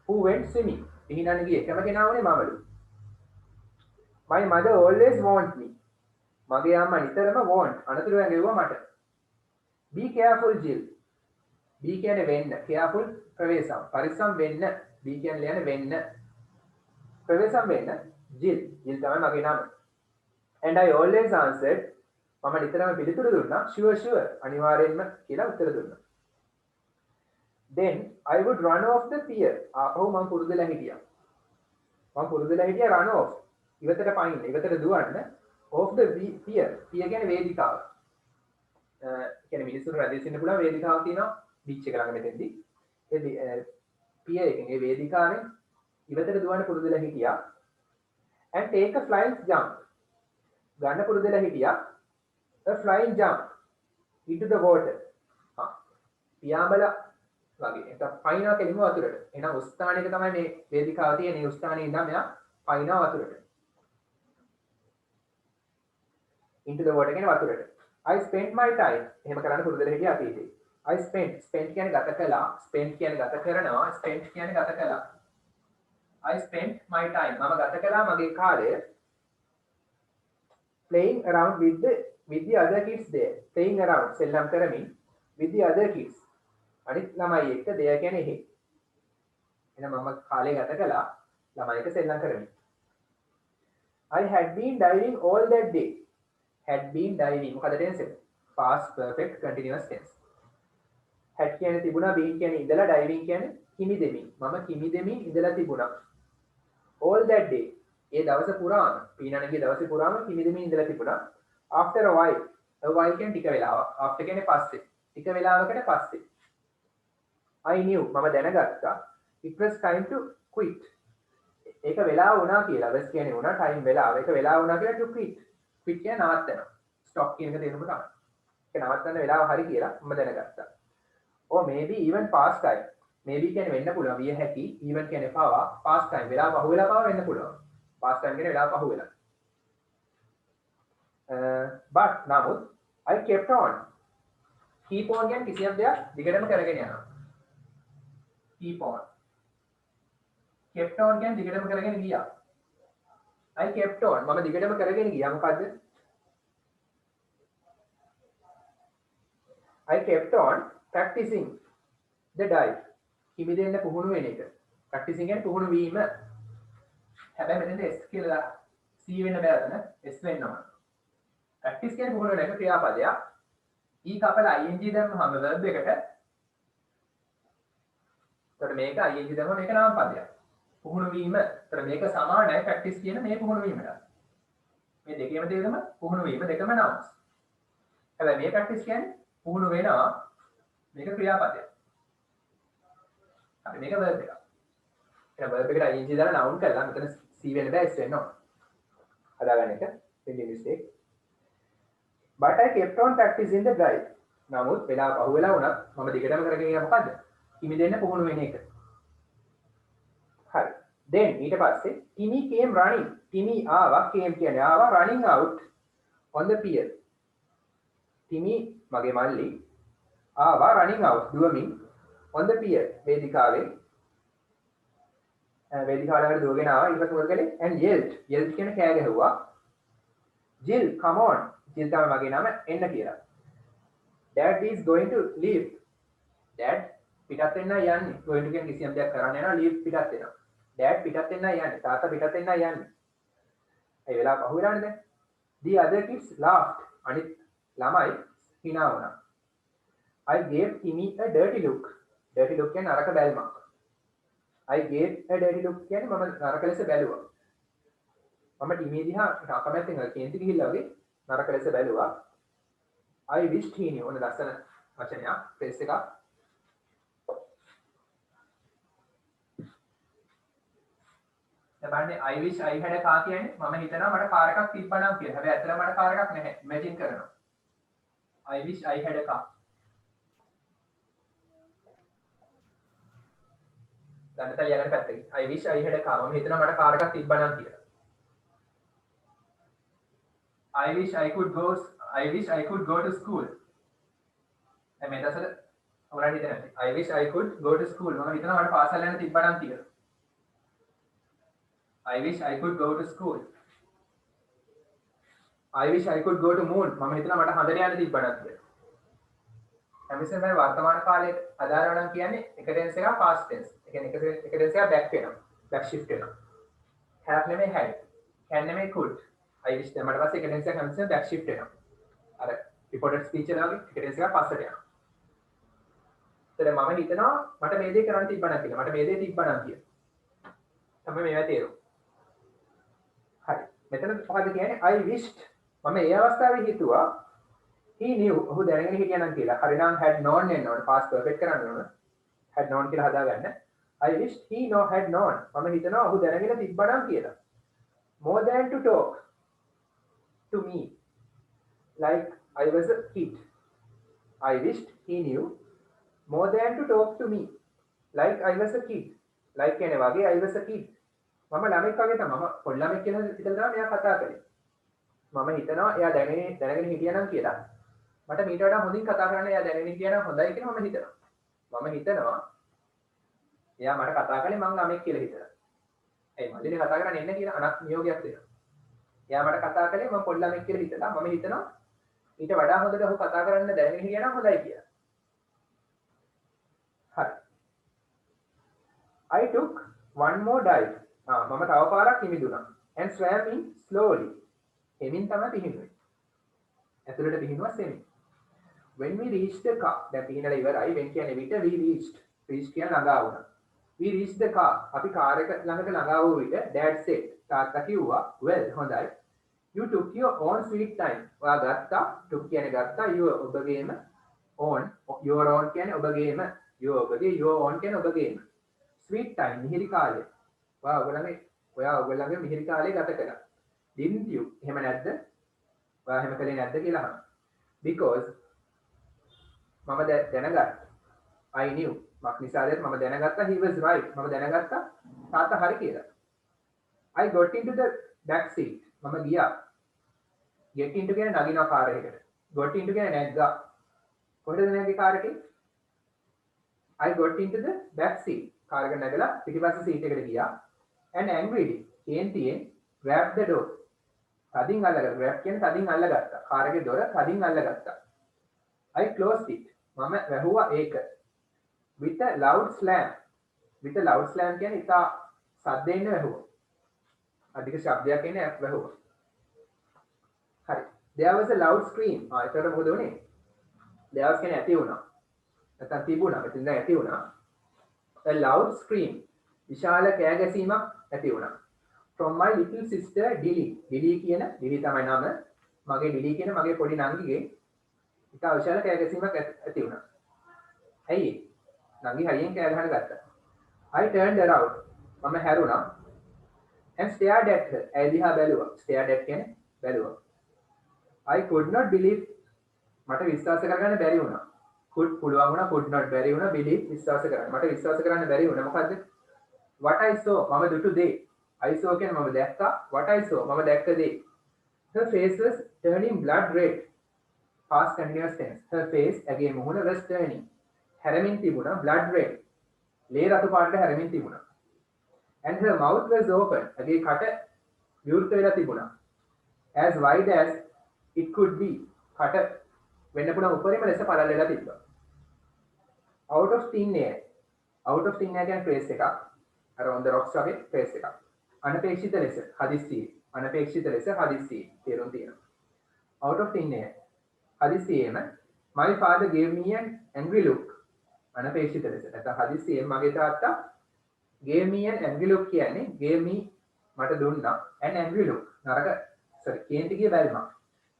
who went swimming. පිහිනන්න ගියේ එකම කෙනා උනේ මමලු. My mother always warned me. මගේ අම්මා නිතරම warned අනතුරු ඇඟෙව්වා මට. Be careful Jill. Be කියන්නේ වෙන්න. Careful ප්‍රවේශම්. පරිස්සම් වෙන්න. Be කියන්නේ වෙන්න. ප්‍රවේශම් වෙන්න. Jill. Jill තමයි මගේ නම. And I always answered. මම නිතරම පිළිතුරු දුන්නා. Sure. අනිවාර්යෙන්ම කියලා උත්තර දුන්නා. Then I would run off the pier. ආපහු මම පුරුදුලා හිටියා. run off. ඉවතට පයින්න. ඉවතට දුවන්න. Off the pier. pier කියන්නේ වේදිකාව. කියන්නේ මිනිස්සුන්ට රැඳෙන්න පුළුවන් වේදිකාවක් තියෙනවා බීච් එක ළඟ මෙතෙන්දී. ඒ pier එකේ මේ වේදිකාවෙන් ඉවතට දුවන්න පුරුදුලා හිටියා. And take a flying jump. ගන්න පුරුදුලා හිටියා. A flying jump into the water. පියාඹලා වගේ. ඒක පයින්නවා කෙලින්ම වතුරට. එහෙනම් උස්ථානයක තමයි මේ වේදිකාව තියෙන්නේ. උස්ථානයේ ඉඳන් මෙයා පයින්නවා වතුරට. into the water කියන්නේ වතුරට. I spent my time. එහෙම කරන්න පුරුදුලා හිටියා අතීතේ. I spent කියන්නේ ගත කළා. spent කියන්නේ ගත කරනවා. spent කියන්නේ ගත කළා. I spent my time. මම ගත කළා මගේ කාලය playing around with the other kids there. playing around සෙල්ලම් කරමින් with the other kids. අනිත් ළමයි එක්ක there කියන්නේ එහෙ. එහෙනම් මම කාලය ගත කළා ළමයි එක්ක සෙල්ලම් කරමින්. I had been diving all that day. had been diving මොකද tense එක? past perfect continuous tense. had කියන්නේ තිබුණා, been කියන්නේ ඉඳලා, diving කියන්නේ කිමි දෙමින්. මම කිමි දෙමින් ඉඳලා තිබුණා. all that day ඒ දවස පුරාම පීනනගේ දවසේ පුරාම කිමි දෙමින් ඉඳලා තිබුණා. after a while කියන්නේ ටික වෙලාවක්, after කියන්නේ පස්සේ, ටික වෙලාවකට පස්සේ. I knew මම දැනගත්තා it was time to quit. ඒක වෙලාව වුණා කියලා. was කියන්නේ වුණා, time වෙලාව. ඒක වෙලාව වුණා කියලා to quit. quit කියන්නේ නවත්තනවා. stop කියන එක තේරුම තමයි. ඒක නවත්තන්න වෙලාව හරි කියලා මම දැනගත්තා. or maybe even past time. maybe කියන්නේ වෙන්න පුළුවන්, විය හැකි. even කියන්නේ පවා, past time වෙලාව පහු වෙලා පවා වෙන්න පුළුවන්. past time කියන්නේ වෙලාව පහු වෙලා. but නමුත් I kept on. keep on කියන්නේ කිසියම් දෙයක් දිගටම කරගෙන යනවා. keep on. kept on කියන්නේ දිගටම කරගෙන ගියා. I kept on. මම දිගටම කරගෙන ගියා. මොකද්ද? I kept on practicing the dive. හිමි දෙන්න පුහුණු වෙන එක. practicing කියන්නේ පුහුණු වීම. හැබැයි මෙතන S කියලා C වෙන්න බෑ නේද? S වෙන්න ඕන. practice කියන්නේ පුහුණු වෙන එක ක්‍රියාපදයක්. E කපලා ing දැම්මම verb එකට. එතකොට මේක ing දැම්මම මේක නාම පදයක්. පුහුණු වීම. එතකොට මේක සමානයි practice කියන මේ පුහුණු වීමට. මේ දෙකේම දෙකම පුහුණු වීම දෙකම nouns. හැබැයි මේ practice කියන්නේ පුහුණු වෙනවා, මේක ක්‍රියාපදයක්. අපි මේක verb එකක්. එහෙනම් verb එකට ing දාලා noun කරලා මෙතන C වෙන්න බෑ, S වෙන්න ඕන. හදාගන්න එක වෙන්නේ mistake. But I kept on practicing the drive. නමුත් වෙලාව පහු වෙලා වුණත් මම දිගටම කරගෙන ගියා. මොකද්ද? හිමි දෙන්න පුහුණු වෙන එක. හරි. Then ඊට පස්සේ Timmy came running. Timmy ආවා, came කියන්නේ ආවා, running out on the pier. Timmy මගේ මල්ලි ආවා running out දුවමින් on the pier වේදිකාවේ. වේදිකාවට දුවගෙන ආවා. ඊට පස්සේ මොකද කළේ? and yelled. yelled කියන්නේ කෑ ගැහුවා. Jill, come on. Jill තමයි මගේ නම, එන්න කියලා. Dad is going to leave. Dad පිටත් වෙන්න යන්නේ. going to කියන්නේ කිසියම් දෙයක් කරන්න යනවා, leave පිටත් වෙනවා. Dad පිටත් වෙන්න යන්නේ. තාත්තා පිටත් වෙන්න යන්නේ. ඒ වෙලාව පහු වෙලානේ දැන්. The other kids laughed. අනිත් ළමයි hina වුණා. I gave Timmy a dirty look. dirty look කියන්නේ නරක බැල්මක්. I gave a dirty look කියන්නේ මම නරක ලෙස බැලුවා. මම ටිමී දිහා අකමැත්තෙන් කේන්ති ගිහිල්ලා වගේ නරක ලෙස බැලුවා. I wished he knew. ඔන්න ලස්සන වචනයක්, ෆ්‍රේස් එකක්. දැන් I wish I had a car කියන්නේ මම හිතනවා මට කාර් එකක් තිබ්බනම් කියලා. හැබැයි ඇත්තටම මට කාර් එකක් නැහැ. ඉමේජින් කරනවා. I wish I had a car. දැන් තව යන පැත්තකින් I wish I had a car. මම හිතනවා මට කාර් එකක් තිබ්බනම් කියලා. I wish I could go to school. දැන් මේ දවස්වල ඔයාලට හිතන්නේ I wish I could go to school. මම හිතනවා මට පාසල් යන්න තිබ්බනම් කියලා. I wish I could go to school. I wish I could go to moon. මම හිතනවා මට හඳට යන්න තිබ්බනම් කියලා. හැමතිස්සෙම මේ වර්තමාන කාලයේ අදාළව නම් කියන්නේ එක ටෙන්ස් එකක් past tense. ඒ කියන්නේ එක ටෙන්ස් එකක් back වෙනවා. back shift වෙනවා. have නෙමෙයි had. can නෙමෙයි could. I wish දැන් මට පස්සේ එක ටෙන්ස් එකක් හැමතිස්සෙම back shift වෙනවා. අර reported speech එක වගේ එක ටෙන්ස් එකක් පස්සට යනවා. ඒතර මම හිතනවා මට මේ දේ කරන්න තිබ්බනම් කියලා. මට මේ දේ තිබ්බනම් කියලා. තමයි මේවා තේරුම්. හරි. මෙතන මොකද කියන්නේ I wished මම ඒ අවස්ථාවේ හිතුවා he knew ඔහු දැනගෙන හිටියනම් කියලා. හරිනම් had known එන්න ඕන. past perfect කරන්න ඕන. had known කියලා හදාගන්න. I wished he had known. මම හිතනවා ඔහු දැනගෙන තිබ්බනම් කියලා. more than to talk to me like I was a kid. I wished he knew more than to talk to me like I was a kid. like කියන්නේ වගේ I was a kid. මම ළමෙක් වගේ තමයි. මම පොඩි ළමෙක් කියලා හිතලා තමයි මෙයා කතා කරේ. මම හිතනවා එයා දැනගෙන හිටියනම් කියලා. මට මීට වඩා හොඳින් කතා කරන්න එයා දැනගෙන හිටියනම් හොඳයි කියලා මම හිතනවා. මම හිතනවා එයා මට කතා කරන්නේ මං ළමෙක් කියලා හිතලා. ඒ මල්ලිනේ කතා කරන්නේ එන්න කියලා අනක් නියෝගයක් දෙනවා. එයා මට කතා කරේ මම පොඩි ළමෙක් කියලා හිතලා. මම හිතනවා ඊට වඩා හොඳට ඔහු කතා කරන්න දැනගෙන හිටියනම් හොඳයි කියලා. හරි. I took one more dive. මම තව පාරක් හිමිදුණා. and swam in slowly. එමින් තමයි පිහිනුවේ. ඇතුළට පිහිනුවා සෙමින්. when we reached the car. දැන් පිහිනලා ඉවරයි. when කියන්නේ විතර we reached. reach කියන ළඟා වුණා. we reached the car. අපි කාර් එක ළඟට ළඟා වූ විට dad said තාත්තා කිව්වා well හොඳයි. you took your own sweet time. ඔයා ගත්තා, took කියන්නේ ගත්තා, your ඔබගේම own, your own කියන්නේ ඔබගේම, your ඔබගේ, your own කියන්නේ ඔබගේම. sweet time මිහිරි කාලය. ඔයා ඔයගොල්ලන්ගේ මිහිරි කාලය ගත කළා. didn't you? එහෙම නැද්ද? ඔයා එහෙම කළේ නැද්ද කියලා අහනවා. because මම දැනගත්තා. I knew. මක් නිසාද මම දැනගත්තා he was right. මම දැනගත්තා තාත්තා හරි කියලා. I got into the back seat. මම ගියා. get into කියන්නේ නගිනවා කාර් එකකට. got into කියන්නේ නැග්ගා. කොහෙද නැග්ගේ කාර් එකේ? I got into the back seat. Car එක නැගලා පිටිපස්සේ සීට් එකට ගියා. and angrily කේන්තියෙන් grab the door. තදින් අල්ලගත්තා. grab කියන්නේ තදින් අල්ලගත්තා. කාර් එකේ දොර තදින් අල්ලගත්තා. I closed it. මම වැහුවා ඒක. with a loud slam. with a loud slam කියන්නේ ඉතා සද්දෙන් වැහුවා. අධික ශබ්දයක් එන්නේ වැහුවා. හරි. there was a loud scream. ඒතර මොකද වුනේ? there was කියන්නේ ඇති වුණා. නැත්නම් තිබුණා. එතන දැන් ඇති වුණා. a loud scream. විශාල කෑ ගැසීමක් ඇති වුණා. from my little sister Dilly. Dilly තමයි නම. මගේ Dilly කියන මගේ පොඩි නංගිගේ ඉතා විශාල කෑ ගැසීමක් ඇති වුණා. ඇයි? නංගි හයියෙන් කෑ ගහන ගත්තා. I turned around. මම හැරුණා. and stared at her. ඇය දිහා බැලුවා. stared at කියන්නේ බැලුවා. I could not believe. මට විශ්වාස කරගන්න බැරි වුණා. could පුළුවන් වුණා, could not බැරි වුණා, believe විශ්වාස කරගන්න. මට විශ්වාස කරන්න බැරි වුණා. මොකද්ද? what I saw. මම දුටු දේ. I saw කියන්නේ මම දැක්කා. what I saw. මම දැක්ක දේ. her face was turning blood red. past continuous tense. her face ඇගේ මුහුණ was turning. හැරමින් තිබුණා blood red. ලේ රතු පාටට හැරමින් තිබුණා. and her mouth was open. ඇගේ කට විවෘත වෙලා තිබුණා. as wide as it could be. කට වෙන්න පුළුවන් උපරිම ලෙස පළල් වෙලා තිබ්බා. out of thin air. out of thin air කියන්නේ phrase එකක්. අර on the rocks වගේ phrase එකක්. අනපේක්ෂිත ලෙස හදිස්සියේ. අනපේක්ෂිත ලෙස හදිස්සියේ තේරුම් තියෙනවා. out of thin air. හදිස්සියේම my father gave me an angry look. අනපේක්ෂිත ලෙස. නැත්නම් හදිස්සියෙන් මගේ තාත්තා gave me an angry look කියන්නේ gave me මට දුන්නා an angry look. නරක කේන්තිගේ බැල්මක්.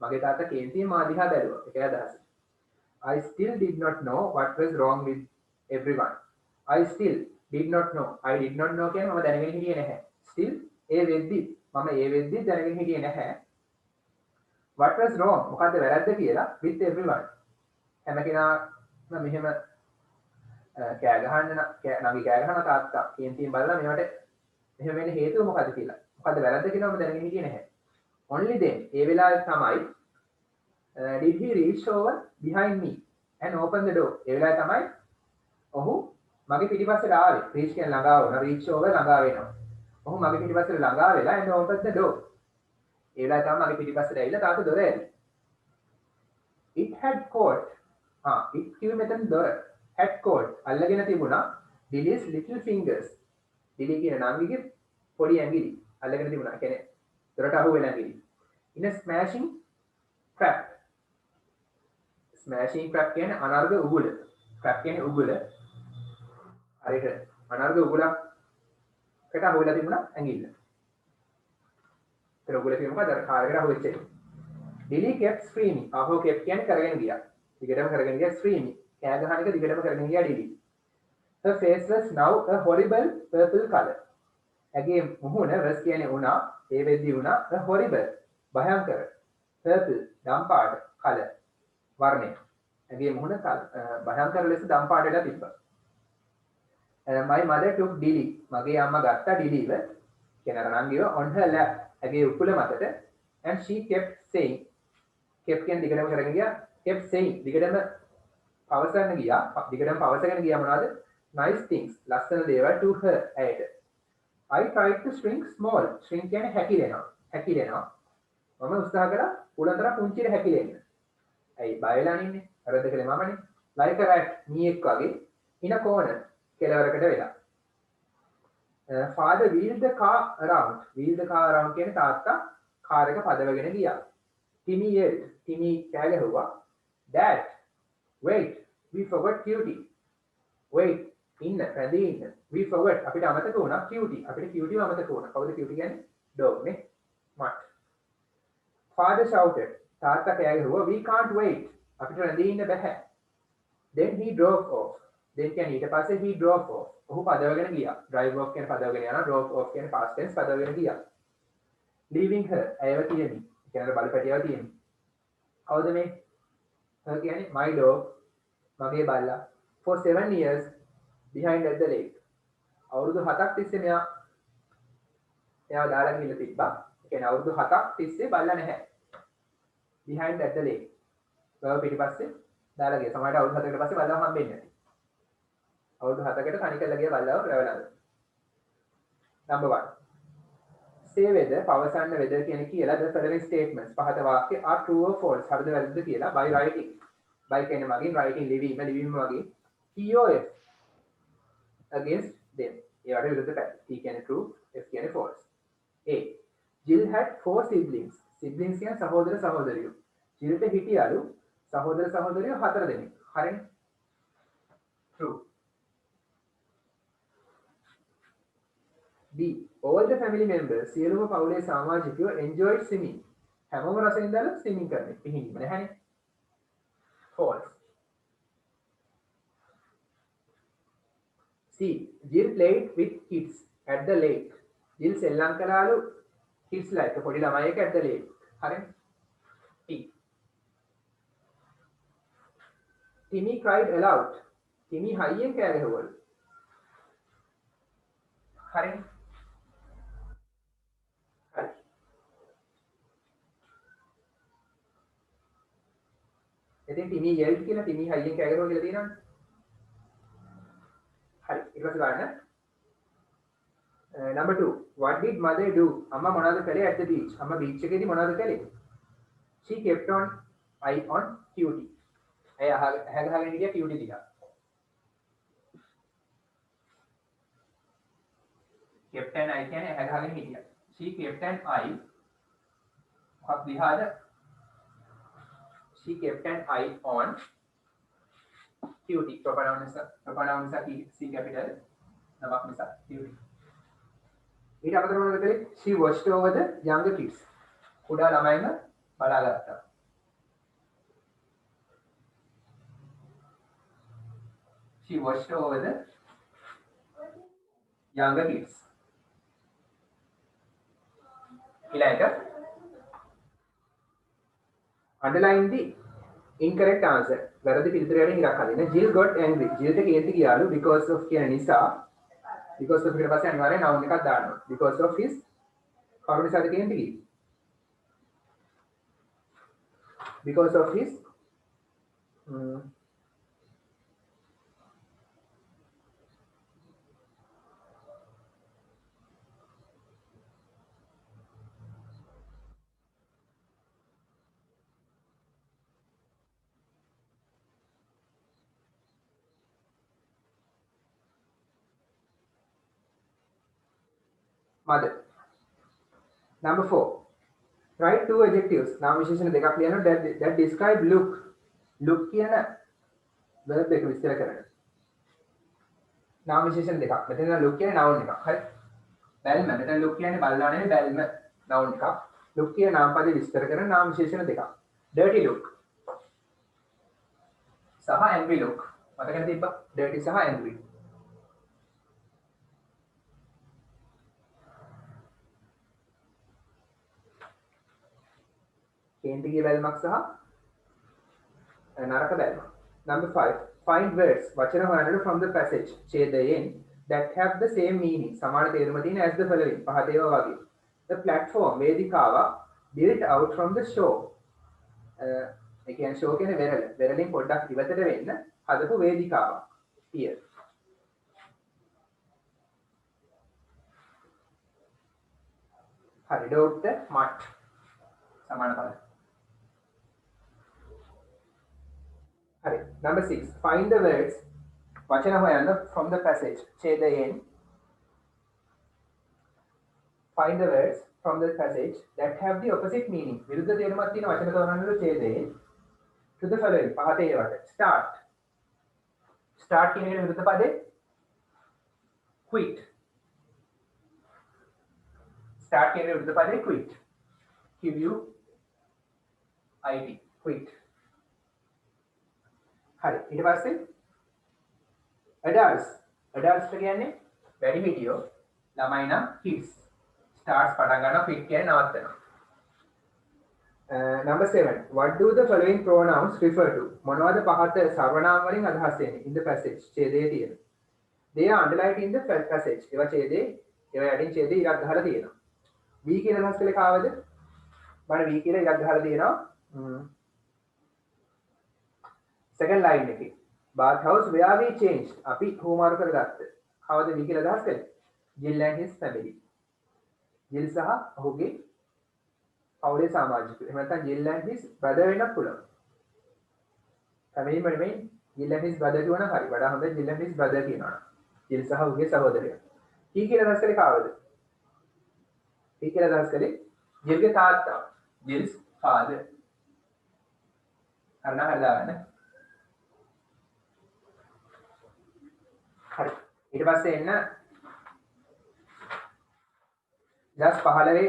මගේ තාත්තා කේන්තියෙන් මා දිහා බැලුවා. ඒකයි අදහස. I still did not know what was wrong with everyone. I still did not know. I did not know කියන්නේ මම දැනගෙන හිටියේ නැහැ. still ඒ වෙද්දි මම ඒ වෙද්දි දැනගෙන හිටියේ නැහැ. what was wrong මොකද්ද වැරද්ද කියලා with everyone. හැම කෙනාම මෙහෙම කෑ ගහන්න නංගි කෑ ගහන තාත්තා කේන්තියෙන් බලලා මේවට එහෙම වෙන්න හේතුව මොකද්ද කියලා. මොකද්ද වැරද්ද කියලා මම දැනගෙන හිටියේ නැහැ. only then ඒ වෙලාවේ තමයි did he reach over behind me and open the door. ඒ වෙලාවේ තමයි ඔහු මගේ පිටිපස්සට ආවේ. reach කියන්නේ ළඟා වුණා. reach over ළඟා වෙනවා. ඔහු මගේ පිටිපස්සට ළඟා වෙලා and open the door. ඒ වෙලාවේ තමයි මගේ පිටිපස්සට ඇවිල්ලා තාත්තා දොර ඇරි. it had caught. it කිව්ව මෙතන දොර. had caught. අල්ලගෙන තිබුණා Dilly's little fingers. Dilly කියන නංගිගේ පොඩි ඇඟිලි අල්ලගෙන තිබුණා. කියන්නේ දොරට අහු වෙන ඇඟිලි. in a smashing trap. smashing trap කියන්නේ අනර්ග උගුල. trap කියන්නේ උගුල. හරියට අනර්ග උගුලකට අහු වෙලා තිබුණා ඇඟිල්ල. ඒක උගුල කියන්නේ මොකද? අර කාර්යකට අහු වෙච්ච එක. Dilly kept screaming. අහෝ kept කියන්නේ කරගෙන ගියා. දිගටම කරගෙන ගියා screaming. කෑ ගහන එක දිගටම කරගෙන ගියා Dilly. her face was now a horrible purple color. ඇගේ මුහුණ was කියන්නේ උනා ඒ වෙද්දි උනා a horrible භයංකර purple දම් පාට color වර්ණය. ඇගේ මුහුණ භයංකර ලෙස දම් පාටට තිබ්බා. my mother took Dilly. මගේ අම්මා ගත්තා Dillyව කියන නංගිව on her lap. ඇගේ උකුල මතට and she kept saying. kept කියන්නේ දිගටම කරගෙන ගියා. kept saying දිගටම පවසගෙන ගියා. දිගටම පවසගෙන ගියා මොනවද? nice things. ලස්සන දේවල් to her ඇයට. I tried to shrink small. shrink කියන්නේ හැකිලෙනවා. මම උත්සාහ කරා උලතර පුංචිට හැකිලෙන්න. ඇයි බය වෙලා ඉන්නේ? අරද කලේ මමනේ. like a rat මීයක් වගේ in a corner කෙලවරකට වෙලා. father wheeled the car around. wheeled the car around කියන්නේ තාත්තා කාර් එක පදවගෙන ගියා. Timmy yelled. Timmy කෑ ගැහුවා. Dad, wait, we forgot cutie. wait, ඉන්න, රැඳී ඉන්න. we forgot අපිට අමතක වුණා cutie. අපිට cutie අමතක වුණා. කවුද cutie කියන්නේ? dog නේ. mutt. Father shouted. තාත්තා කෑ ගැහුවා, we can't wait. අපිට රැඳී ඉන්න බැහැ. Then he drove off. Then කියන්නේ ඊට පස්සේ he drove off. ඔහු පදවගෙන ගියා. drive off කියන්නේ පදවගෙන යනවා. drove off කියන්නේ past tense පදවගෙන ගියා. leaving her. ඇයව තියමින්. කියන්නේ බලපැටියව තියමින්. කවුද මේ? her කියන්නේ my dog. මගේ බල්ලා. for 7 years behind at the lake. අවුරුදු 7ක් තිස්සේ එයාව දාලා ගිහලා තිබ්බා. ඒ කියන්නේ අවුරුදු 7ක් තිස්සේ බල්ලා නැහැ. behind at the lake. ගාව පිටිපස්සේ දාලා ගියා. සමහරට අවුරුදු 7කට පස්සේ බල්ලාව හම්බෙන්නේ නැති. අවුරුදු 7කට තනි කරලා ගිය බල්ලාව රැවලනවා. number 1. say whether පවසන්න whether කියන්නේ කියලා the following statements පහත වාක්‍ය are true or false හරිද වැරදිද කියලා by writing. by කියන්නේ මගින් writing ලිවීම මගින් he or f against them. ඒවට විරුද්ධ පැත්ත. T කියන්නේ true, F කියන්නේ false. A. Jill had 4 siblings. Siblings කියන්නේ සහෝදර සහෝදරියෝ. ජිල්ට හිටියලු සහෝදර සහෝදරියෝ 4 දෙනෙක්. හරිනේ? True. B. All the family members සියලුම පවුලේ සමාජිකයෝ enjoyed swimming. හැමෝම රස විඳලා swimming කරන්නේ. පිහිනීම නැහැනේ. False. C. Jill played with kids at the lake. Jill සෙල්ලම් කළාලු kids like පොඩි ළමයි එක්ක at the lake. හරිනේ? T. Timmy cried aloud. Timmy හයියෙන් කෑ ගැහුවලු. හරිනේ? හරි. ඉතින් Timmy yelled කියලා Timmy හයියෙන් කෑ ගැහුවා කියලා තියෙනවනේ. හරි ඊට පස්සේ බලන්න number 2 what did mother do අම්මා මොනවද කළේ at the beach අම්මා beach එකේදී මොනවද කළේ she kept on eye on cutie ඇය අහගෙන හිටියා cutie දිහා kept an eye කියන්නේ අහගෙන හිටියා she kept an eye මොකක් දිහාද she kept an eye on cutie pronoun is C capital නමක් නිසා cutie ඊට අපතර මොනවද කළේ she watched over the younger kids කුඩා ළමයින්ව බලාගත්තා she watched over the younger kids ඊළඟට underline the incorrect answer වැරදි පිළිතුරයට ඉරක් හදින්න Jill got angry Jill ට කේන්ති ගියාලු because of කියන නිසා because of එකට පස්සේ අනිවාර්යෙන් noun එකක් දානවා because of his කවුරු නිසාද කේන්ති ගියේ because of his mother. Number 4. Write 2 adjectives. नाम विशेषण දෙකක් ලියන්න that describe look. Look කියන verb එක විස්තර කරන්න. නාම විශේෂණ දෙකක්. මෙතන look කියන්නේ noun එකක්. හරි. බැල්ම. මෙතන look කියන්නේ බලනවා නෙවෙයි බැල්ම noun එකක්. look කියන නාම පදේ විස්තර කරන නාම විශේෂණ දෙකක්. dirty look. සහ angry look. මතකද තිබ්බා? dirty සහ angry. කේන්තිගේ බැල්මක් සහ නරක බැල්මක්. Number 5. Find words වචන හොයන්නට from the passage ඡේදයෙන් that have the same meaning සමාන තේරුම තියෙන as the following පහත ඒවා වගේ. The platform වේදිකාව built out from the shore. ඒ කියන්නේ shore කියන්නේ වෙරළින් පොඩ්ඩක් ඉවතට වෙන්න හදපු වේදිකාවක්. Pier. හරි ඩොක්ටර් මට් සමාන පද. හරි. Number 6. Find the words වචන හොයන්න from the passage ඡේදයෙන් find the words from the passage that have the opposite meaning විරුද්ධ තේරුමක් තියෙන වචන තෝරන්නලු ඡේදයෙන් to the following පහත ඒවට start කියන එක විරුද්ධ පදේ quit start කියන විරුද්ධ පදේ quit give you IT quit. හරි ඊට පස්සේ adults කියන්නේ වැඩි හිටියෝ ළමයි නම් kids starts පටන් ගන්නවා quit කියන්නේ නවත්තනවා. Number 7 what do the following pronouns refer to මොනවද පහත සර්වනාම වලින් අදහස් වෙන්නේ in the passage ඡේදයේ තියෙන they are underlined in the passage ඒවා ඡේදයේ ඒවා යටින් ඡේදයේ ඉරක් ගහලා තියෙනවා we කියන අදහස් කලේ කාවද බලන්න we කියලා ඉරක් ගහලා තියෙනවා second line එකේ bath house where we changed අපි හෝමාරු කරගත්ත කවද we කියලා අදහස් කළේ Jill and his family Jill සහ ඔහුගේ පවුලේ සමාජිකයෝ එහෙම නැත්නම් Jill and his brother වෙන්නත් පුළුවන් family වල නෙමෙයි Jill and his brother කියනවා හරි වඩා හොඳ Jill and his brother කියනවා Jill සහ ඔහුගේ සහෝදරයා කී කියලා අදහස් කළේ කාවද කී කියලා අදහස් කළේ Jill ගේ තාත්තා Jill's father අරනා හදාගන්න හරි ඊට පස්සේ එන්න just 15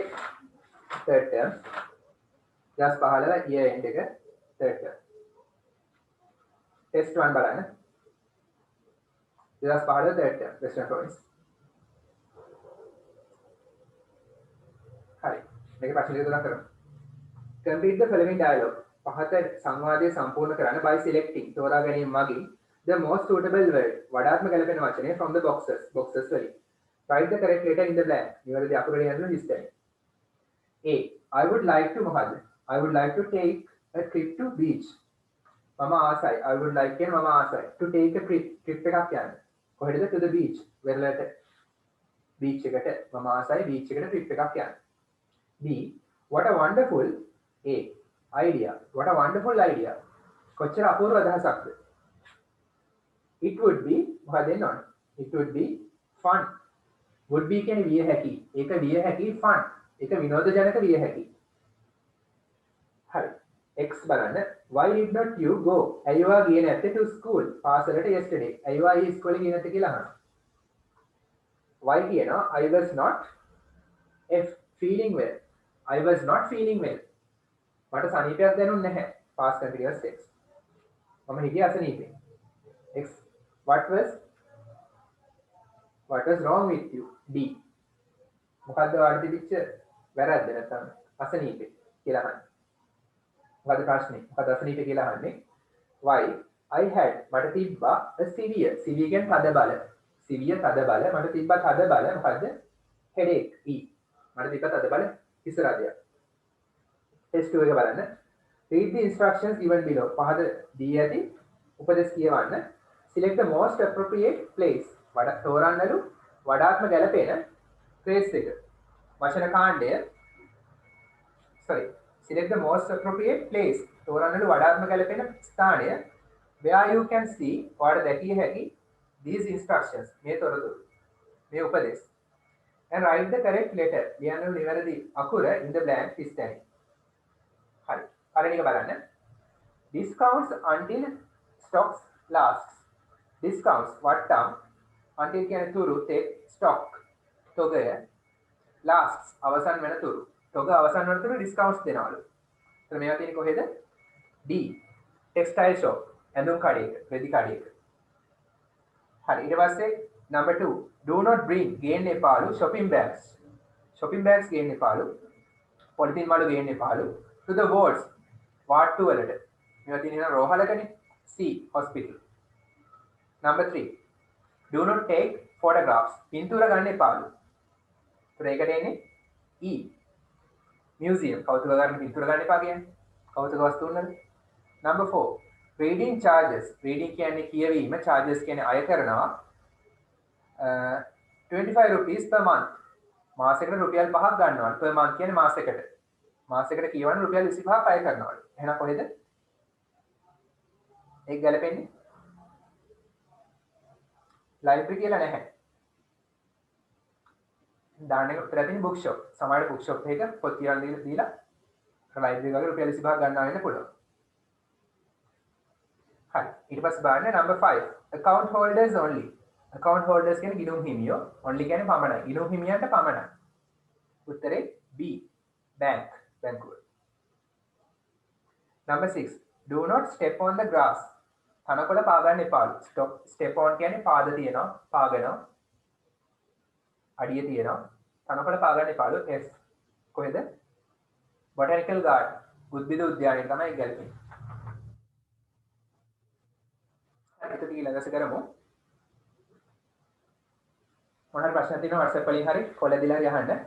third term just 15 year end එක third term test 1 බලන්න just 15 third term western province හරි මේක ප්‍රශ්න දෙකක් කරමු complete the following dialogue පහත සංවාදය සම්පූර්ණ කරන්න by selecting තෝරා ගැනීම මගින් the most suitable word වඩාත්ම ගැලපෙන වචනය from the boxes වලින් write the correct letter in the blank නිවැරදි අකුර ලියන්න හිස්තැන A I would like to මොකද්ද I would like to take a trip to beach මම ආසයි I would like කියන මම ආසයි to take a trip එකක් යන්න කොහෙද to the beach වෙරළට beach එකට මම ආසයි beach එකට trip එකක් යන්න B what a wonderful A idea what a wonderful idea කොච්චර අපූර්ව අදහසක්ද it would be මොකද එන්න ඕන it would be fun would be කියන්නේ විය හැකි ඒක විය හැකි fun ඒක විනෝදජනක විය හැකි හරි x බලන්න why did not you go අයියා ගියේ නැත්තේ to school පාසලට yesterday අයියා ඉස්කෝලේ ගියේ නැත්තේ කියලා අහනවා why කියනවා I was not if feeling well I was not feeling well මට සනීපයක් දැනුන්නේ නැහැ past continuous tense මම හිතියේ අසනීපේ x what was wrong with you D මොකද්ද වාඩි තිබිච්ච වැරද්ද නැත්නම් අසනීපේ කියලා අහන්නේ මොකද්ද ප්‍රශ්නේ මොකද්ද අසනීපේ කියලා අහන්නේ why I had මට තිබ්බා a severe කියන්නේ තද බල severe තද බල මට තිබ්බා තද බල මොකද්ද headache E මට තිබ්බා තද බල හිස රදයක් test 2 එක බලන්න read the instructions given below පහද දී ඇති උපදෙස් කියවන්න select the most appropriate place වඩා තෝරන්නලු වඩාත්ම ගැලපෙන place එක වචන කාණ්ඩය select the most appropriate place තෝරන්නලු වඩාත්ම ගැලපෙන ස්ථානය where you can see ඔයාලට දැකිය හැකි these instructions මේ තොරතුරු මේ උපදෙස් and write the correct letter ලියන්නලු නිවැරදි අකුර in the blank ස්ථානයේ හරි පළවෙනි එක බලන්න discounts until stocks lasts discounts වට්ටම් until කියන තුරු තෙක් stock තොගය lasts අවසන් වෙන තුරු තොග අවසන් වෙන තුරු discounts දෙනවලු එතන මේවා තියෙන්නේ කොහෙද D textile shop ඇඳුම් කඩේක රෙදි කඩේක හරි ඊට පස්සේ number 2 do not bring ගේන්න එපාලු shopping bags ගේන්න එපාලු පොලිතින් වල ගේන්න එපාලු to the wards වාට්ටු වලට මේවා තියෙනවා රෝහලකනේ C hospital number 3 do not take photographs පින්තූර ගන්න එපාලු ඒතර ඒකට එන්නේ E museum කෞතුක ගන්න පින්තූර ගන්න එපා කියන්නේ කෞතුක වස්තුන් වල number 4 reading charges reading කියන්නේ කියවීම charges කියන්නේ අය කරනවා 25 rupees per month මාසෙකට රුපියල් 5ක් ගන්නවා per month කියන්නේ මාසෙකට කියවන්න රුපියල් 25ක් අය කරනවා එහෙනම් කොහෙද ඒක ගැලපෙන්නේ library කියලා නැහැ දාන්න එක උත්තර තියෙන book shop සමහර book shop එකක පොත් කියවන්න දීලා library වගේ රුපියල් 25ක් ගන්නවා වෙන්න පුළුවන් හරි ඊට පස්සේ බලන්න number 5 account holders only account holders කියන්නේ ගිණුම් හිමියෝ only කියන්නේ පමණයි ගිණුම් හිමියන්ට පමණයි උත්තරේ B bank බැංකුව Number 6. Do not step on the grass. තනකොළ පාගන්න එපාලු. Step on කියන්නේ පාද තියෙනවා, පාගනවා. අඩිය තියෙනවා. තනකොළ පාගන්න එපාලු. F. කොහෙද? Botanical garden. උද්භිද උද්‍යානයේ තමයි ගැලපෙන්නේ. ඒක ඊළඟට කරමු. මොනවාරි ප්‍රශ්න තියෙනවා WhatsApp වලින් හරි කොළ දිලා හරි අහන්න.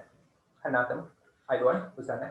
අනාතම අයිබෝන් උසන්න.